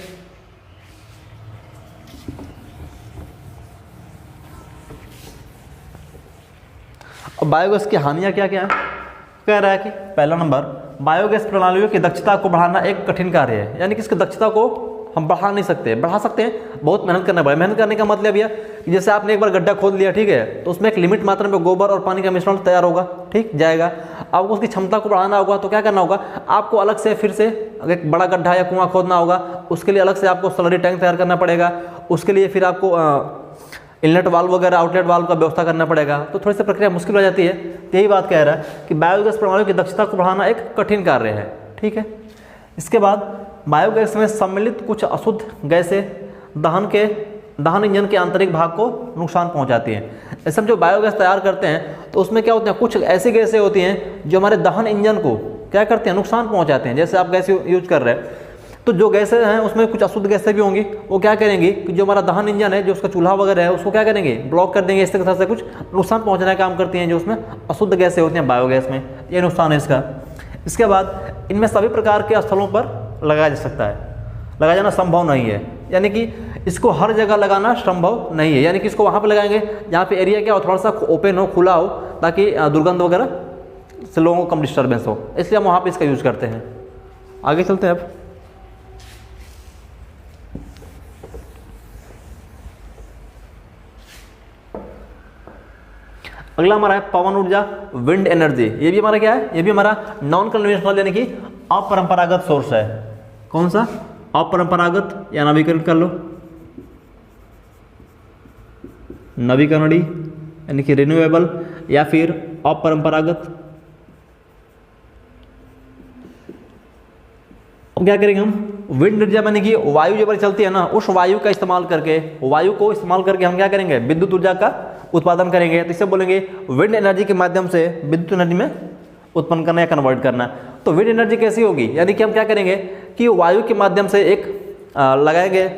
अब बायोगैस की हानियाँ क्या क्या है, कह रहा है कि पहला नंबर, बायोगैस प्रणालियों की दक्षता को बढ़ाना एक कठिन कार्य है, यानी कि इसकी दक्षता को हम बढ़ा नहीं सकते, बढ़ा सकते हैं, बहुत मेहनत करना पड़ेगा। मेहनत करने का मतलब यह कि जैसे आपने एक बार गड्ढा खोद लिया, ठीक है, तो उसमें एक लिमिट मात्रा में गोबर और पानी का मिश्रण तैयार होगा, ठीक जाएगा। आपको उसकी क्षमता को बढ़ाना होगा, तो क्या करना होगा, आपको अलग से फिर से एक बड़ा गड्ढा या कुआं खोदना होगा, उसके लिए अलग से आपको स्लरी टैंक तैयार करना पड़ेगा, उसके लिए फिर आपको इनलेट वाल्व वगैरह, आउटलेट वाल्व का व्यवस्था करना पड़ेगा, तो थोड़ी सी प्रक्रिया मुश्किल हो जाती है। यही बात कह रहा है कि बायोगैस प्रणालियों की दक्षता को बढ़ाना एक कठिन कार्य है, ठीक है। इसके बाद बायोगैस में सम्मिलित कुछ अशुद्ध गैसें दहन इंजन के आंतरिक भाग को नुकसान पहुंचाती हैं। ऐसे हम जो बायोगैस तैयार करते हैं तो उसमें क्या होते हैं, कुछ ऐसी गैसें होती हैं जो हमारे दहन इंजन को क्या करते हैं, नुकसान पहुंचाते हैं। जैसे आप गैस यूज कर रहे हैं तो जो गैसें हैं उसमें कुछ अशुद्ध गैसें भी होंगी, वो क्या करेंगी कि जो हमारा दहन इंजन है, जो उसका चूल्हा वगैरह है, उसको क्या करेंगे, ब्लॉक कर देंगे, इस तरह से कुछ नुकसान पहुंचाने का काम करती हैं, जो उसमें अशुद्ध गैसें होती हैं बायोगैस में, ये नुकसान है इसका। इसके बाद इनमें सभी प्रकार के स्थलों पर लगाया जा सकता है, लगाया जाना संभव नहीं है, यानी कि इसको हर जगह लगाना संभव नहीं है, यानी कि इसको वहाँ पे लगाएंगे जहाँ पे एरिया क्या हो, थोड़ा सा ओपन हो, खुला हो, ताकि दुर्गंध वगैरह से लोगों को कम डिस्टर्बेंस हो, इसलिए हम वहाँ पे इसका यूज़ करते हैं। आगे चलते हैं अब। अगला हमारा है पवन ऊर्जा, विंड एनर्जी। ये भी हमारा क्या है, ये भी हमारा नॉन कन्वेंशनल यानी कि अपरंपरागत सोर्स है। कौन सा? अपरंपरागत या नवीकरण कर लो, नवीकरणीय यानी कि रिन्यूएबल, या फिर अपरंपरागत। अब क्या करेंगे हम, विंड ऊर्जा यानी कि वायु जो चलती है ना, उस वायु का इस्तेमाल करके, वायु को इस्तेमाल करके हम क्या करेंगे, विद्युत ऊर्जा का उत्पादन करेंगे। तो इसे बोलेंगे विंड एनर्जी के माध्यम से विद्युत एनर्जी में उत्पन्न करना या कन्वर्ट करना। तो विंड एनर्जी कैसी होगी, यानी कि हम क्या करेंगे कि वायु के माध्यम से एक लगाएंगे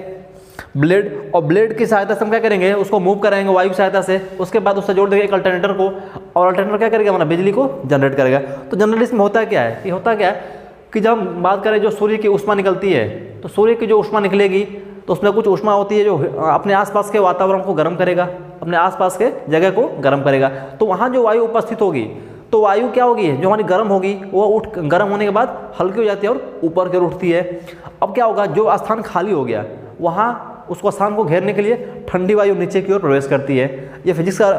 ब्लेड, और ब्लेड की सहायता से हम क्या करेंगे, उसको मूव कराएंगे वायु की सहायता से। उसके बाद उससे जोड़ देंगे एक अल्टरनेटर को, और अल्टरनेटर क्या करेगा, हमारा बिजली को जनरेट करेगा। तो जनरली इसमें होता क्या है, ये होता क्या है कि जब हम बात करें जो सूर्य की ऊष्मा निकलती है, तो सूर्य की जो ऊष्मा निकलेगी तो उसमें कुछ ऊष्मा होती है जो अपने आसपास के वातावरण को गर्म करेगा, अपने आसपास के जगह को गर्म करेगा। तो वहाँ जो वायु उपस्थित होगी, तो वायु क्या होगी, जो हमारी गर्म होगी वो गर्म होने के बाद हल्की हो जाती है और ऊपर की ओर उठती है। अब क्या होगा, जो स्थान खाली हो गया वहाँ उसको स्थान को घेरने के लिए ठंडी वायु नीचे की ओर प्रवेश करती है। ये फिजिक्स का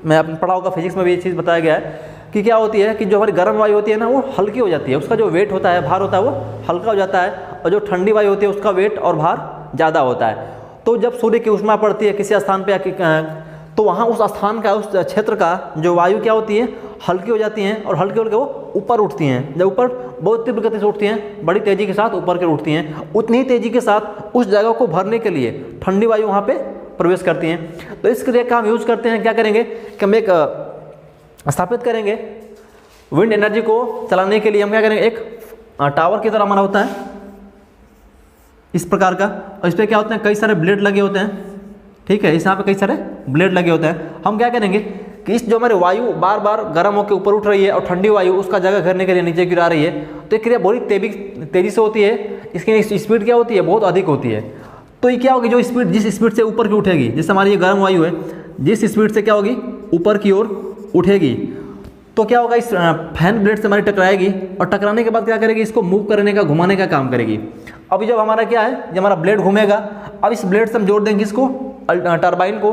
मैं आपने पढ़ा होगा, फिजिक्स में भी ये चीज़ बताया गया है कि क्या होती है कि जो हमारी गर्म वायु होती है ना, वो हल्की हो जाती है, उसका जो वेट होता है, भार होता है, वो हल्का हो जाता है, और जो ठंडी वायु होती है उसका वेट और भार ज़्यादा होता है। तो जब सूर्य की ऊष्मा पड़ती है किसी स्थान पे, तो वहाँ उस स्थान का, उस क्षेत्र का जो वायु क्या होती है, हल्की हो जाती हैं, और हल्की होकर वो ऊपर उठती हैं। जब ऊपर बहुत तीव्र गति से उठती हैं, बड़ी तेज़ी के साथ ऊपर की ओर उठती हैं, उतनी ही तेज़ी के साथ उस जगह को भरने के लिए ठंडी वायु वहाँ पे प्रवेश करती हैं। तो इस क्रिया का हम यूज़ करते हैं, क्या करेंगे कि हम एक स्थापित करेंगे विंड एनर्जी को चलाने के लिए। हम क्या करेंगे, एक टावर की तरह हमारा होता है इस प्रकार का, और इस पर क्या होते हैं, कई सारे ब्लेड लगे होते हैं, ठीक है, इस यहाँ पे कई सारे ब्लेड लगे होते हैं। हम क्या करेंगे कि इस जो हमारे वायु बार बार गर्म होकर ऊपर उठ रही है और ठंडी वायु उसका जगह घेरने के लिए नीचे गिरा रही है, तो ये क्रिया बहुत तेज़ी से होती है, इसकी स्पीड क्या होती है, बहुत अधिक होती है। तो ये क्या होगी, जो स्पीड, जिस स्पीड से ऊपर की उठेगी, जैसे हमारी ये गर्म वायु है, जिस स्पीड से क्या होगी ऊपर की ओर उठेगी, तो क्या होगा, इस फैन ब्लेड से हमारी टकराएगी, और टकराने के बाद क्या करेगी, इसको मूव करने का, घुमाने का काम करेगी। अभी जब हमारा क्या है, जब हमारा ब्लेड घूमेगा, अब इस ब्लेड से हम जोड़ देंगे इसको टरबाइन को।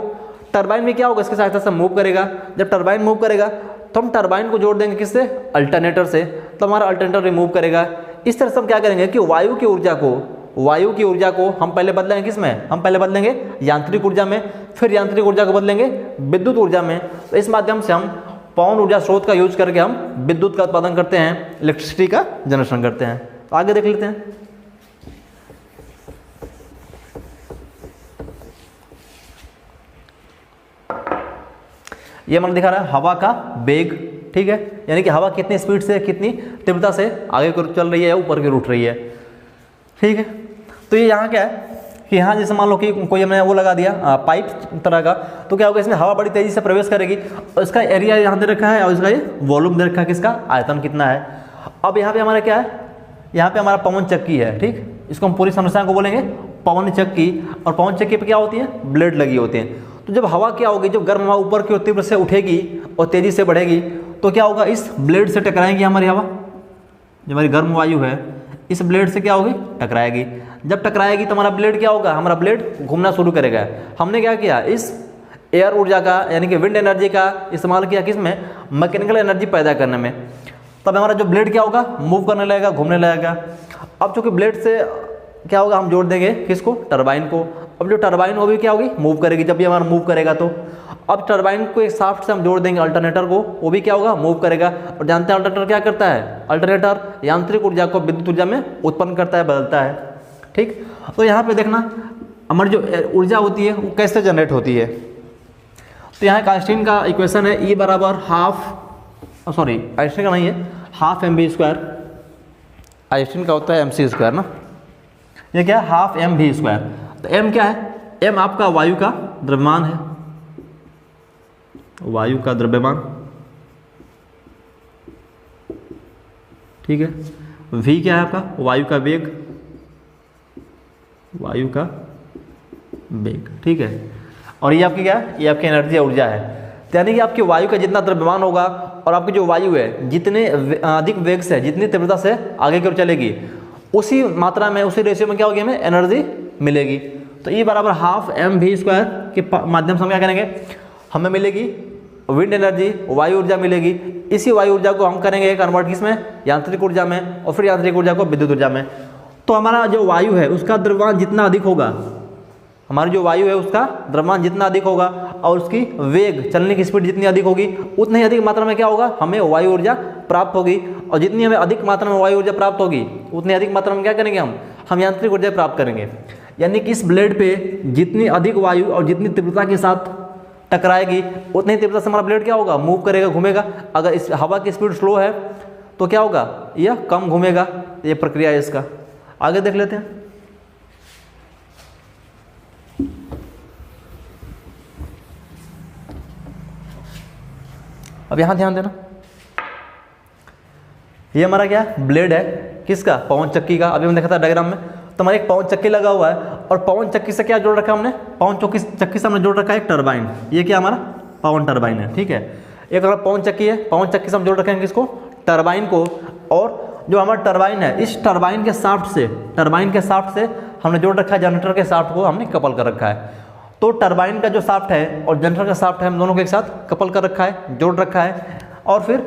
टरबाइन में क्या होगा, इसकी सहायता से मूव करेगा। जब टरबाइन मूव करेगा तो हम टरबाइन को जोड़ देंगे किससे, अल्टरनेटर से, तो हमारा अल्टरनेटर रिमूव करेगा। इस तरह से हम क्या करेंगे कि वायु की ऊर्जा को हम पहले बदलेंगे किसमें, हम पहले बदलेंगे यांत्रिक ऊर्जा में, फिर यांत्रिक ऊर्जा को बदलेंगे विद्युत ऊर्जा में। तो इस माध्यम से हम पवन ऊर्जा स्रोत का यूज करके हम विद्युत का उत्पादन करते हैं, इलेक्ट्रिसिटी का जनरेशन करते हैं। तो आगे देख लेते हैं। ये हमारा दिखा रहा है हवा का वेग, ठीक है, यानी कि हवा कितनी स्पीड से, कितनी तीव्रता से आगे को चल रही है, ऊपर की ओर उठ रही है, ठीक है। तो ये यहाँ क्या है कि यहाँ जैसे मान लो कि कोई हमने वो लगा दिया पाइप तरह का, तो क्या होगा, इसमें हवा बड़ी तेज़ी से प्रवेश करेगी, और इसका एरिया यहाँ दे रखा है, और इसका ये वॉल्यूम दे रखा है, किसका, आयतन कितना है। अब यहाँ पे हमारा क्या है, यहाँ पे हमारा पवन चक्की है, ठीक, इसको हम पूरी समस्या को बोलेंगे पवन चक्की। और पवन चक्की पे क्या होती है, ब्लेड लगी होती है। तो जब हवा क्या होगी, जब गर्म हवा ऊपर की ओर तीव्र से उठेगी और तेज़ी से बढ़ेगी, तो क्या होगा, इस ब्लेड से टकराएगी हमारी हवा, जो हमारी गर्म वायु है, इस ब्लेड से क्या होगी, टकराएगी। जब टकराएगी तो हमारा ब्लेड क्या होगा, हमारा ब्लेड घूमना शुरू करेगा। हमने क्या किया, इस एयर ऊर्जा का यानी कि विंड एनर्जी का इस्तेमाल किया किसमें, मैकेनिकल एनर्जी पैदा करने में। तब हमारा जो ब्लेड क्या होगा, मूव करने लगेगा, घूमने लगेगा। अब चूँकि ब्लेड से क्या होगा, हम जोड़ देंगे किसको, टरबाइन को। अब जो टरबाइन वो भी क्या होगी, मूव करेगी। जब भी हमारा मूव करेगा तो अब टरबाइन को एक शाफ्ट से हम जोड़ देंगे अल्टरनेटर को, वो भी क्या होगा, मूव करेगा। और जानते हैं अल्टरनेटर क्या करता है, अल्टरनेटर यांत्रिक ऊर्जा को विद्युत ऊर्जा में उत्पन्न करता है, बदलता है, ठीक। तो यहाँ पे देखना हमारी जो ऊर्जा होती है वो कैसे जनरेट होती है। तो यहाँ आइंस्टीन का इक्वेशन है, E बराबर आइंस्टीन का नहीं है, हाफ mv²। आइंस्टीन का होता है mc² ना, ये क्या है, हाफ mv²। तो m क्या है, m आपका वायु का द्रव्यमान है, वायु का द्रव्यमान, ठीक है। v क्या है आपका, वायु का वेग, वायु का वेग, ठीक है। और ये आपकी क्या है, ये आपकी एनर्जी ऊर्जा है। तो यानी कि आपकी वायु का जितना द्रव्यमान होगा और आपकी जो वायु है जितने अधिक वेग से, जितनी तीव्रता से आगे की ओर चलेगी, उसी मात्रा में, उसी रेशियो में क्या होगी, हमें एनर्जी मिलेगी। तो E बराबर हाफ mv² के माध्यम से हम क्या करेंगे, हमें मिलेगी विंड एनर्जी, वायु ऊर्जा मिलेगी। इसी वायु ऊर्जा को हम करेंगे कन्वर्ट किसमें, यांत्रिक ऊर्जा में, और फिर यांत्रिक ऊर्जा को विद्युत ऊर्जा में। तो हमारा जो वायु है उसका द्रव्यमान जितना अधिक होगा, हमारी जो वायु है उसका द्रव्यमान जितना अधिक होगा और उसकी वेग, चलने की स्पीड जितनी अधिक होगी, उतनी ही अधिक मात्रा में क्या होगा, हमें वायु ऊर्जा प्राप्त होगी। और जितनी हमें अधिक मात्रा में वायु ऊर्जा प्राप्त होगी, उतनी अधिक मात्रा में क्या करेंगे, हम यांत्रिक ऊर्जा प्राप्त करेंगे। यानी कि इस ब्लेड पे जितनी अधिक वायु और जितनी तीव्रता के साथ टकराएगी, उतनी तीव्रता से हमारा ब्लेड क्या होगा, मूव करेगा, घूमेगा। अगर इस हवा की स्पीड स्लो है तो क्या होगा, यह कम घूमेगा। ये प्रक्रिया है इसका। आगे देख लेते हैं। अब यहां ध्यान देना, ये हमारा क्या ब्लेड है, किसका, पवन चक्की का। अभी हम देखा था डायग्राम में, तो हमारा एक पवन चक्की लगा हुआ है और पवन चक्की से क्या जोड़ रखा है हमने, पवन चक्की से हमने जोड़ रखा है एक टरबाइन। ये क्या हमारा पवन टरबाइन है, ठीक है। एक हमारा पवन चक्की है, पवन चक्की से हम जोड़ रखे हैं किसको, टरबाइन को। और जो हमारा टरबाइन है, इस टरबाइन के साफ्ट से हमने जोड़ रखा है जनरेटर के साफ्ट को, हमने कपल कर रखा है। तो टरबाइन का जो साफ्ट है और जनरेटर का साफ्ट है, हम दोनों को एक साथ कपल कर रखा है, जोड़ रखा है। और फिर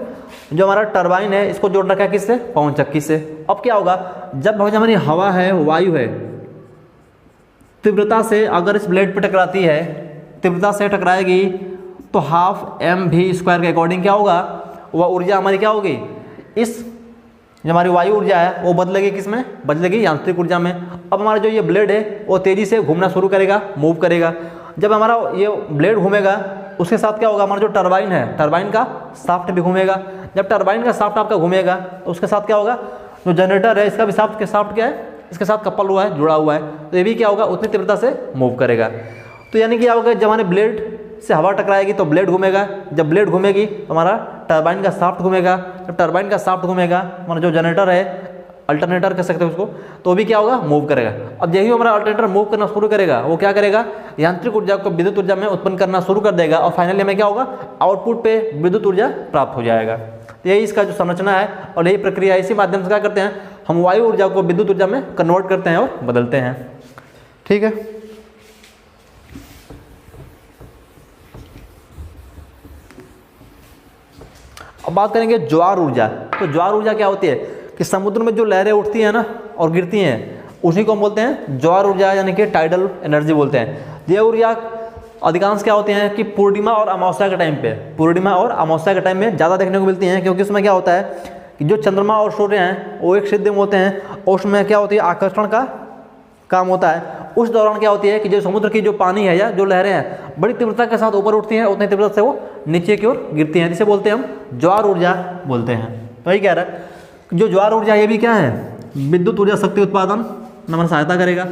जो हमारा टरबाइन है इसको जोड़ रखा है किससे, पवन चक्की से। अब क्या होगा, जब हमारी हवा है, वायु है, तीव्रता से अगर इस ब्लेड पर टकराती है, तीव्रता से टकराएगी, तो हाफ mv² के अकॉर्डिंग क्या होगा, वह ऊर्जा हमारी क्या होगी, इस जो हमारी वायु ऊर्जा है वो बदलेगी किसमें, बदलेगी यांत्रिक ऊर्जा में। अब हमारा जो ये ब्लेड है वो तेज़ी से घूमना शुरू करेगा, मूव करेगा। जब हमारा ये ब्लेड घूमेगा, उसके साथ क्या होगा, हमारा जो टरबाइन है, टरबाइन का साफ्ट भी घूमेगा। जब टरबाइन का साफ्ट आपका घूमेगा तो उसके साथ क्या होगा, जो जनरेटर है इसका भी साफ्ट क्या है, इसके साथ कपल हुआ है, जुड़ा हुआ है, तो ये भी क्या होगा, उतनी तीव्रता से मूव करेगा। तो यानी कि क्या होगा, जब हमारे ब्लेड से हवा टकराएगी तो ब्लेड घूमेगा। जब ब्लेड घूमेगी तो हमारा टरबाइन का साफ्ट घूमेगा। जब टरबाइन का साफ्ट घूमेगा, हमारा जो जनरेटर है, अल्टरनेटर कह सकते हैं उसको, तो भी क्या होगा, मूव करेगा। अब यही हमारा अल्टरनेटर मूव करना शुरू करेगा, वो क्या करेगा, यांत्रिक ऊर्जा को विद्युत ऊर्जा में उत्पन्न करना शुरू कर देगा। और फाइनली हमें क्या होगा, आउटपुट पे विद्युत ऊर्जा प्राप्त हो जाएगा। तो यही इसका जो संरचना है और यही प्रक्रिया, इसी माध्यम से क्या करते हैं, हम वायु ऊर्जा को विद्युत ऊर्जा में कन्वर्ट करते हैं और बदलते हैं, ठीक है। अब बात करेंगे ज्वार ऊर्जा। तो ज्वार ऊर्जा क्या होती है कि समुद्र में जो लहरें उठती हैं ना और गिरती हैं, उसी को हम बोलते हैं ज्वार ऊर्जा, यानी कि टाइडल एनर्जी बोलते हैं। ये ऊर्जा अधिकांश क्या होती हैं कि पूर्णिमा और अमावस्या के टाइम पे, पूर्णिमा और अमावस्या के टाइम में ज़्यादा देखने को मिलती हैं, क्योंकि उसमें क्या होता है कि जो चंद्रमा और सूर्य हैं वो एक सिद्ध में होते हैं और उसमें क्या होती है, आकर्षण का काम होता है। उस दौरान क्या होती है कि जो समुद्र की जो पानी है या जो लहरें हैं बड़ी तीव्रता के साथ ऊपर उठती हैं, उतनी तीव्रता से वो नीचे की ओर गिरती हैं, जिसे बोलते हैं हम ज्वार ऊर्जा बोलते हैं। तो यही कह रहा है जो ज्वार ऊर्जा ये भी क्या है, विद्युत ऊर्जा शक्ति उत्पादन में सहायता करेगा।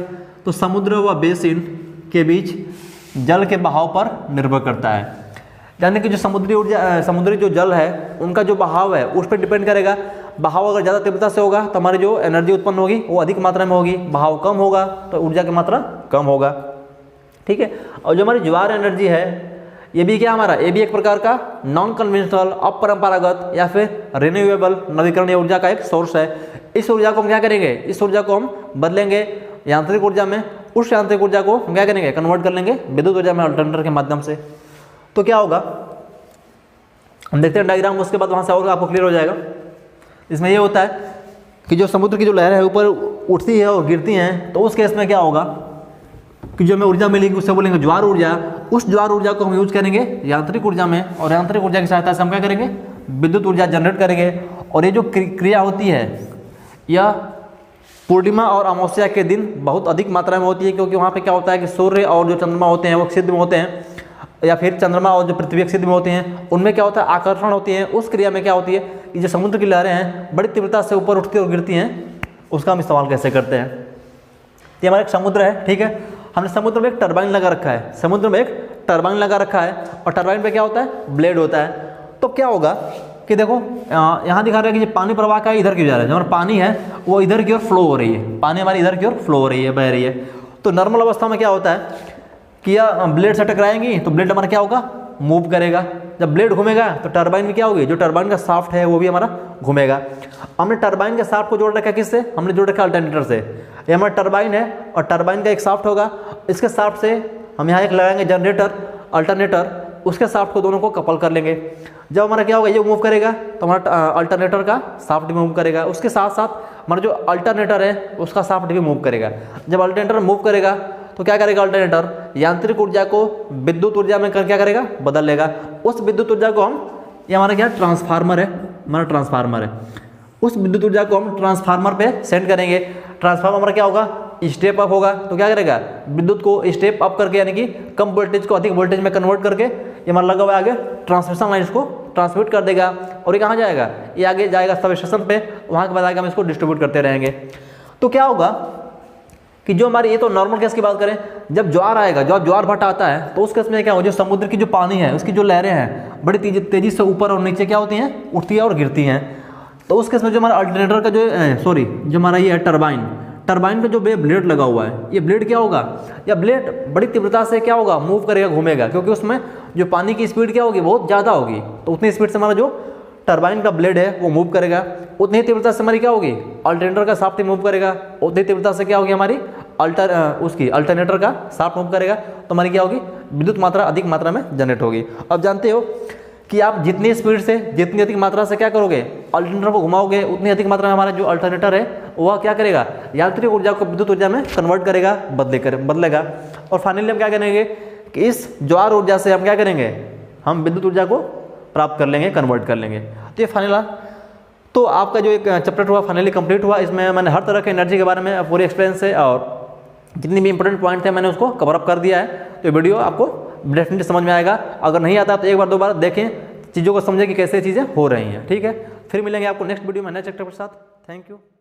तो समुद्र व बेसिन के बीच जल के बहाव पर निर्भर करता है, यानी कि जो समुद्री जो जल है उनका जो बहाव है उस पर डिपेंड करेगा। बहाव अगर ज़्यादा तीव्रता से होगा तो हमारी जो एनर्जी उत्पन्न होगी वो अधिक मात्रा में होगी, बहाव कम होगा तो ऊर्जा की मात्रा कम होगा, ठीक है। और जो हमारी ज्वार एनर्जी है ये भी क्या हमारा, ये भी एक प्रकार का नॉन कन्वेंशनल, अपरंपरागत या फिर रिन्यूएबल नवीकरणीय ऊर्जा का एक सोर्स है। इस ऊर्जा को हम क्या करेंगे, इस ऊर्जा को हम बदलेंगे यांत्रिक ऊर्जा में, उस यांत्रिक ऊर्जा को हम क्या करेंगे, कन्वर्ट कर लेंगे विद्युत ऊर्जा में अल्टरनेटर के माध्यम से। तो क्या होगा हम देखते हैं डायग्राम, उसके बाद वहाँ से और आपको क्लियर हो जाएगा। इसमें ये होता है कि जो समुद्र की जो लहरें है ऊपर उठती है और गिरती हैं, तो उस केस में क्या होगा कि जो हमें ऊर्जा मिलेगी उससे बोलेंगे ज्वार ऊर्जा। उस ज्वार ऊर्जा को हम यूज करेंगे यांत्रिक ऊर्जा में, और यांत्रिक ऊर्जा की सहायता से हम क्या करेंगे, विद्युत ऊर्जा जनरेट करेंगे। और ये जो क्रिया होती है यह पूर्णिमा और अमावस्या के दिन बहुत अधिक मात्रा में होती है, क्योंकि वहाँ पे क्या होता है कि सूर्य और जो चंद्रमा होते हैं वो सिद्ध में होते हैं, या फिर चंद्रमा और जो पृथ्वी सिद्ध में होते हैं, उनमें क्या होता है, आकर्षण होती है। उस क्रिया में क्या होती है कि जो समुद्र की लहरें हैं बड़ी तीव्रता से ऊपर उठती और गिरती हैं, उसका हम इस्तेमाल कैसे करते हैं। ये हमारा एक समुद्र है, ठीक है। हमने समुद्र में एक टरबाइन लगा रखा है, समुद्र में एक टरबाइन लगा रखा है, और टरबाइन पे क्या होता है, ब्लेड होता है। तो क्या होगा कि देखो यहाँ दिखा रहा है कि पानी प्रवाह का इधर की जा रहा है, जो हमारा पानी है वो इधर की ओर फ्लो हो रही है, पानी हमारी इधर की ओर फ्लो हो रही है, बह रही है। तो नॉर्मल अवस्था में क्या होता है किया, ब्लेड से टकराएंगी तो ब्लेड हमारा क्या होगा, मूव करेगा। जब ब्लेड घूमेगा तो टरबाइन में क्या होगी, जो टरबाइन का शाफ्ट है वो भी हमारा घूमेगा। हमने टरबाइन के शाफ्ट को जोड़ रखा है किससे, हमने जोड़ रखा अल्टरनेटर से। ये हमारा टरबाइन है और टरबाइन का एक शाफ्ट होगा, इसके शाफ्ट से हम यहाँ एक लगाएंगे जनरेटर अल्टरनेटर, उसके शाफ्ट को दोनों को कपल कर लेंगे। जब हमारा क्या होगा, ये मूव करेगा तो हमारा अल्टरनेटर का शाफ्ट भी मूव करेगा, उसके साथ साथ हमारा जो अल्टरनेटर है उसका शाफ्ट भी मूव करेगा। जब अल्टरनेटर मूव करेगा तो क्या करेगा, अल्टरनेटर यांत्रिक ऊर्जा को विद्युत ऊर्जा में क्या करेगा, बदल लेगा। उस विद्युत ऊर्जा को हम, ये हमारा क्या ट्रांसफार्मर है, हमारा ट्रांसफार्मर है, उस विद्युत ऊर्जा को हम ट्रांसफार्मर पे सेंड करेंगे। ट्रांसफार्मर हमारा क्या होगा, स्टेप अप होगा, तो क्या करेगा, विद्युत को स्टेप अप करके यानी कि कम वोल्टेज को अधिक वोल्टेज में कन्वर्ट करके ये हमारा लगा हुआ है आगे ट्रांसमिशन लाइन को ट्रांसमिट कर देगा। और ये कहाँ जाएगा, ये आगे जाएगा सब स्टेशन पे, वहाँ के बाद आगे हम इसको डिस्ट्रीब्यूट करते रहेंगे। तो क्या होगा कि जो हमारी, ये तो नॉर्मल केस की बात करें, जब ज्वार आएगा, जब ज्वार भाटा आता है तो उस केस में क्या होगा, जो समुद्र की जो पानी है उसकी जो लहरें हैं बड़ी तेजी से ऊपर और नीचे क्या होती हैं, उठती है और गिरती हैं। तो उस केस में जो हमारा अल्टरनेटर का जो हमारा ये है टरबाइन का जो ब्लेड लगा हुआ है, ये ब्लेड क्या होगा, या ब्लेड बड़ी तीव्रता से क्या होगा, मूव करेगा, घूमेगा, क्योंकि उसमें जो पानी की स्पीड क्या होगी, बहुत ज़्यादा होगी। तो उतनी स्पीड से हमारा जो टरबाइन का ब्लेड है वो मूव करेगा, उतनी ही तीव्रता से हमारी क्या होगी, अल्टरनेटर का शाफ्ट मूव करेगा, उतनी तीव्रता से क्या होगी हमारी अल्टरनेटर का शाफ्ट मूव करेगा, तो हमारी क्या होगी, विद्युत मात्रा अधिक मात्रा में जनरेट होगी। अब जानते हो कि आप जितनी स्पीड से, जितनी अधिक मात्रा से क्या करोगे, अल्टरनेटर को घुमाओगे, उतनी अधिक मात्रा में हमारा जो अल्टरनेटर है वह क्या करेगा, यांत्रिक ऊर्जा को विद्युत ऊर्जा में कन्वर्ट करेगा, बदलेगा। और फाइनली हम क्या करेंगे कि इस ज्वार ऊर्जा से हम क्या करेंगे, हम विद्युत ऊर्जा को प्राप्त कर लेंगे, कन्वर्ट कर लेंगे। तो ये फाइनल, तो आपका जो एक चैप्टर हुआ फाइनली कंप्लीट हुआ। इसमें मैंने हर तरह के एनर्जी के बारे में पूरे एक्सपीरियंस से और जितनी भी इंपॉर्टेंट पॉइंट थे मैंने उसको कवर अप कर दिया है। तो ये वीडियो आपको डेफिनेटली समझ में आएगा, अगर नहीं आता तो एक बार दो बार देखें, चीज़ों को समझें कि कैसे चीज़ें हो रही हैं। ठीक है, फिर मिलेंगे आपको नेक्स्ट वीडियो में नए चैप्टर के साथ। Thank you.